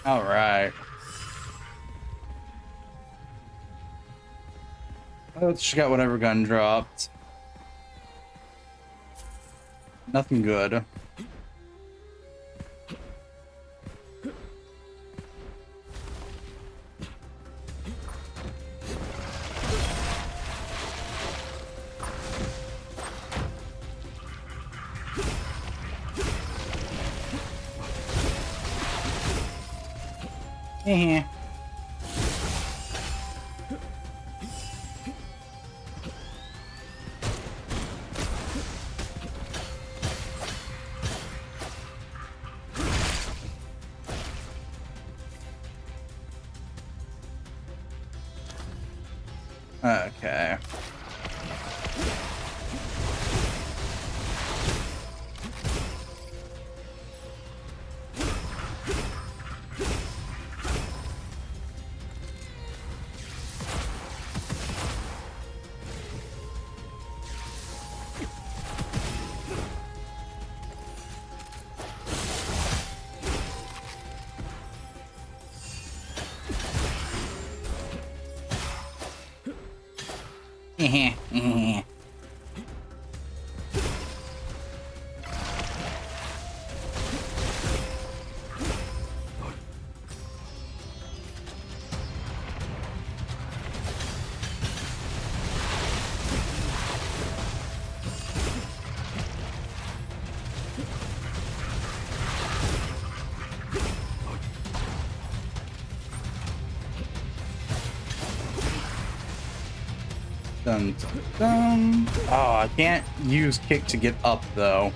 All right. Let's check out whatever gun dropped. Nothing good. Eh. Okay. Dun, dun, dun. Oh, I can't use kick to get up though.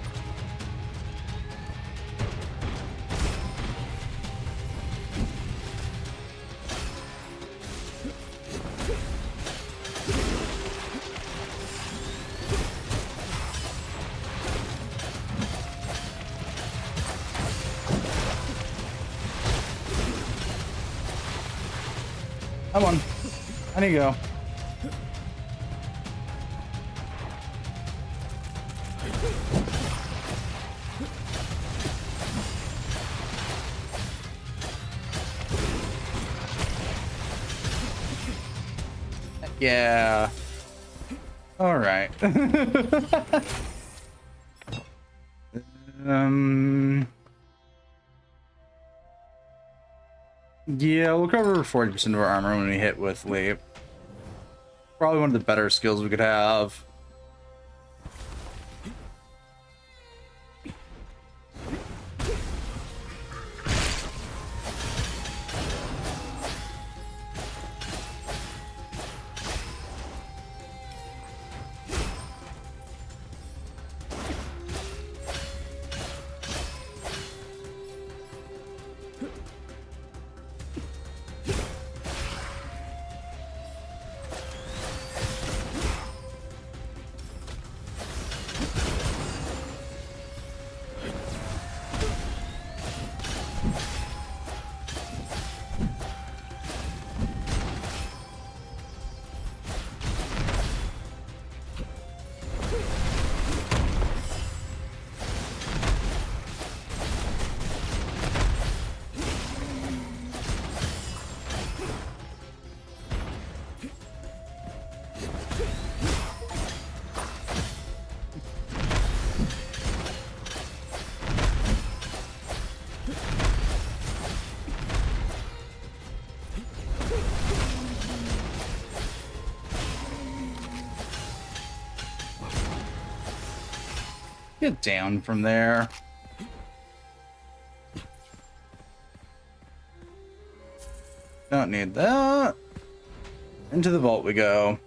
Come on. I need to go. Yeah. All right. Yeah, we'll cover 40% of our armor when we hit with leap. Probably one of the better skills we could have. Get down from there. Don't need that. Into the vault we go.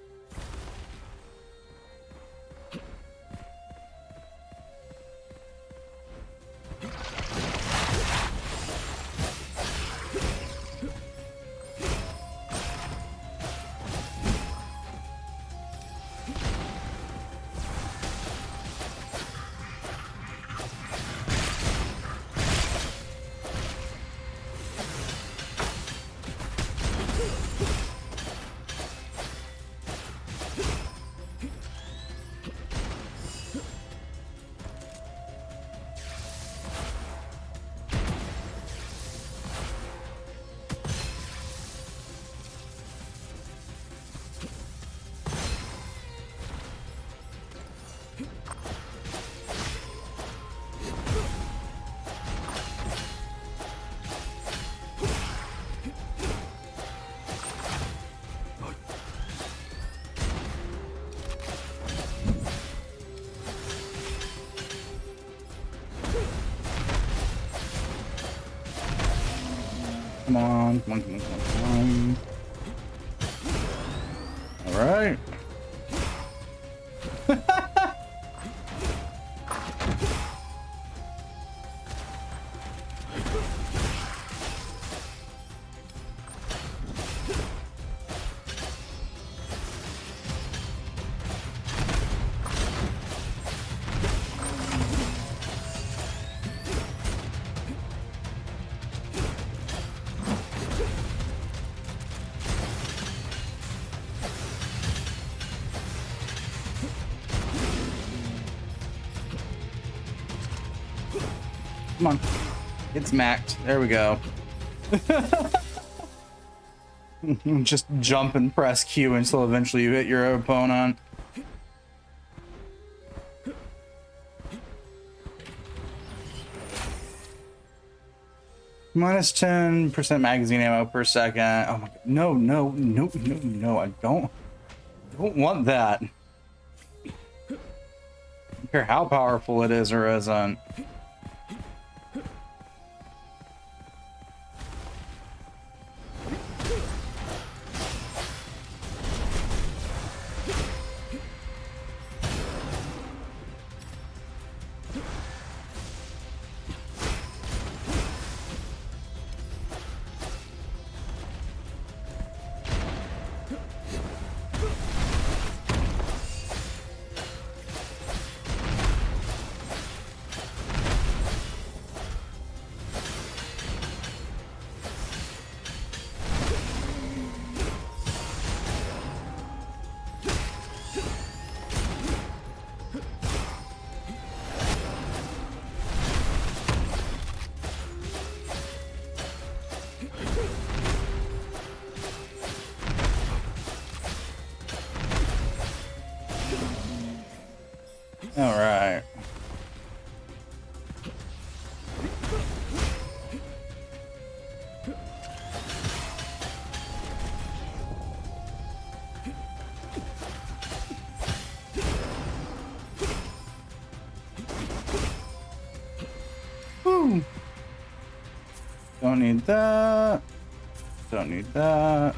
Come on, come on, come on, come on, come on. All right. Come on. It's maxed. There we go. Just jump and press Q until eventually you hit your opponent. Minus 10% magazine ammo per second. Oh my god. No, no, no, no, no. I don't want that. I don't care how powerful it is or isn't. All right. Woo. Don't need that. Don't need that.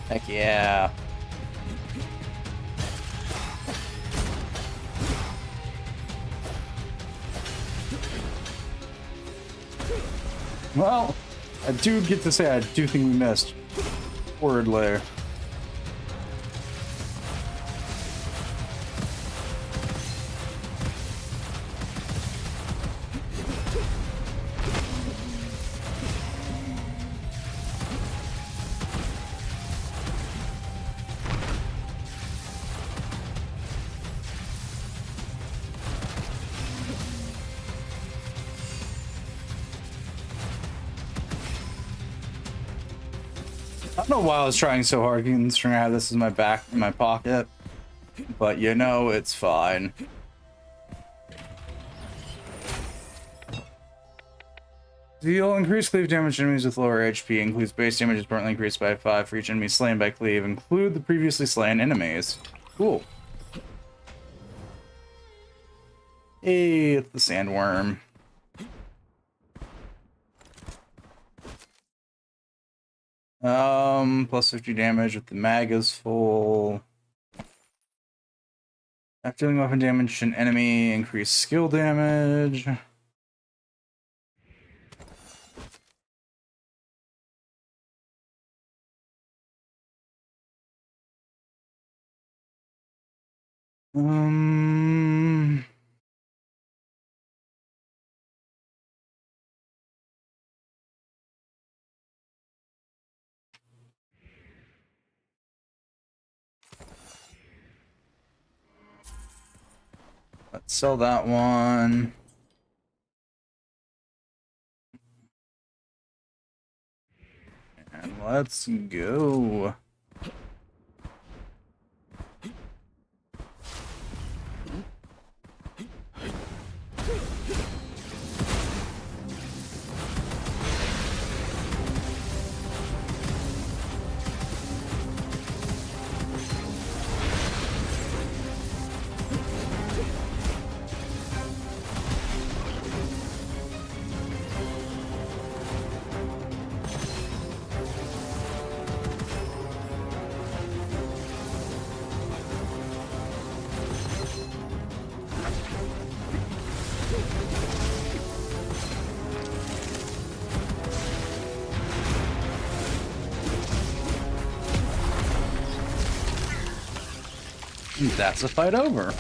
Heck yeah. Well, I do get to say I do think we missed. Word layer. I don't know why I was trying so hard considering I have this in my back in my pocket, but you know it's fine. Deal increased cleave damage to enemies with lower HP. Includes base damage is permanently increased by 5 for each enemy slain by cleave. Include the previously slain enemies. Cool. Hey, it's the sandworm. Plus 50 damage if the mag is full. After dealing weapon damage to an enemy, increase skill damage. Let's sell that one. And let's go. That's a fight over.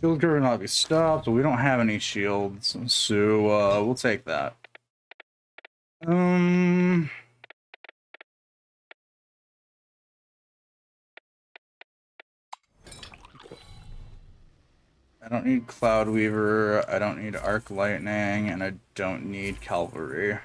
Shield curve will not be stopped, but we don't have any shields, so we'll take that. I don't need Cloud Weaver, I don't need Arc Lightning, and I don't need Cavalry.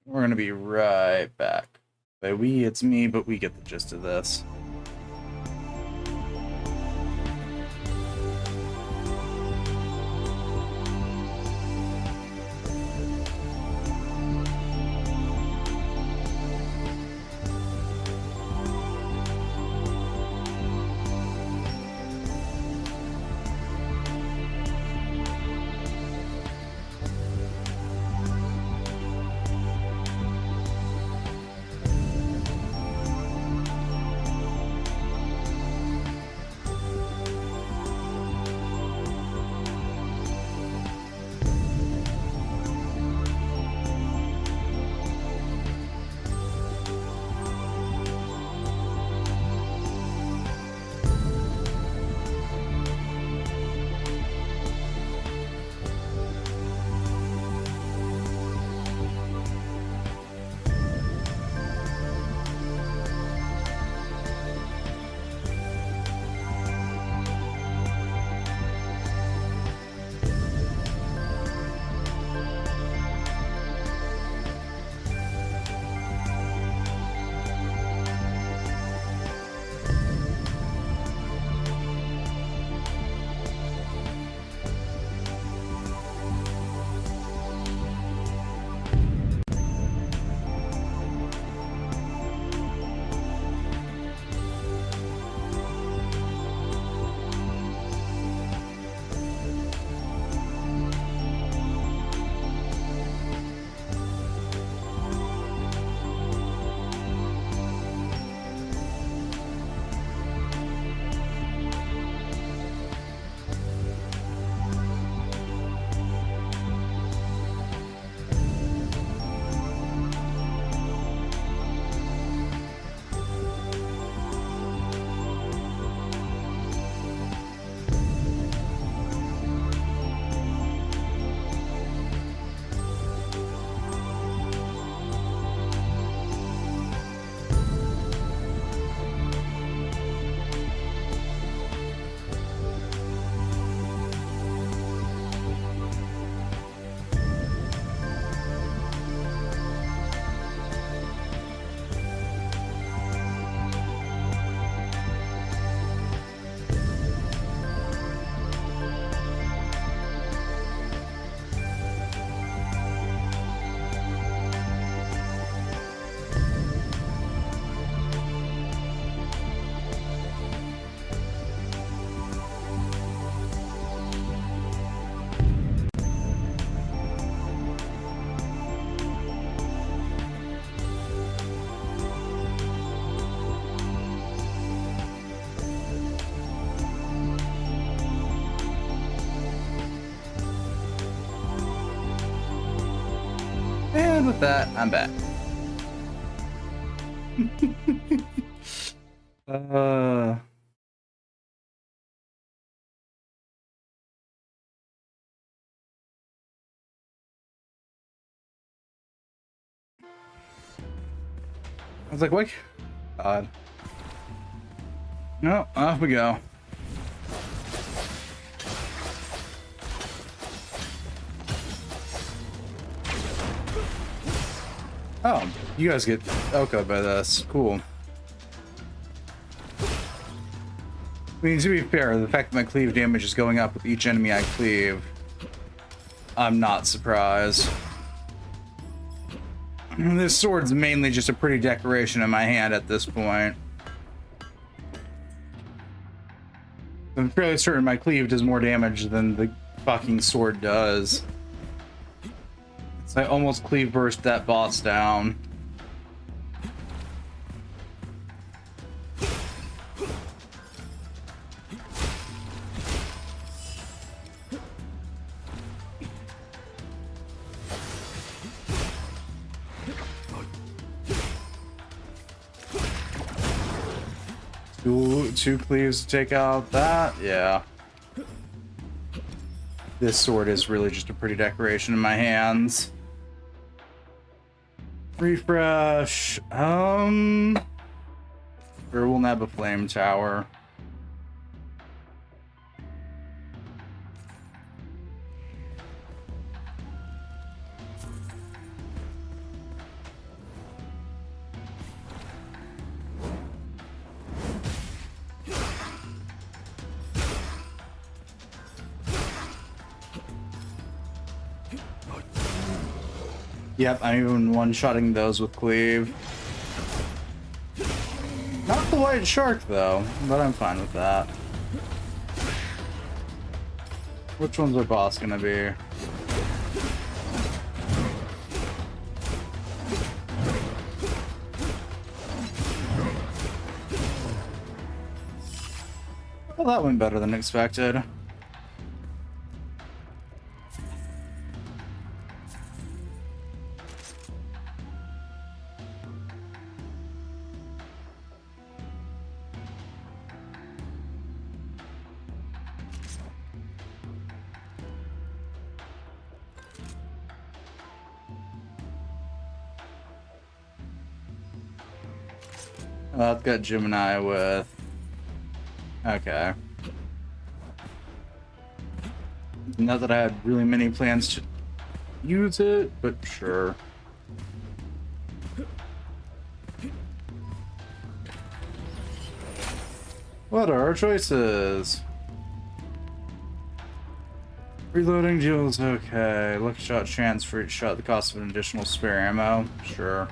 We're gonna be right back. By we, it's me, but we get the gist of this. And with that, I'm back. I was like, what? God. No, off we go. Oh, you guys get Oka by this. Cool. I mean, to be fair, the fact that my cleave damage is going up with each enemy I cleave, I'm not surprised. This sword's mainly just a pretty decoration in my hand at this point. I'm fairly certain my cleave does more damage than the fucking sword does. So I almost cleave burst that boss down. Two cleaves to take out that? Yeah. This sword is really just a pretty decoration in my hands. Refresh. Sure, we'll nab a flame tower. Yep, I'm even one-shotting those with cleave. Not the white shark, though, but I'm fine with that. Which one's our boss gonna be? Well, that went better than expected. I've got Gemini with... Okay. Not that I had really many plans to use it, but sure. What are our choices? Reloading deals, okay. Lucky shot chance for each shot, the cost of an additional spare ammo, sure.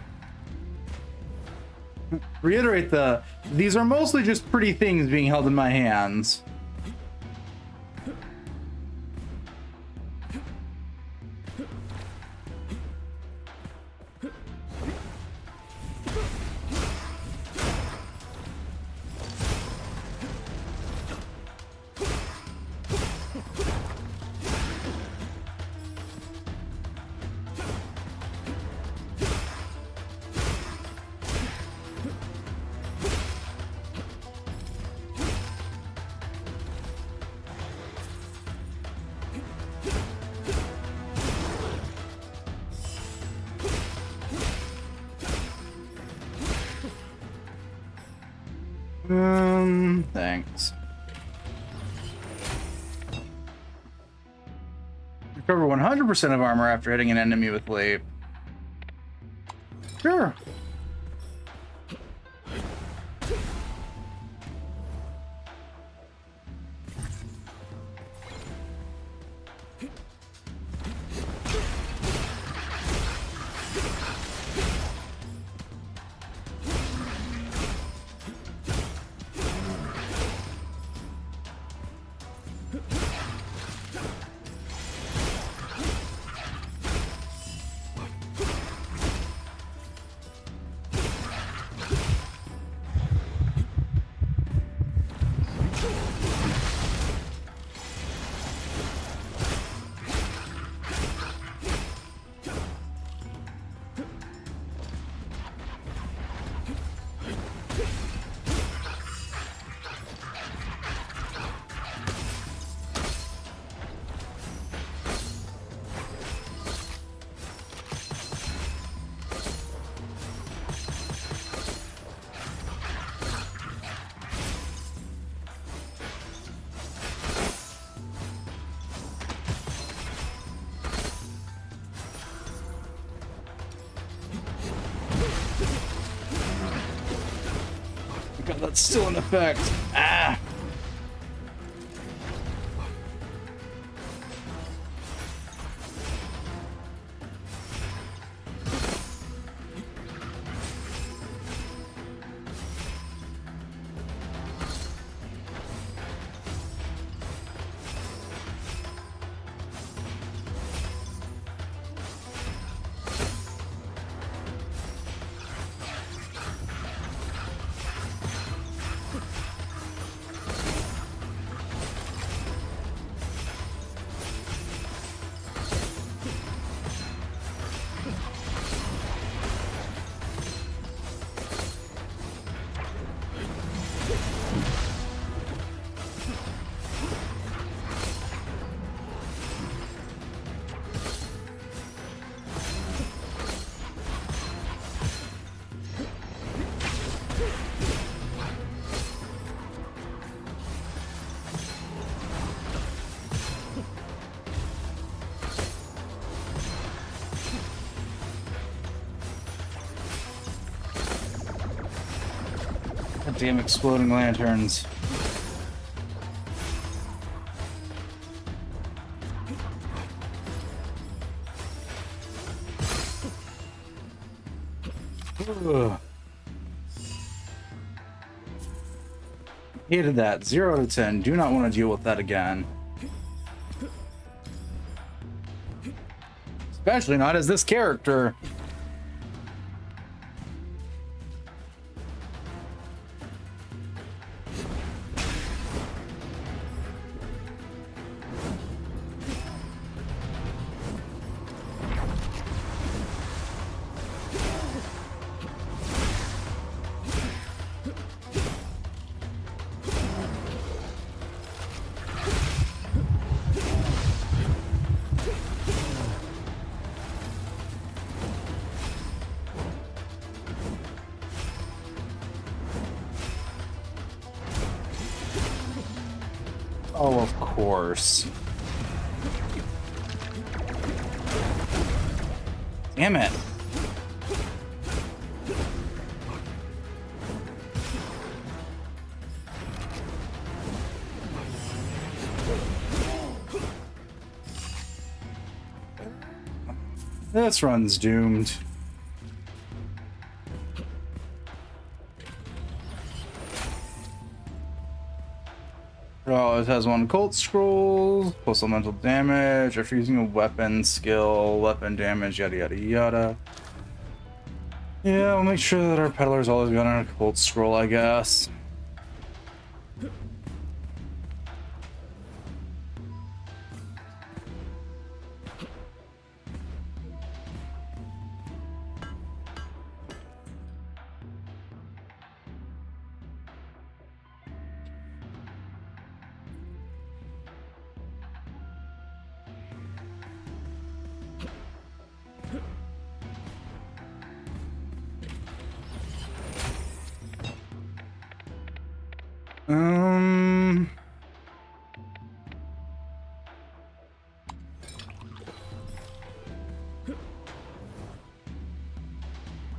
Reiterate these are mostly just pretty things being held in my hands. Thanks. Recover 100% of armor after hitting an enemy with leap. Sure. God, that's still in effect. Ah! Damn exploding lanterns. Ugh. Hated that. 0 out of 10. Do not want to deal with that again. Especially not as this character. Oh, of course. Damn it. This run's doomed. Oh, it has 1 Cult Scroll, plus elemental damage, after using a weapon skill, weapon damage, yada yada yada. Yeah, we'll make sure that our peddler's always got a Cult Scroll, I guess.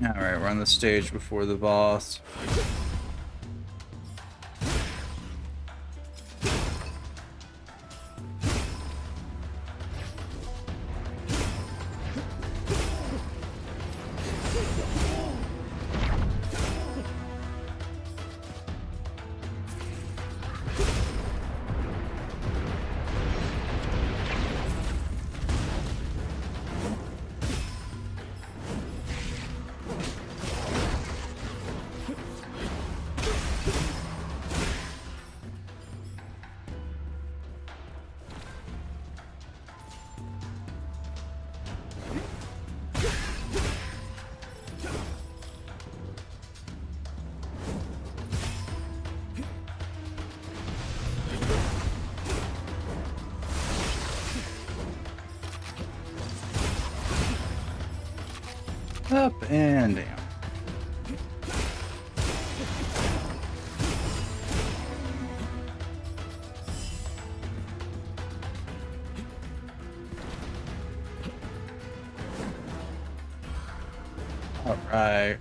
Alright, we're on the stage before the boss. Up and down. All right.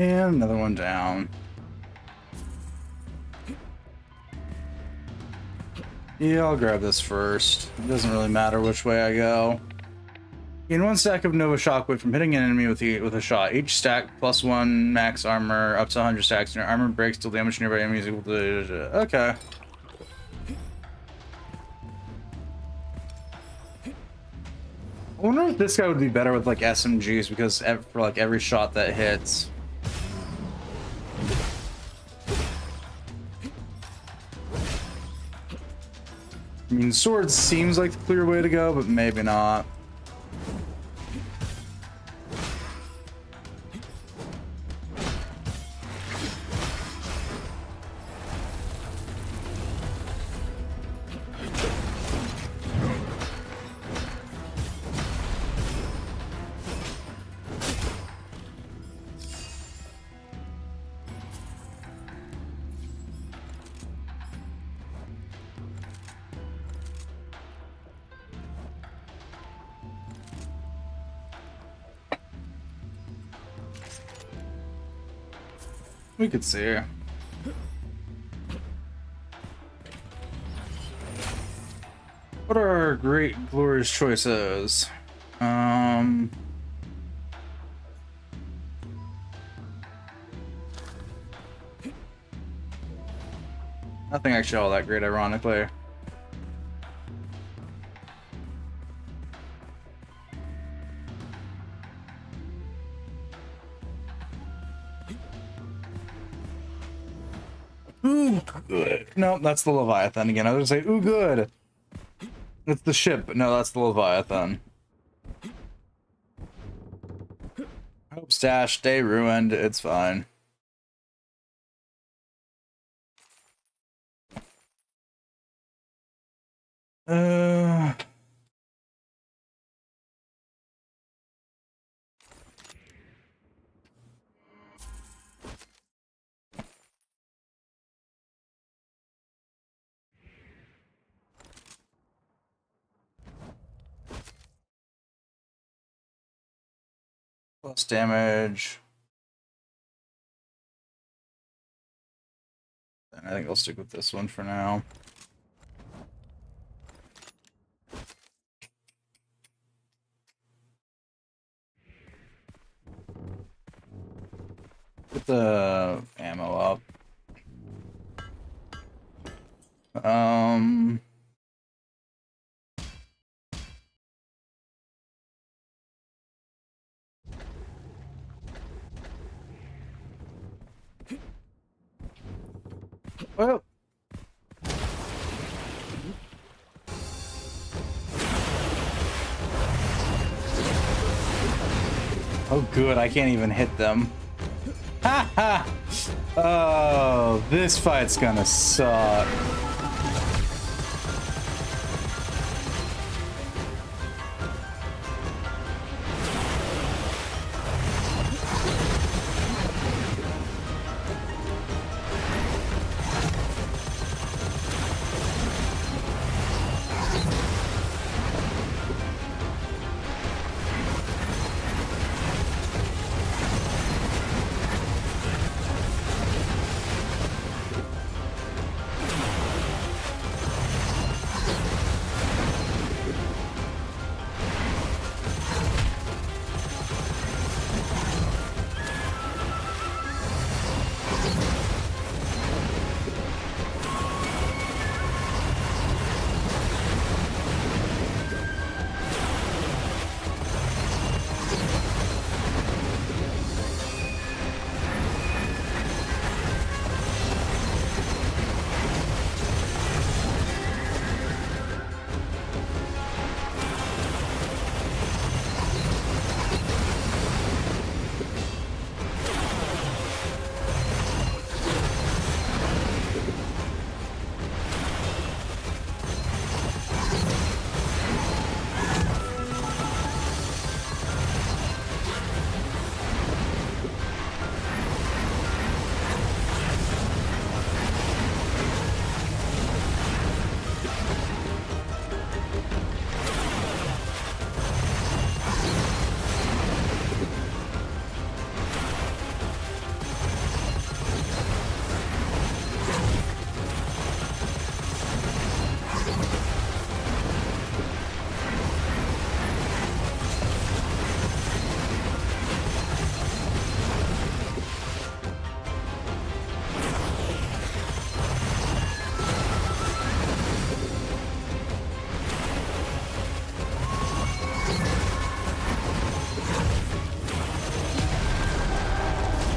And another one down. Yeah, I'll grab this first. It doesn't really matter which way I go. Gain 1 stack of Nova Shockwave from hitting an enemy with a shot. Each stack plus 1 max armor, up to 100 stacks. And your armor breaks till damage nearby enemies equal to... Okay. I wonder if this guy would be better with like SMGs, because for like every shot that hits. I mean, sword seems like the clear way to go, but maybe not. We could see. What are our great glorious choices? Nothing actually all that great, ironically. Ooh, good. No, that's the Leviathan again. I was gonna say, ooh, good. It's the ship, but no, that's the Leviathan. Hope stash, stay ruined. It's fine. Plus damage. And I think I'll stick with this one for now. Get the ammo up. Well. Oh, good. I can't even hit them. Ha ha! Oh, this fight's gonna suck.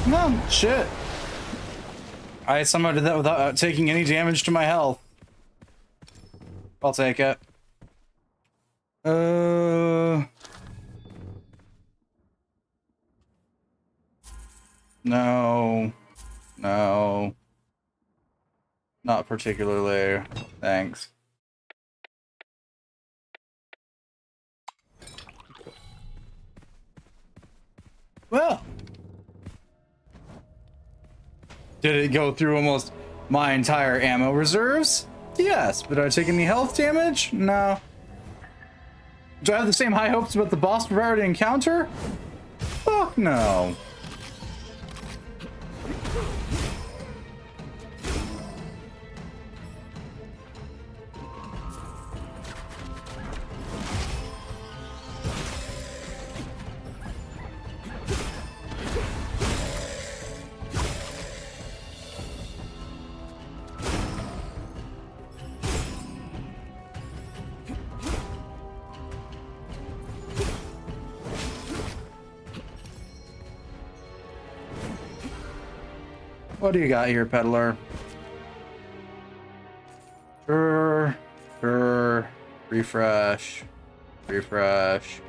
No, shit. I somehow did that without taking any damage to my health. I'll take it. No. No. Not particularly. Thanks. Well. Did it go through almost my entire ammo reserves? Yes, but did I take any health damage? No. Do I have the same high hopes about the boss we've already encountered? Fuck no. What do you got here, peddler? Refresh. Refresh.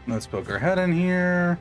Let's poke our head in here.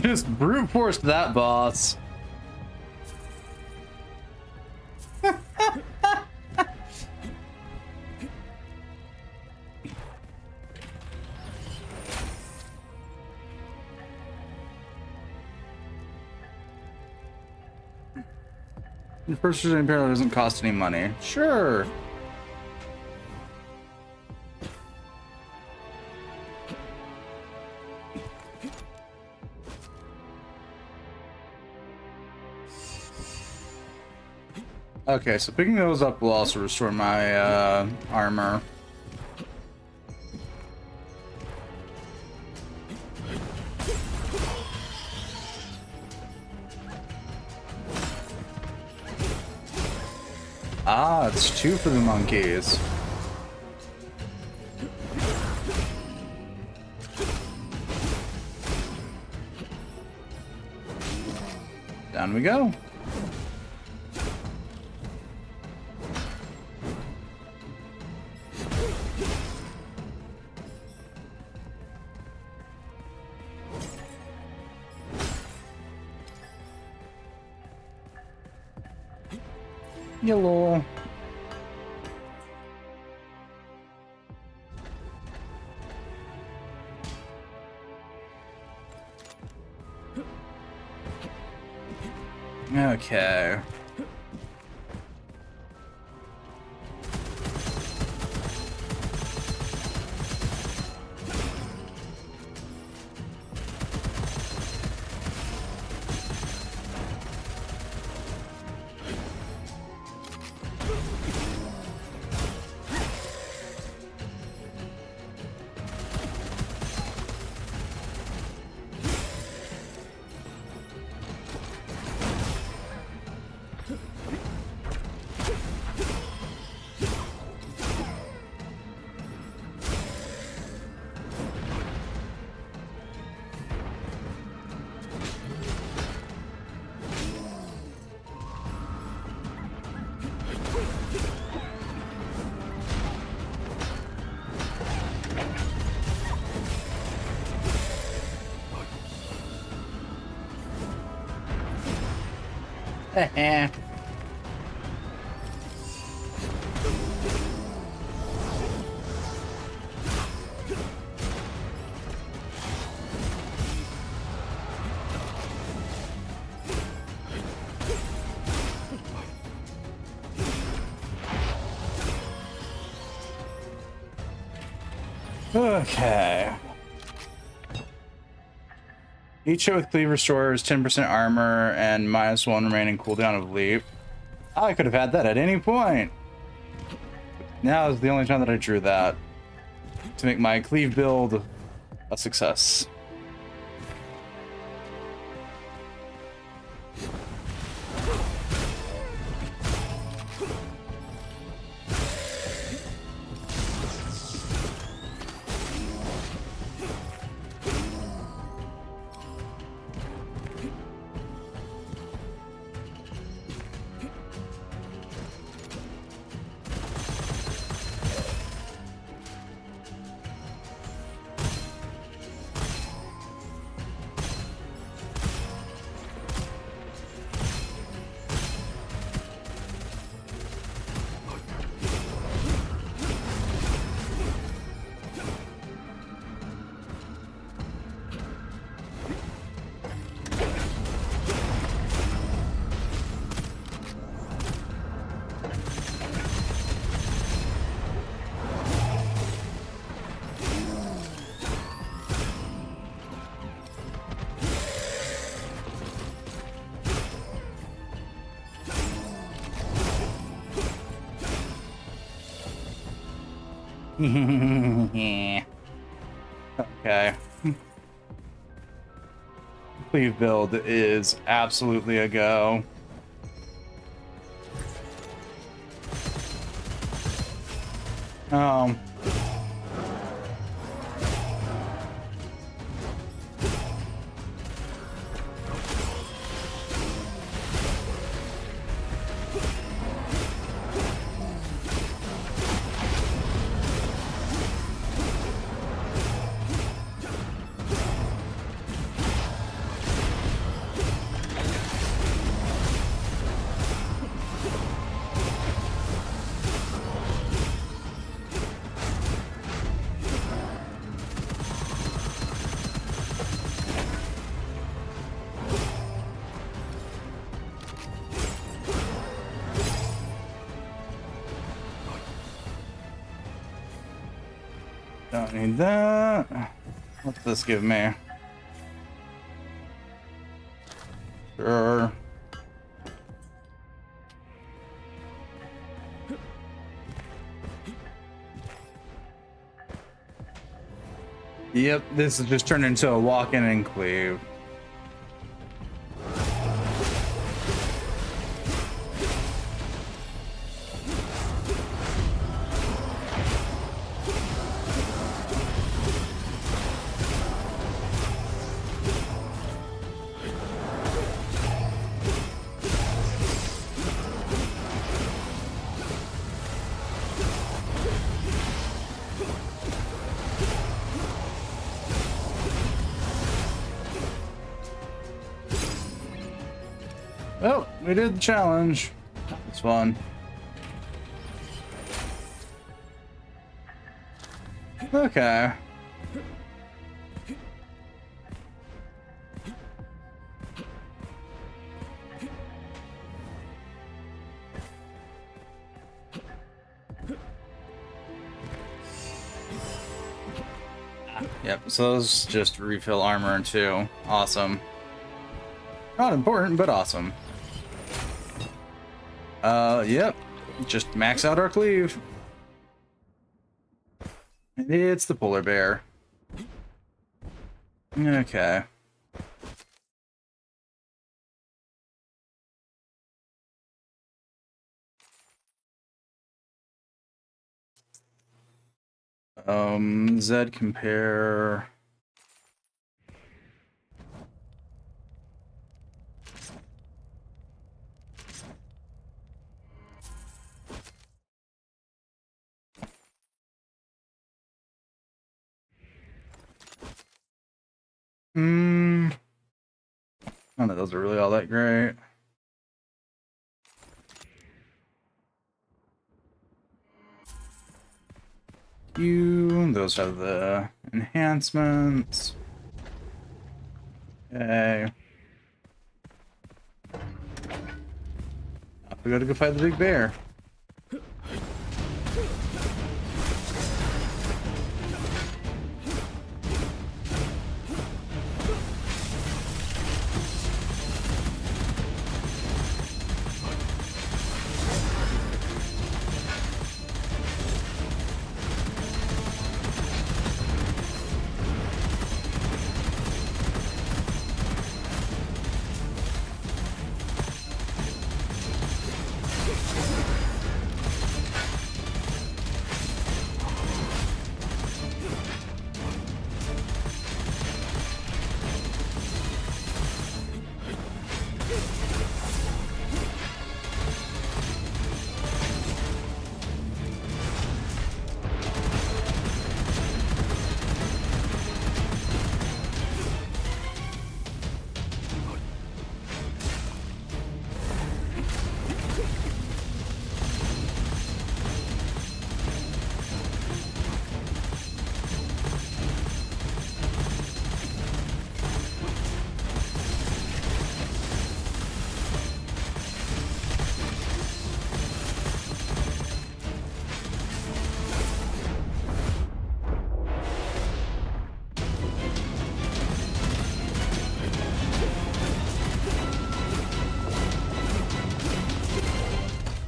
Just brute forced that boss. The first Imperial doesn't cost any money. Sure. Okay, so picking those up will also restore my armor. Ah, it's 2 for the monkeys. Down we go. Yellow. Okay. Okay. Each hit with cleave restores 10% armor and -1 remaining cooldown of leap. I could have had that at any point. Now is the only time that I drew that to make my cleave build a success. Okay. Cleave build is absolutely a go. Um. Don't need that. What's this give me? Sure. Yep, this has just turned into a walk-in and cleave. Oh, we did the challenge. It's fun. Okay. Yep, so those just refill armor too. Awesome. Not important, but awesome. Yep. Just max out our cleave. And it's the polar bear. Okay. Zed compare. None of those are really all that great. you. Those have the enhancements. Okay. Now we gotta go fight the big bear.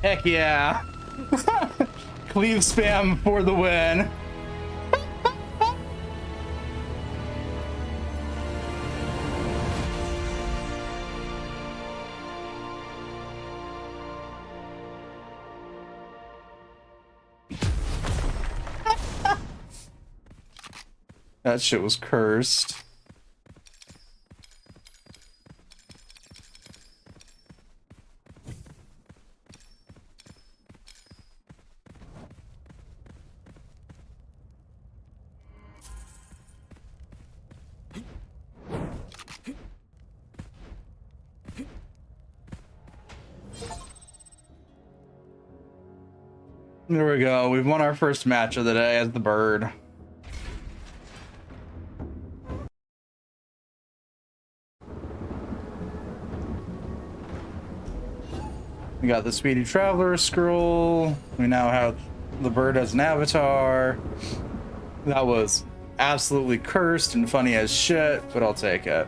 Heck yeah. Cleave spam for the win. That shit was cursed. There we go. We've won our first match of the day as the bird. We got the Speedy Traveler scroll. We now have the bird as an avatar. That was absolutely cursed and funny as shit, but I'll take it.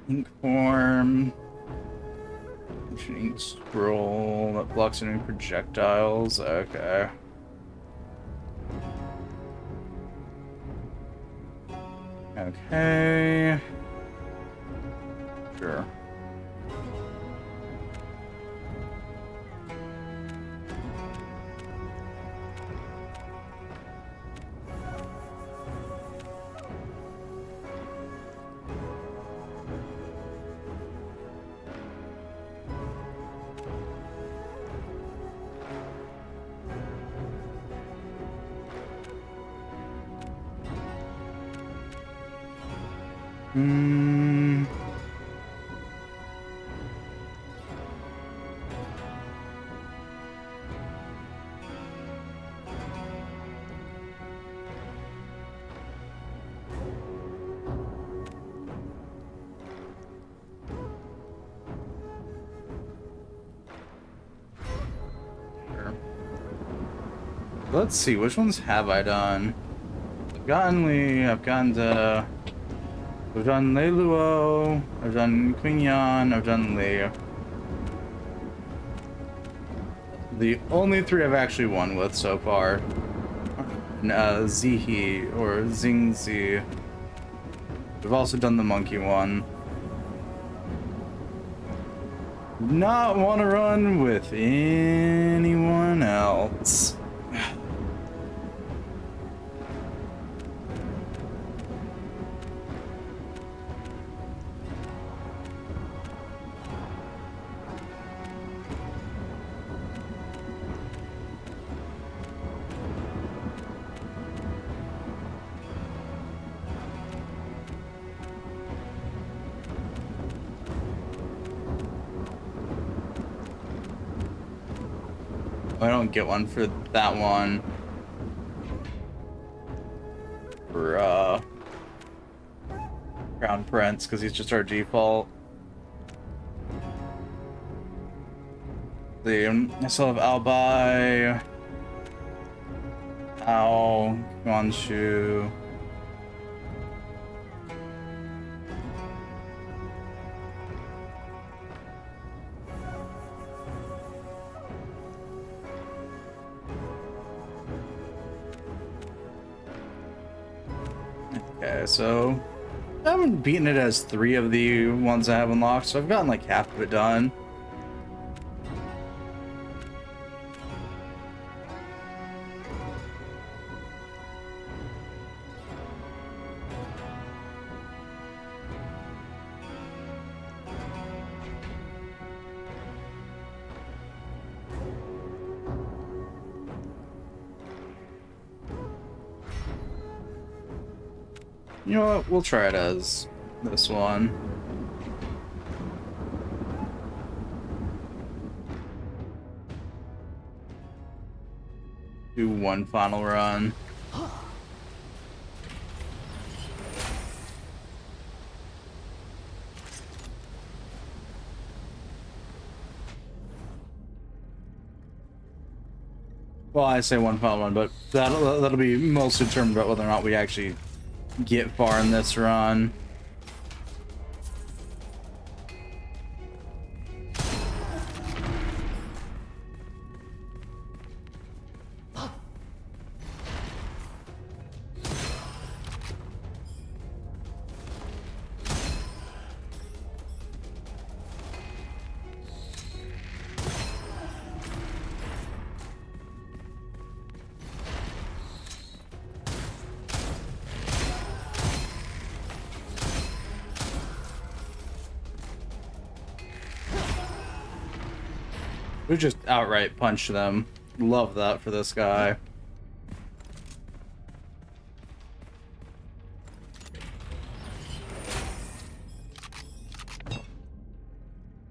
Ink form. Ink scroll that blocks any projectiles. Okay. Okay. Sure. Let's see, which ones have I done? I've gotten Lee, I've done Lei Luo, I've done Queen Yan, I've done Lee. The only three I've actually won with so far. Zihi or Zingzi. We've also done the monkey one. Not want to run with anyone else. I don't get one for that one. For Crown Prince, because he's just our default. I still have Albai, Ao, Guanshu. Okay, so I haven't beaten it as 3 of the ones I have unlocked, so I've gotten like half of it done. You know what? We'll try it as this one. Do one final run. Well, I say one final run, but that'll be mostly determined about whether or not we actually get far in this run. We just outright punch them. Love that for this guy.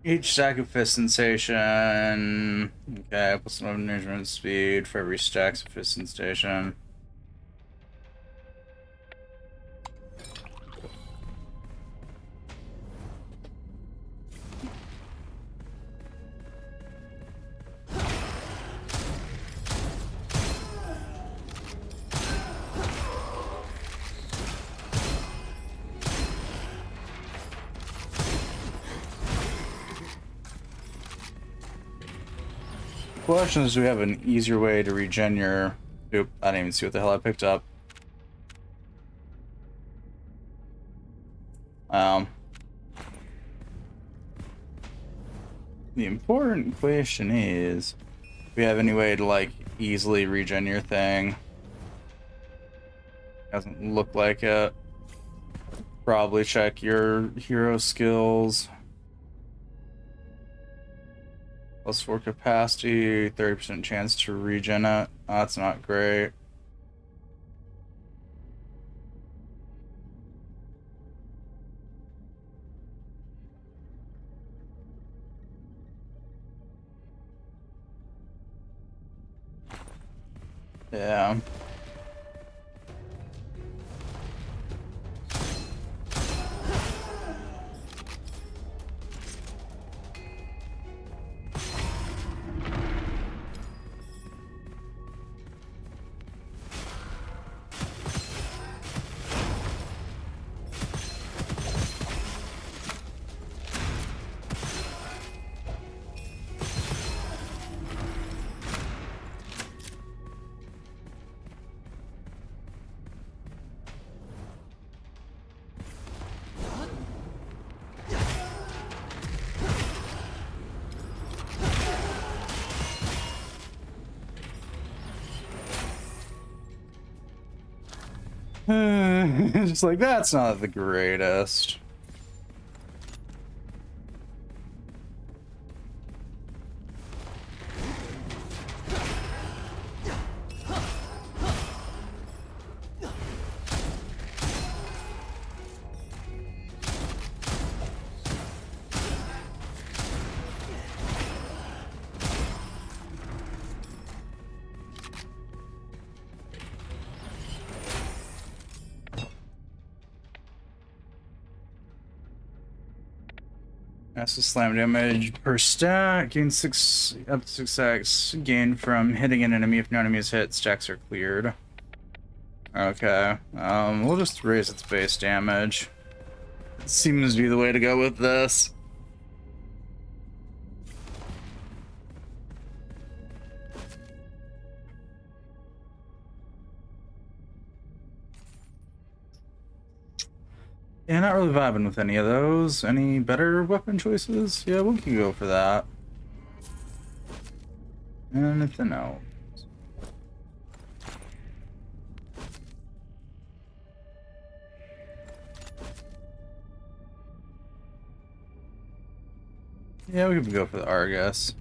Each stack of fist sensation. Okay, plus 1 management speed for every stack of fist sensation. Question is, do we have an easier way to regen your... Oop, I didn't even see what the hell I picked up. The important question is, do we have any way to, like, easily regen your thing? Doesn't look like it. Probably check your hero skills. +4 capacity, 30% chance to regen it. Oh, that's not great. Yeah. Just like, that's not the greatest. That's the slam damage per stack. Gain 6 up to 6x. Gain from hitting an enemy if no enemy is hit. Stacks are cleared. Okay. We'll just raise its base damage. It seems to be the way to go with this. Yeah, not really vibing with any of those. Any better weapon choices? Yeah, we can go for that. Anything else? Yeah, we can go for the Argus.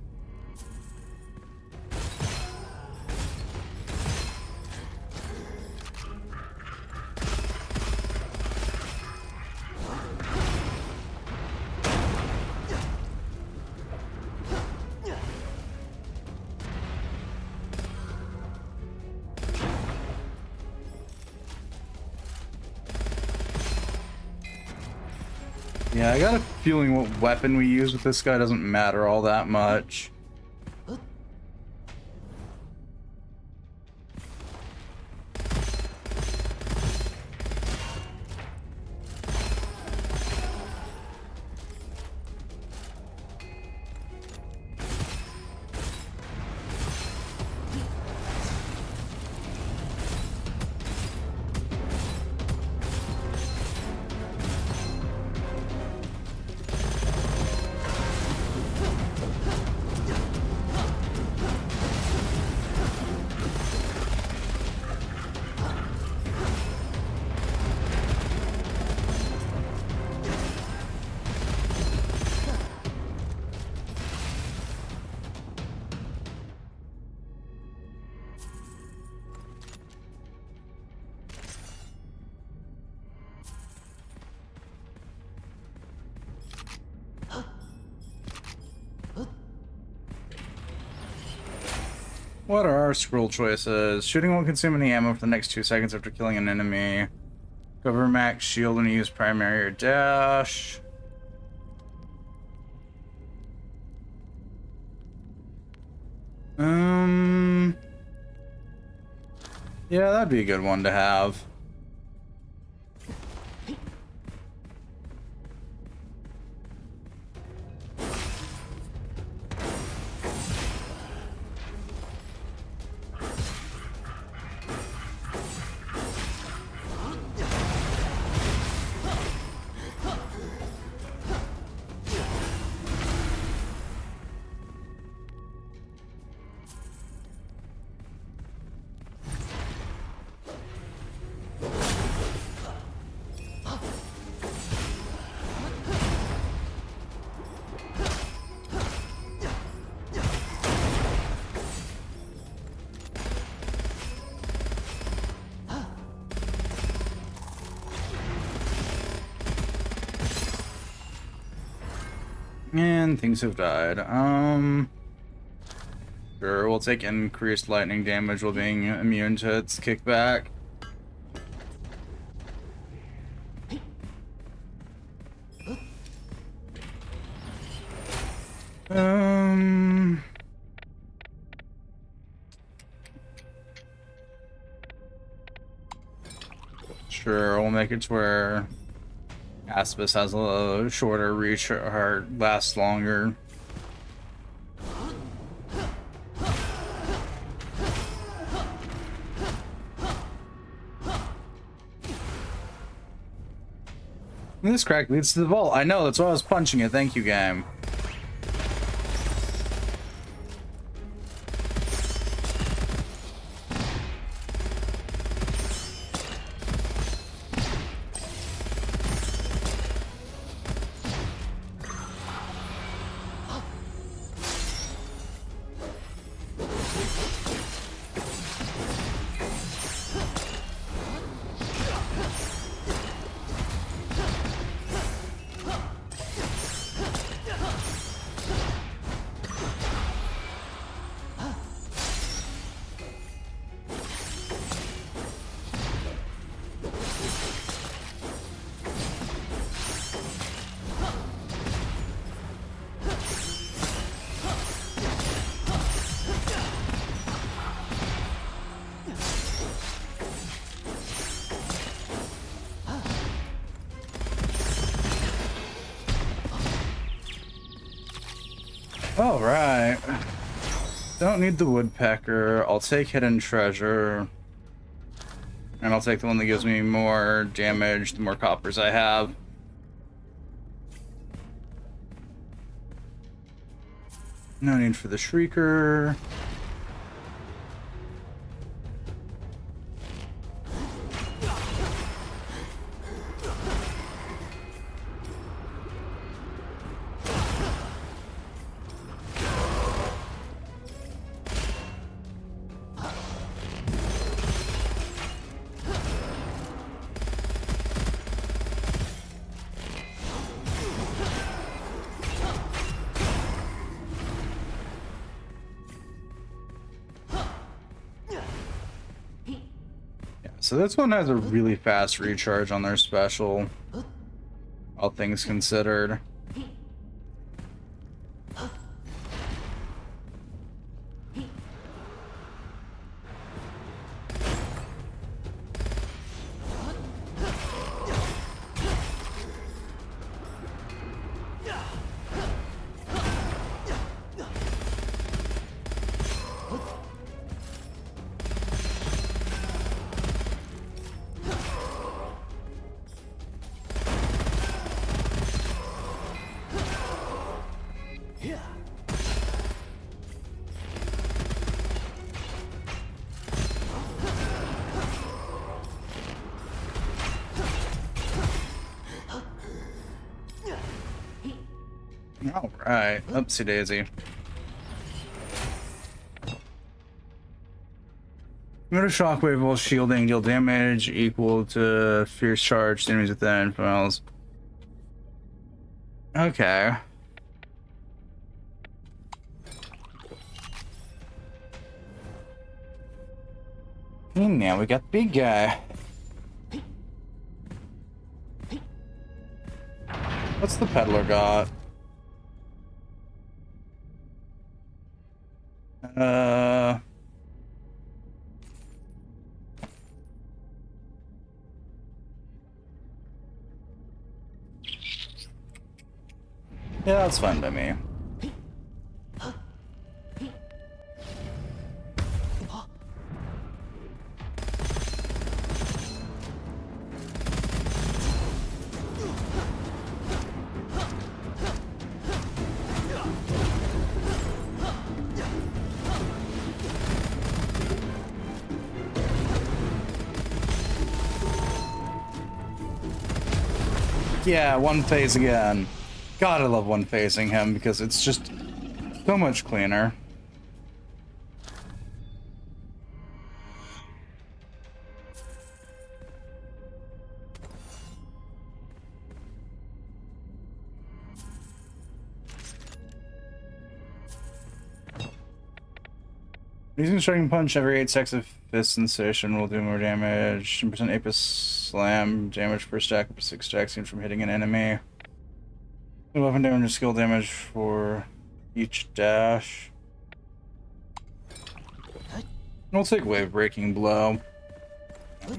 Yeah, I got a feeling what weapon we use with this guy doesn't matter all that much. What are our scroll choices? Shooting won't consume any ammo for the next 2 seconds after killing an enemy. Cover max shield when you use primary or dash. Yeah, that'd be a good one to have. And things have died. Sure, we'll take increased lightning damage while being immune to its kickback. Sure, we'll make it to where Aspis has a shorter reach or lasts longer. This crack leads to the vault. I know, that's why I was punching it. Thank you, game. All right. Don't need the woodpecker. I'll take hidden treasure. And I'll take the one that gives me more damage, the more coppers I have. No need for the shrieker. So this one has a really fast recharge on their special, all things considered. All right, oopsie daisy. Motor shockwave while shielding, deal damage equal to fierce charge to enemies within files. Okay. And now we got the big guy. What's the peddler got? Yeah, that's fine by me. Yeah, one phase again. God, I love one phasing him because it's just so much cleaner. Using striking punch every 8 stacks of fist sensation will do more damage. 10% Apis slam damage per stack up to 6 stacks from hitting an enemy. Weapon damage and skill damage for each dash. We'll take wave breaking blow. I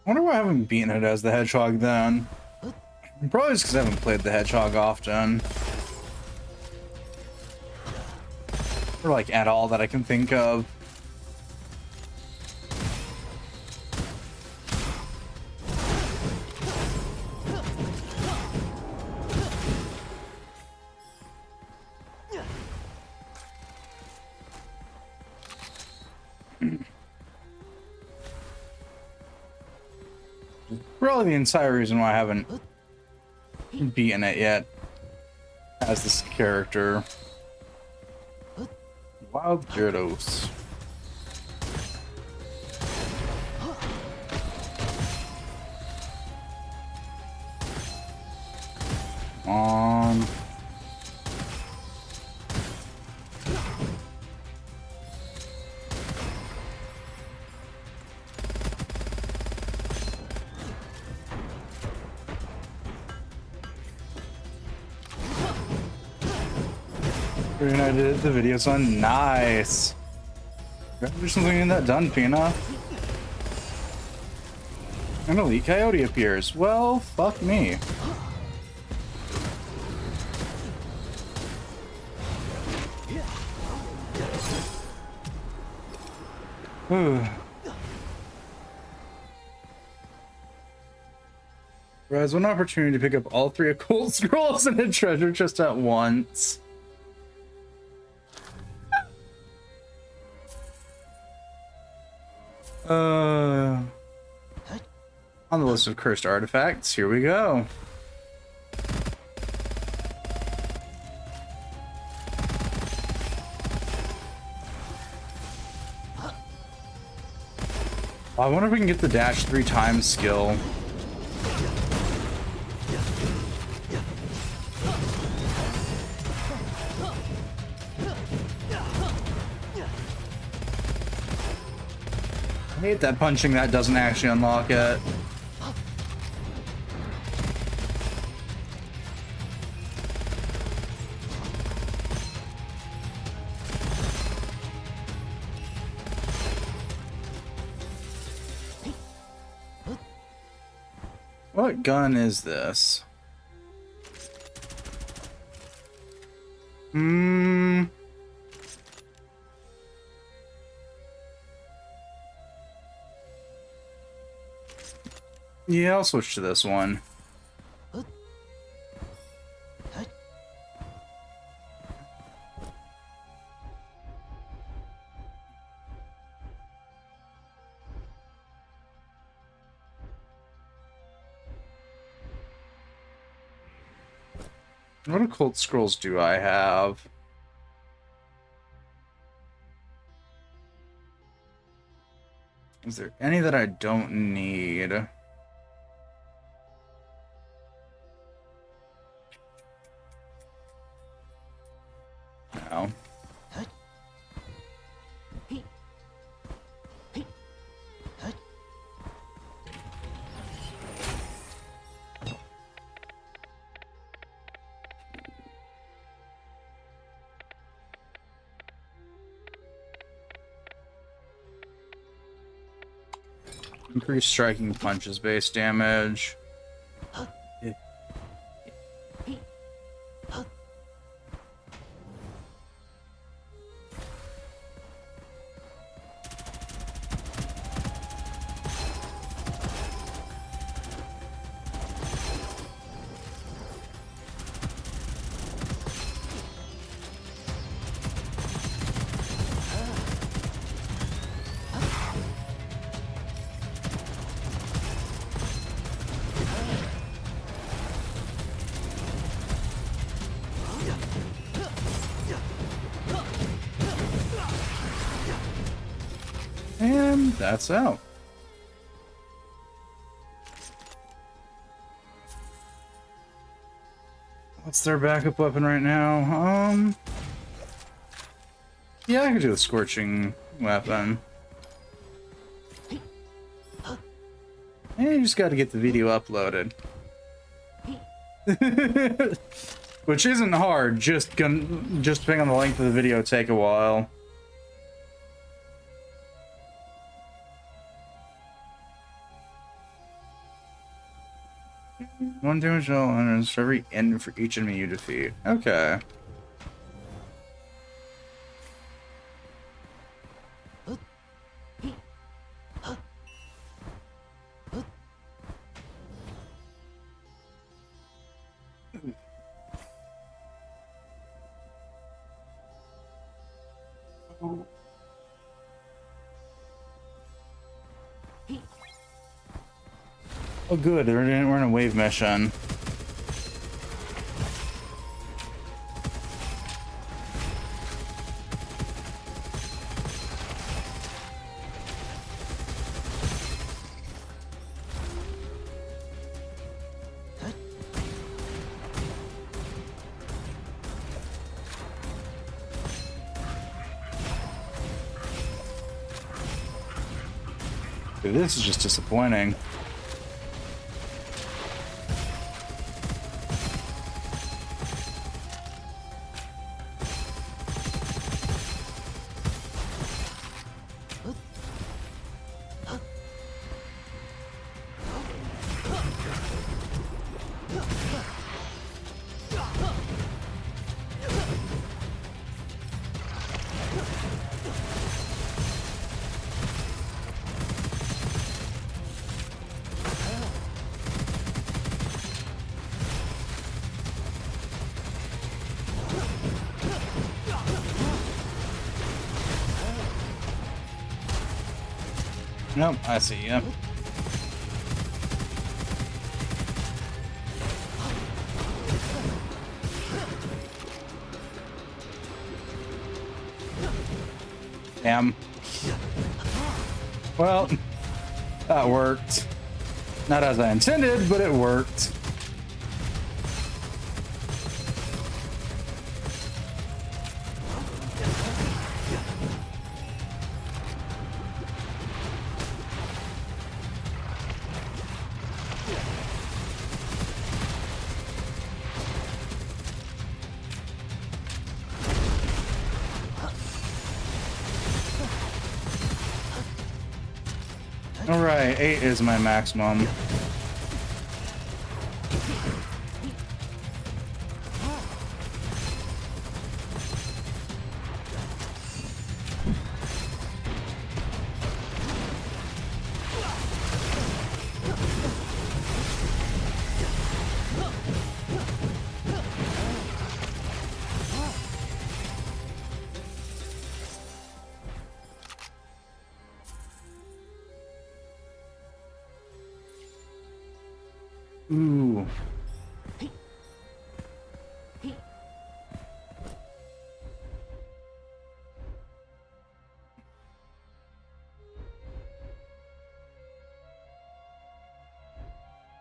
wonder why I haven't beaten it as the Hedgehog then. Probably just because I haven't played the Hedgehog often. Or like at all that I can think of. Probably the entire reason why I haven't beaten it yet as this character. Wild Gyarados. On. And I did the videos on. Nice. There's something in that done, Pina. An elite coyote appears. Well, fuck me. Rise one opportunity to pick up all 3 occult scrolls and a treasure chest at once. On the list of cursed artifacts, here we go. I wonder if we can get the dash 3 times skill. I hate that punching that doesn't actually unlock it. What gun is this? Yeah, I'll switch to this one. What occult scrolls do I have? Is there any that I don't need? No. Increase striking punches base damage. And that's out. What's their backup weapon right now? Yeah, I could do a scorching weapon. And you just got to get the video uploaded. Which isn't hard, just depending on the length of the video, take a while. One damage all enemies for every end for each enemy you defeat. Okay. Oh good, we're in a wave mission. Dude, this is just disappointing. Nope, I see ya. Damn. Well, that worked. Not as I intended, but it worked. Alright, 8 is my maximum. Ooh.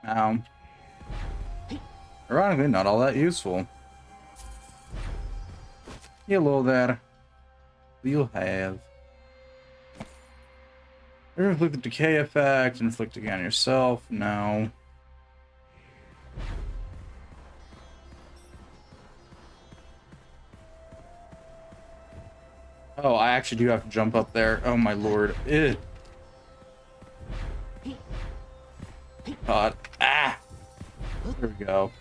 Now, ironically, not all that useful. Hello there. You'll have. Ever inflict the decay effect, inflict again on yourself? No. Oh, I actually do have to jump up there. Oh my lord. Ew. God. Ah! There we go.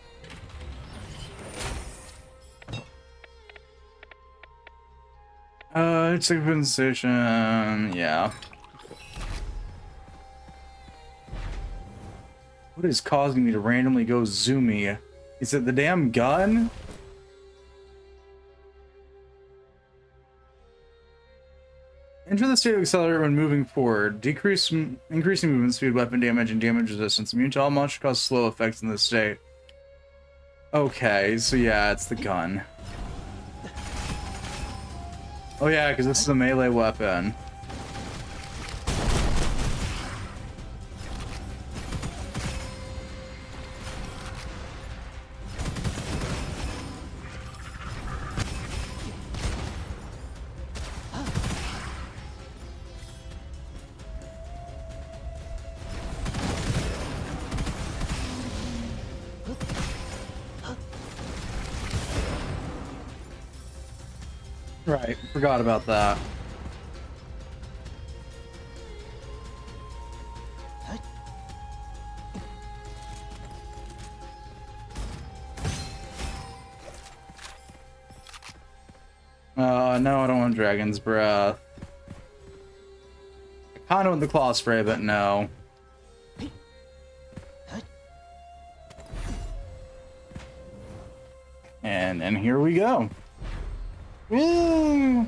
It's a compensation. Yeah. What is causing me to randomly go zoomy? Is it the damn gun? Enter the state of accelerator when moving forward. Increasing movement speed, weapon damage, and damage resistance. Immune to all monsters cause slow effects in this state. Okay, so yeah, it's the gun. Oh yeah, because this is a melee weapon. Right, forgot about that. No, I don't want Dragon's Breath. I kind of want the Claw Spray, but no. And here we go. Woo!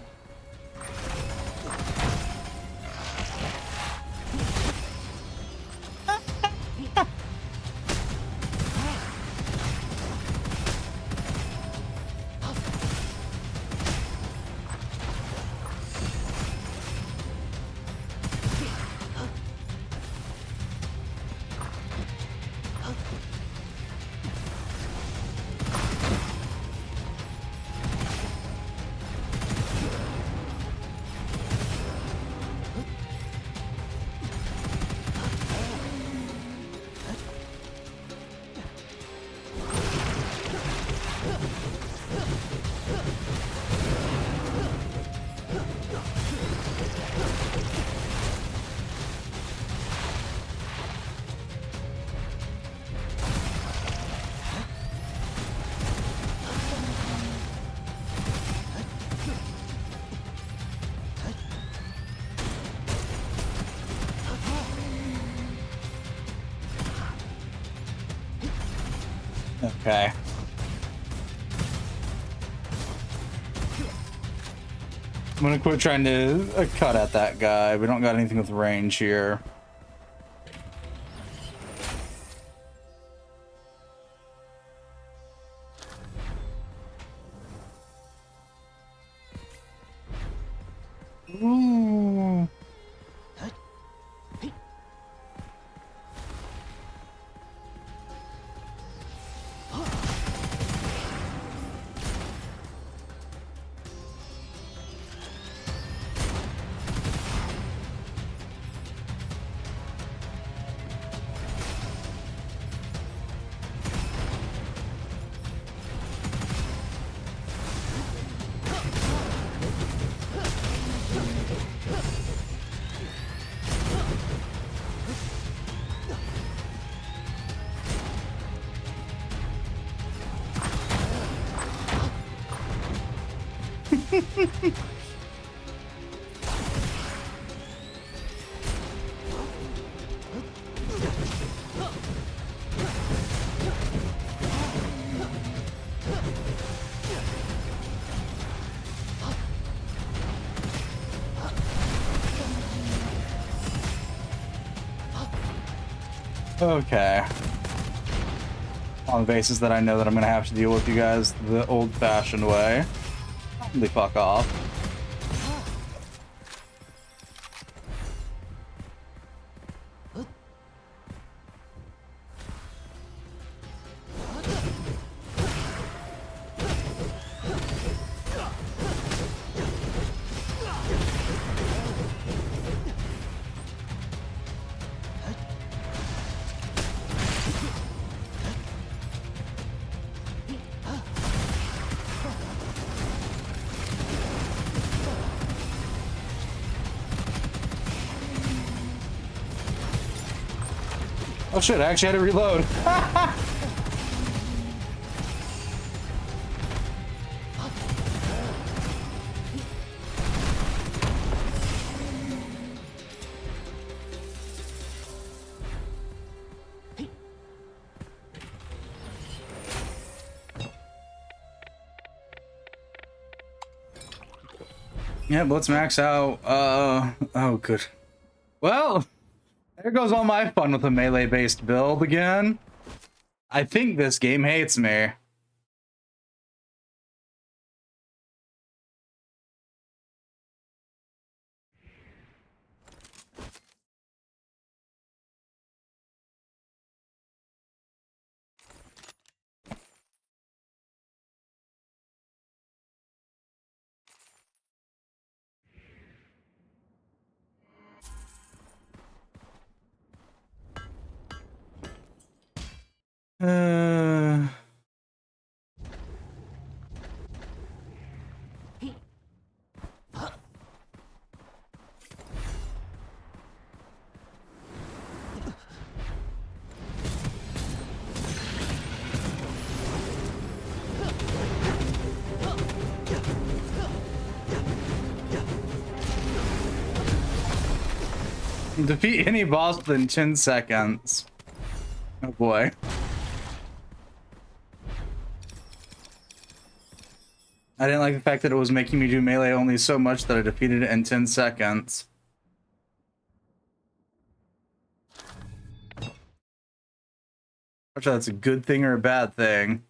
Okay. I'm gonna quit trying to cut at that guy. We don't got anything with range here. Ooh. Okay. On the basis that I know that I'm gonna have to deal with you guys the old-fashioned way. They fuck off. Oh shit, I actually had to reload. Yeah, let's max out. Oh, good. Well, there goes all my fun with a melee-based build again. I think this game hates me. Uh... Defeat any boss within 10 seconds. Oh boy. I didn't like the fact that it was making me do melee only so much that I defeated it in 10 seconds. Not sure that's a good thing or a bad thing.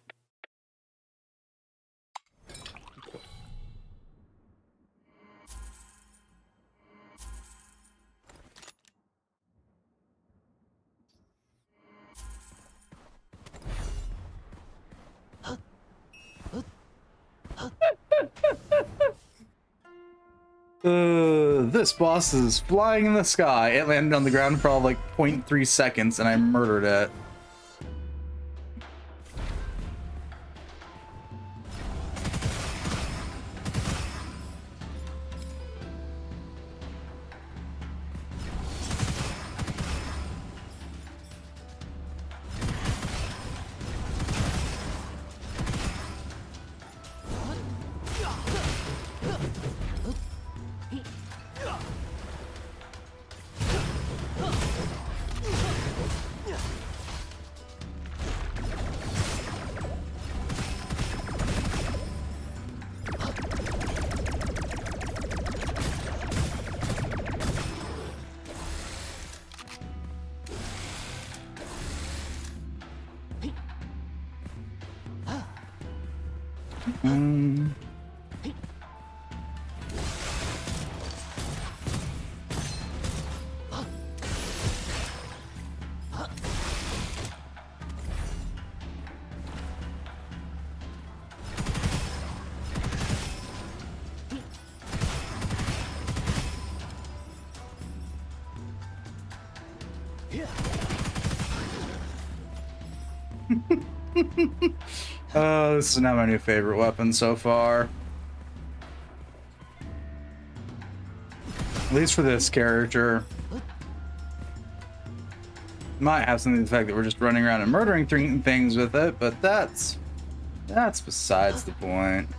This boss is flying in the sky. It landed on the ground for all like 0.3 seconds and I murdered it. Mm. This is now my new favorite weapon so far. At least for this character. Might have something to the fact that we're just running around and murdering things with it, but that's besides the point.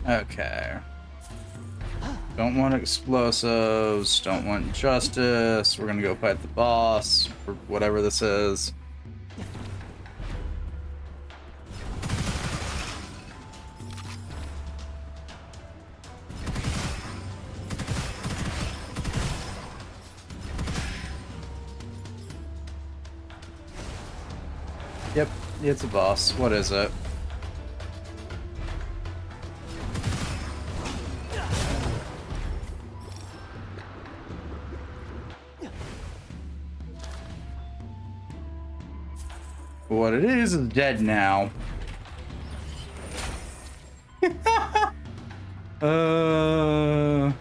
Okay. Don't want explosives, don't want justice. We're gonna go fight the boss, or whatever this is. Yep, it's a boss. What is it? What it is dead now. uh...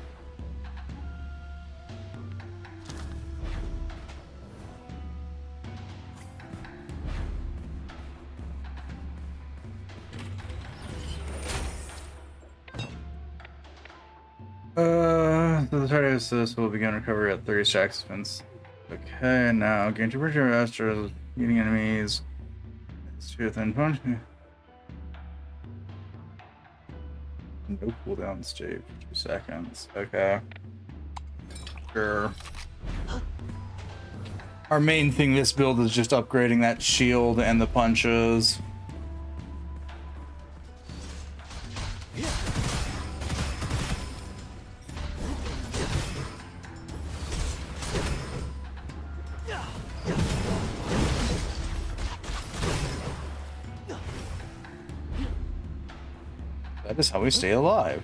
The target of this will begin recovery at 30 stacks defense. Okay, now gain 2% extra eating enemies. It's within punch. No cooldown state for 2 seconds. Okay. Sure. Our main thing this build is just upgrading that shield and the punches. That is how we stay alive.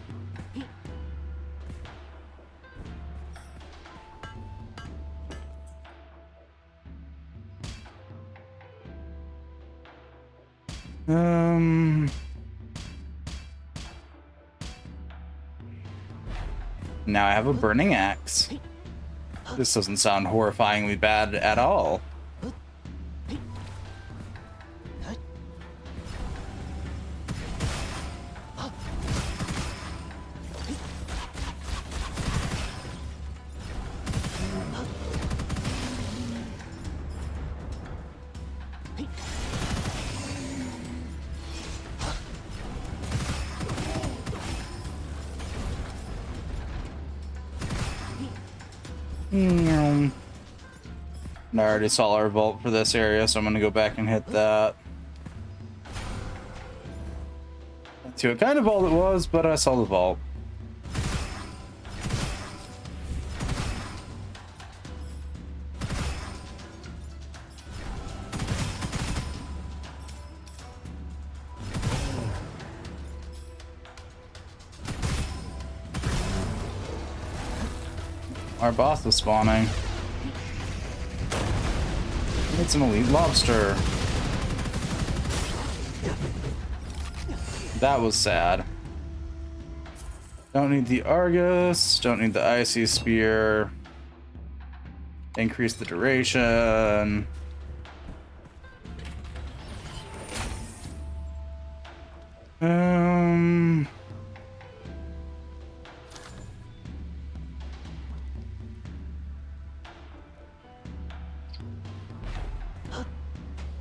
Now I have a burning axe. This doesn't sound horrifyingly bad at all. I already saw our vault for this area, so I'm gonna go back and hit that. Not sure what kind of vault it was, but I saw the vault. Our boss is spawning. It's an elite lobster. That was sad. Don't need the Argus. Don't need the Icy Spear. Increase the duration.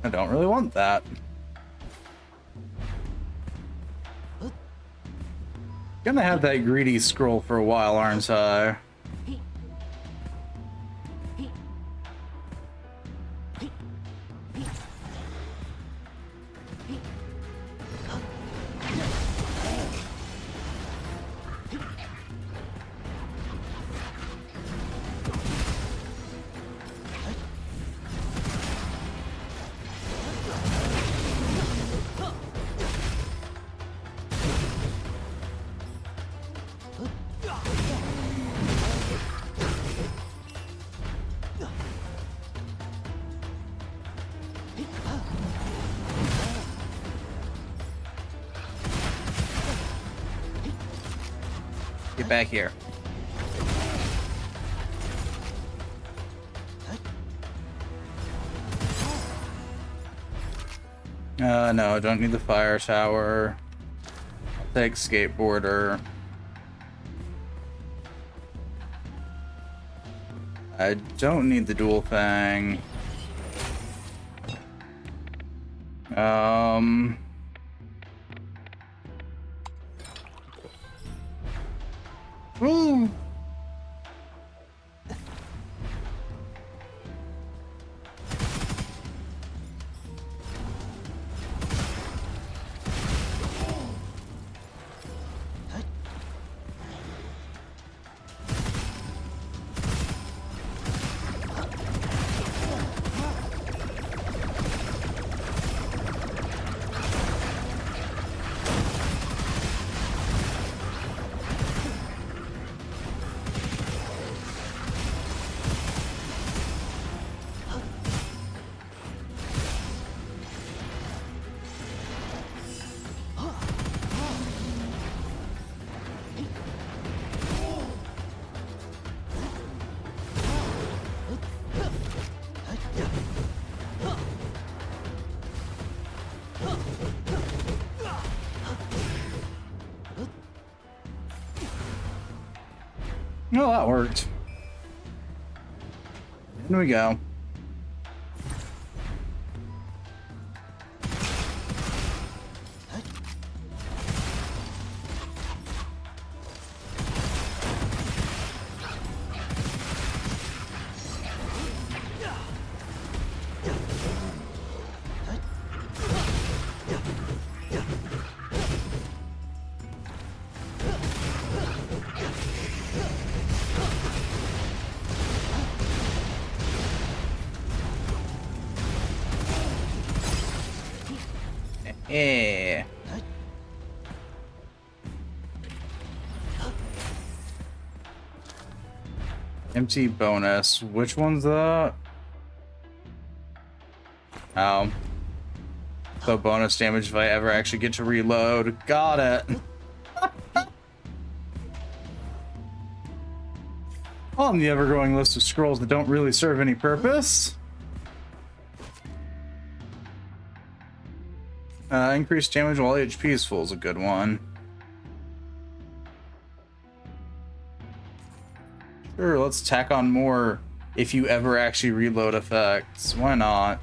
I don't really want that. Gonna have that greedy scroll for a while, aren't I? Get back here. No, I don't need the fire tower. I'll take skateboarder. I don't need the dual thing. Ooh. Oh, that worked. Here we go. Yeah. Empty bonus. Which one's that? Oh. So bonus damage if I ever actually get to reload. Got it. On the ever-growing list of scrolls that don't really serve any purpose. Increased damage while HP is full is a good one. Sure, let's tack on more if you ever actually reload effects. Why not?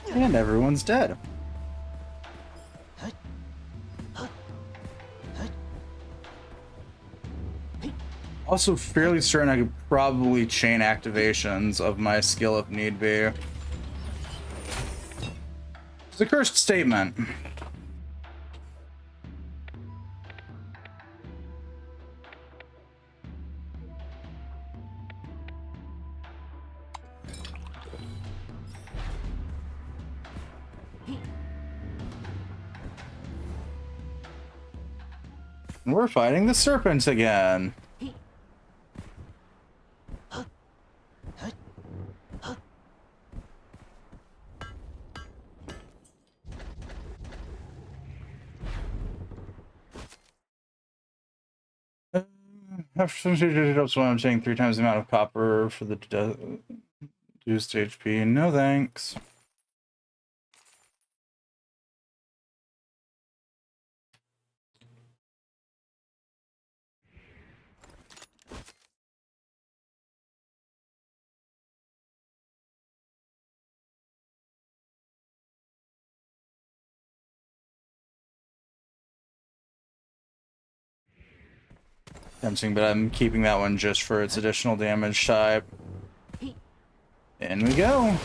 And everyone's dead. Also fairly certain I could probably chain activations of my skill if need be. It's a cursed statement. And we're fighting the serpent again. After some shit up, so I'm saying 3 times the amount of copper for the reduced HP. No thanks. Tempting, but I'm keeping that one just for its additional damage type. In we go.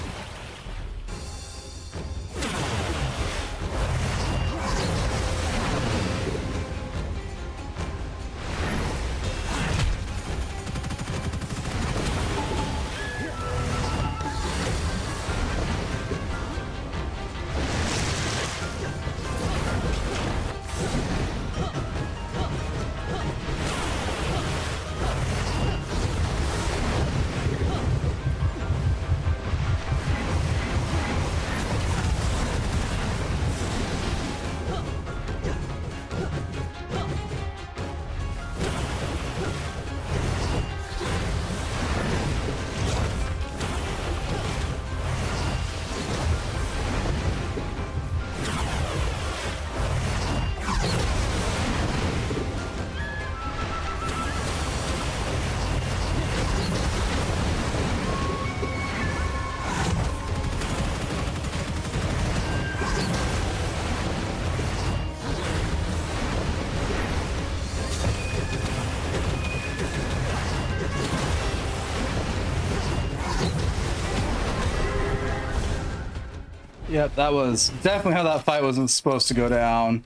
Yep, that was definitely how that fight wasn't supposed to go down.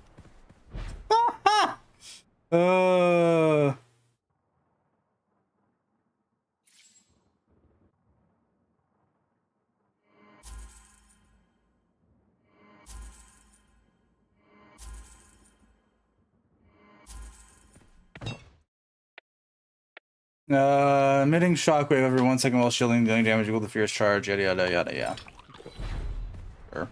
Emitting shockwave every 1 second while shielding, dealing damage equal to fierce charge, yada yada yada, yeah. Sure.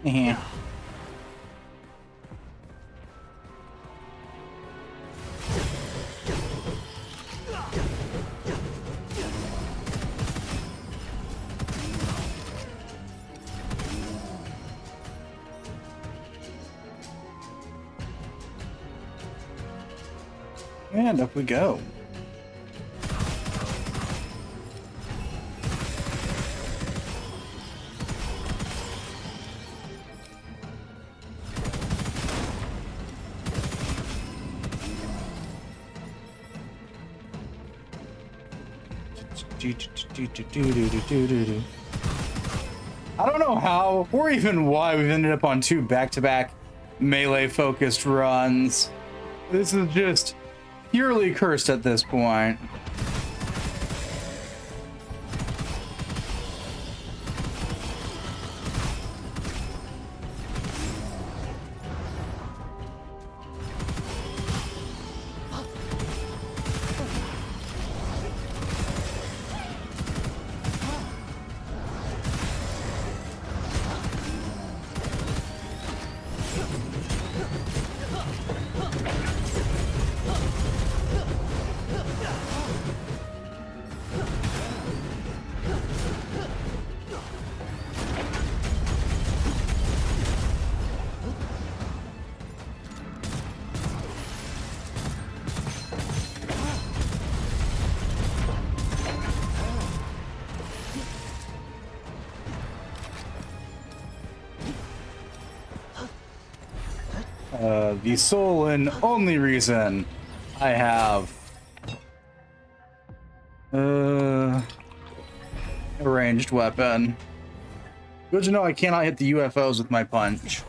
Yeah. And up we go. I don't know how or even why we've ended up on 2 back-to-back melee focused runs. This is just purely cursed at this point. The sole and only reason I have a ranged weapon. Good to know I cannot hit the UFOs with my punch.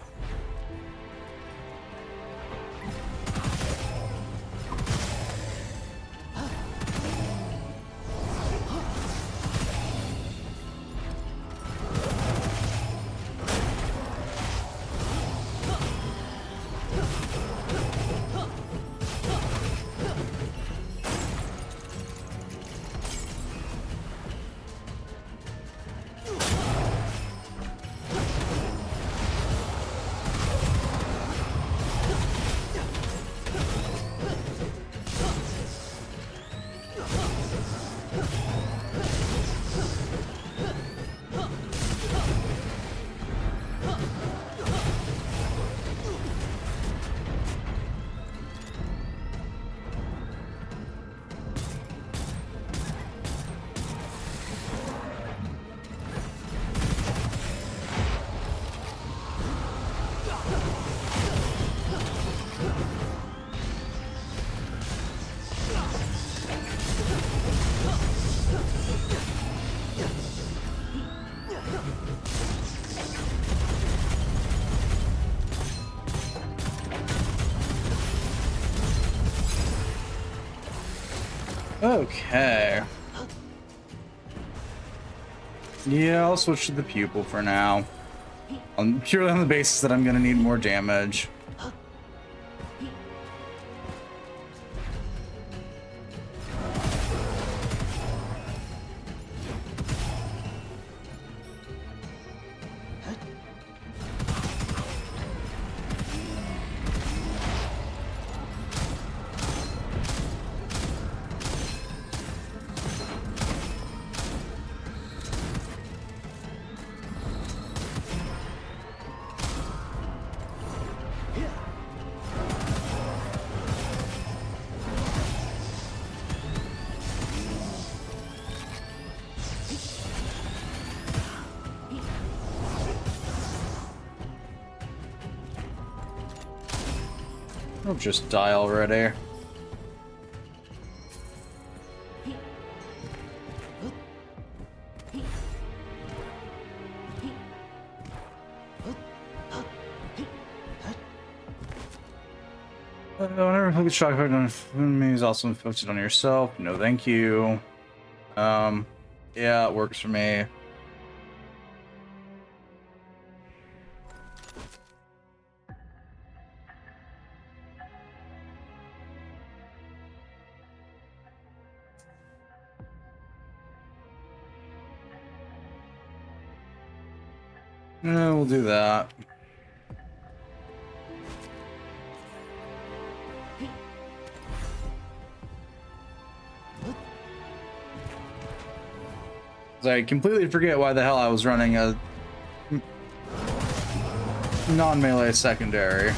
Okay. Yeah, I'll switch to the pupil for now. Purely on the basis that I'm gonna need more damage. I'll just die already. Whenever you shock effect on enemy is also inflicted on yourself. No, thank you. Yeah, it works for me. Yeah, we'll do that. I completely forget why the hell I was running a non-melee secondary.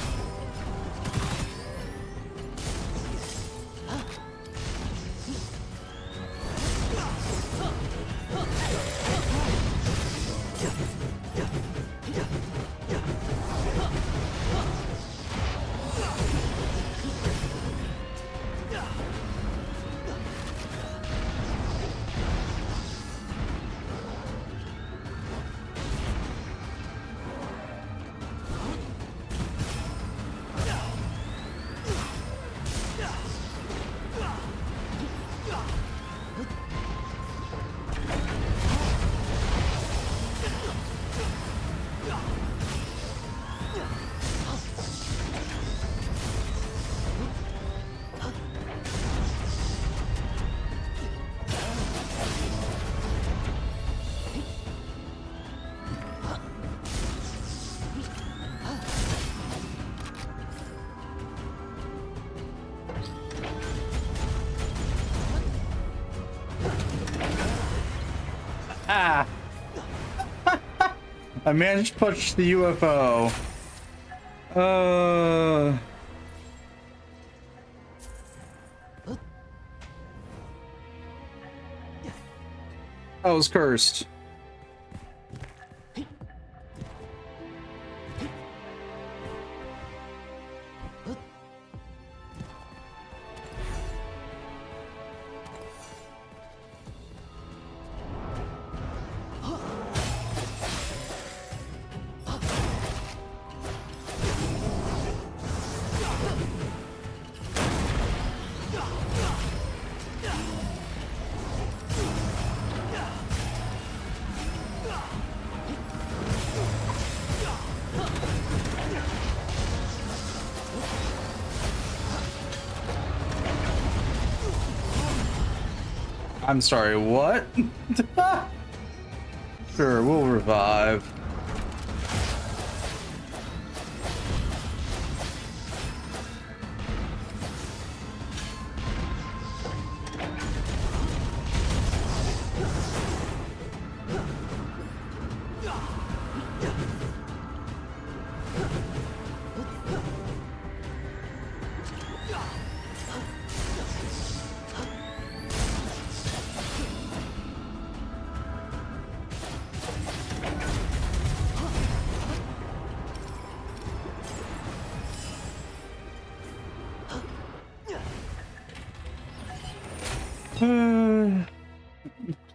Ah! I managed to push the UFO. I was cursed. I'm sorry, what? Sure, we'll revive.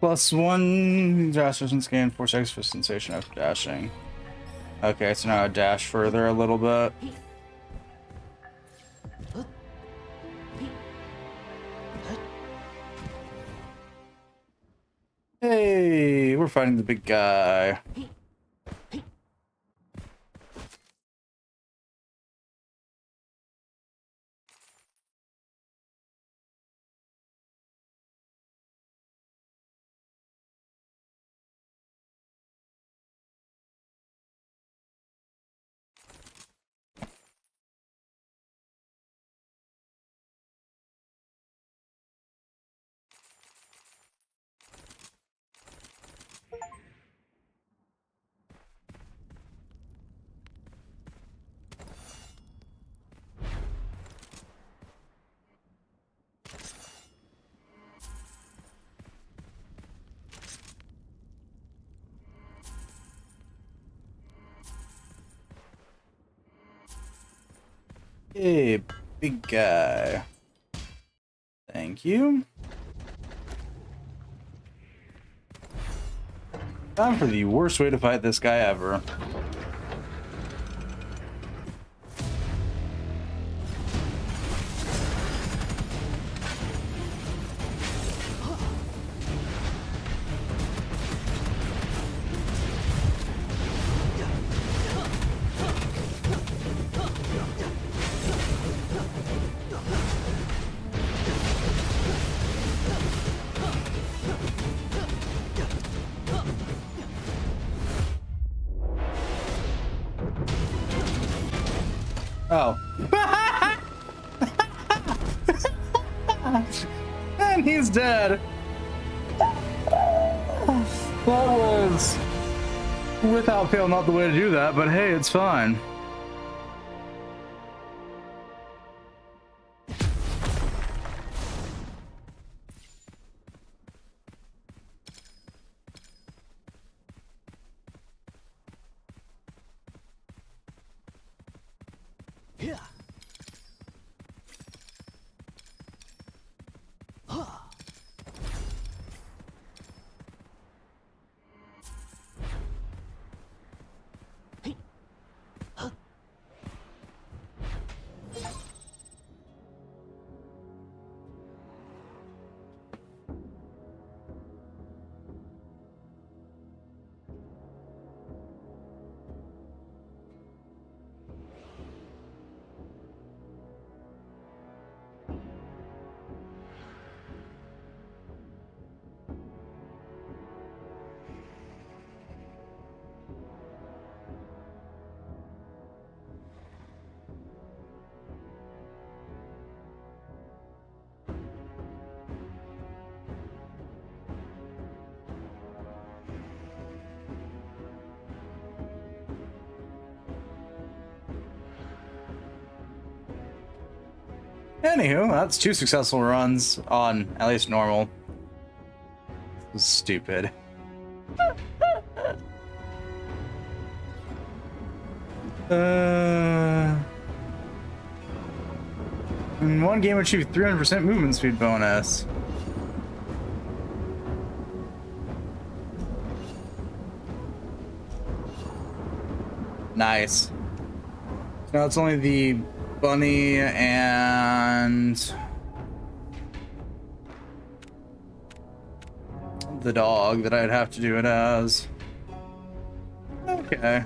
+1 dash distance gain, 4 seconds for sensation of dashing. Okay, so now I dash further a little bit. Hey, we're fighting the big guy. Hey, big guy. Thank you. Time for the worst way to fight this guy ever. Oh. And he's dead. That was, without fail, not the way to do that, but hey, it's fine. Anywho, that's 2 successful runs on at least normal. This was stupid. In one game achieved 300% movement speed bonus. Nice. Now it's only the bunny and the dog that I'd have to do it as. Okay.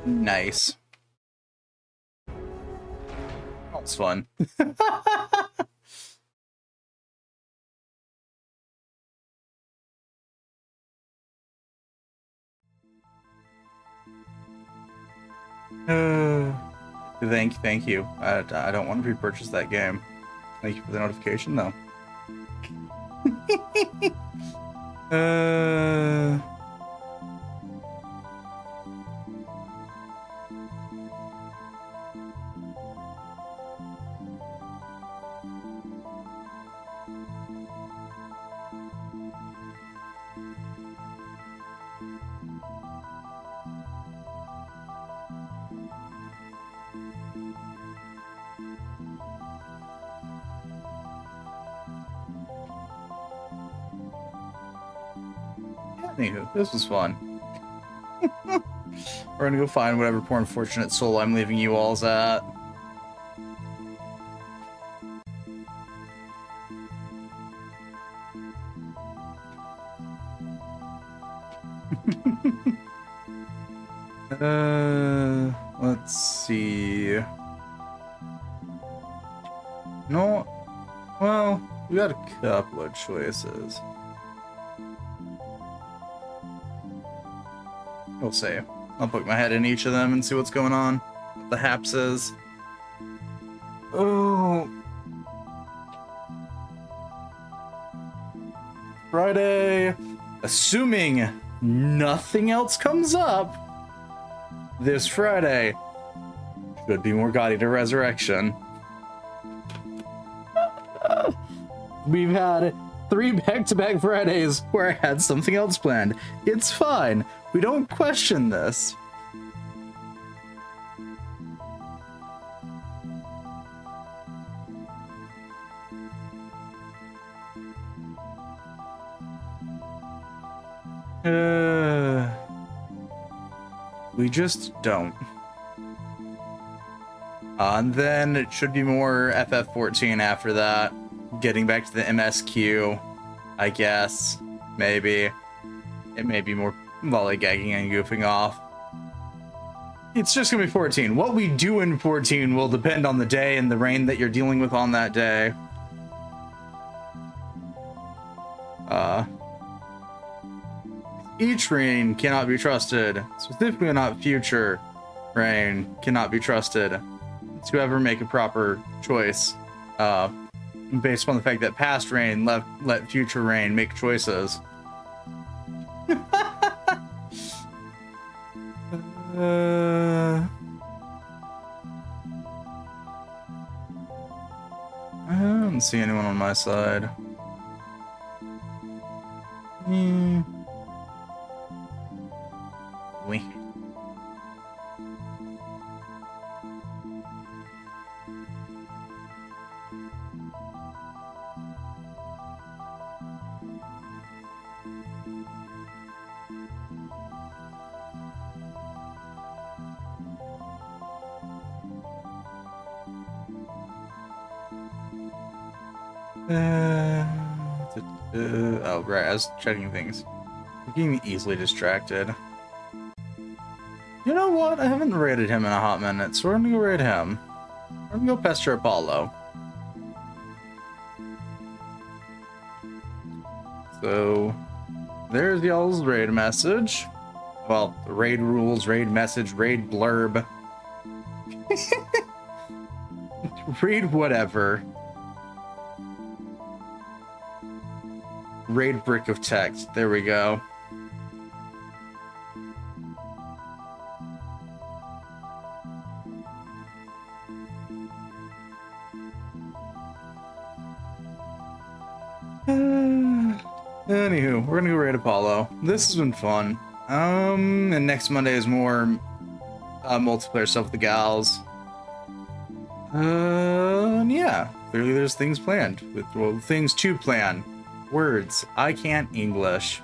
Nice. That's fun. Thank you. I don't want to repurchase that game. Thank you for the notification, though. Anywho, this was fun. We're gonna go find whatever poor unfortunate soul I'm leaving you all's at. Let's see. No, well, we got a couple of choices. We'll see. I'll poke my head in each of them and see what's going on. What the haps is. Oh. Friday. Assuming nothing else comes up, this Friday should be more God Eater Resurrection. We've had 3 back-to-back Fridays where I had something else planned. It's fine. We don't question this. We just don't. And then it should be more FF14 after that. Getting back to the MSQ, I guess. Maybe. It may be more lollygagging and goofing off. It's just gonna be 14. What we do in 14 will depend on the day and the rain that you're dealing with on that day. Each rain cannot be trusted. Specifically not future rain cannot be trusted to ever make a proper choice. Based on the fact that past rain let future rain make choices. I don't see anyone on my side. Wink. Oh, right, I was checking things. I'm getting easily distracted. You know what? I haven't raided him in a hot minute, so we're gonna go raid him. We're gonna go pester Apollo. So, there's y'all's raid message. Well, raid rules, raid message, raid blurb. Read whatever. Raid brick of text. There we go. Anywho, we're gonna go raid Apollo. This has been fun. And next Monday is more multiplayer stuff with the gals. Yeah, clearly there's things planned. Well, things to plan. Words. I can't English.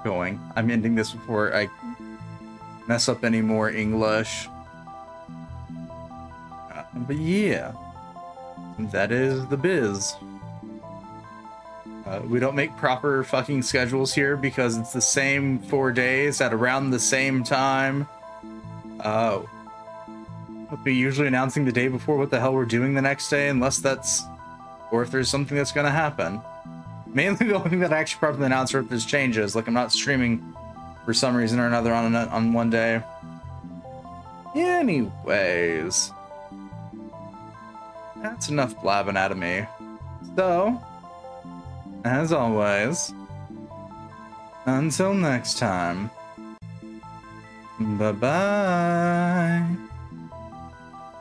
Going. I'm ending this before I mess up any more English. But yeah, that is the biz. We don't make proper fucking schedules here because it's the same 4 days at around the same time. We'll be usually announcing the day before what the hell we're doing the next day, unless that's, or if there's something that's gonna happen. Mainly the only thing that I actually properly announce are if there's changes, like I'm not streaming for some reason or another on one day. Anyways, that's enough blabbing out of me. So, as always, until next time, bye-bye.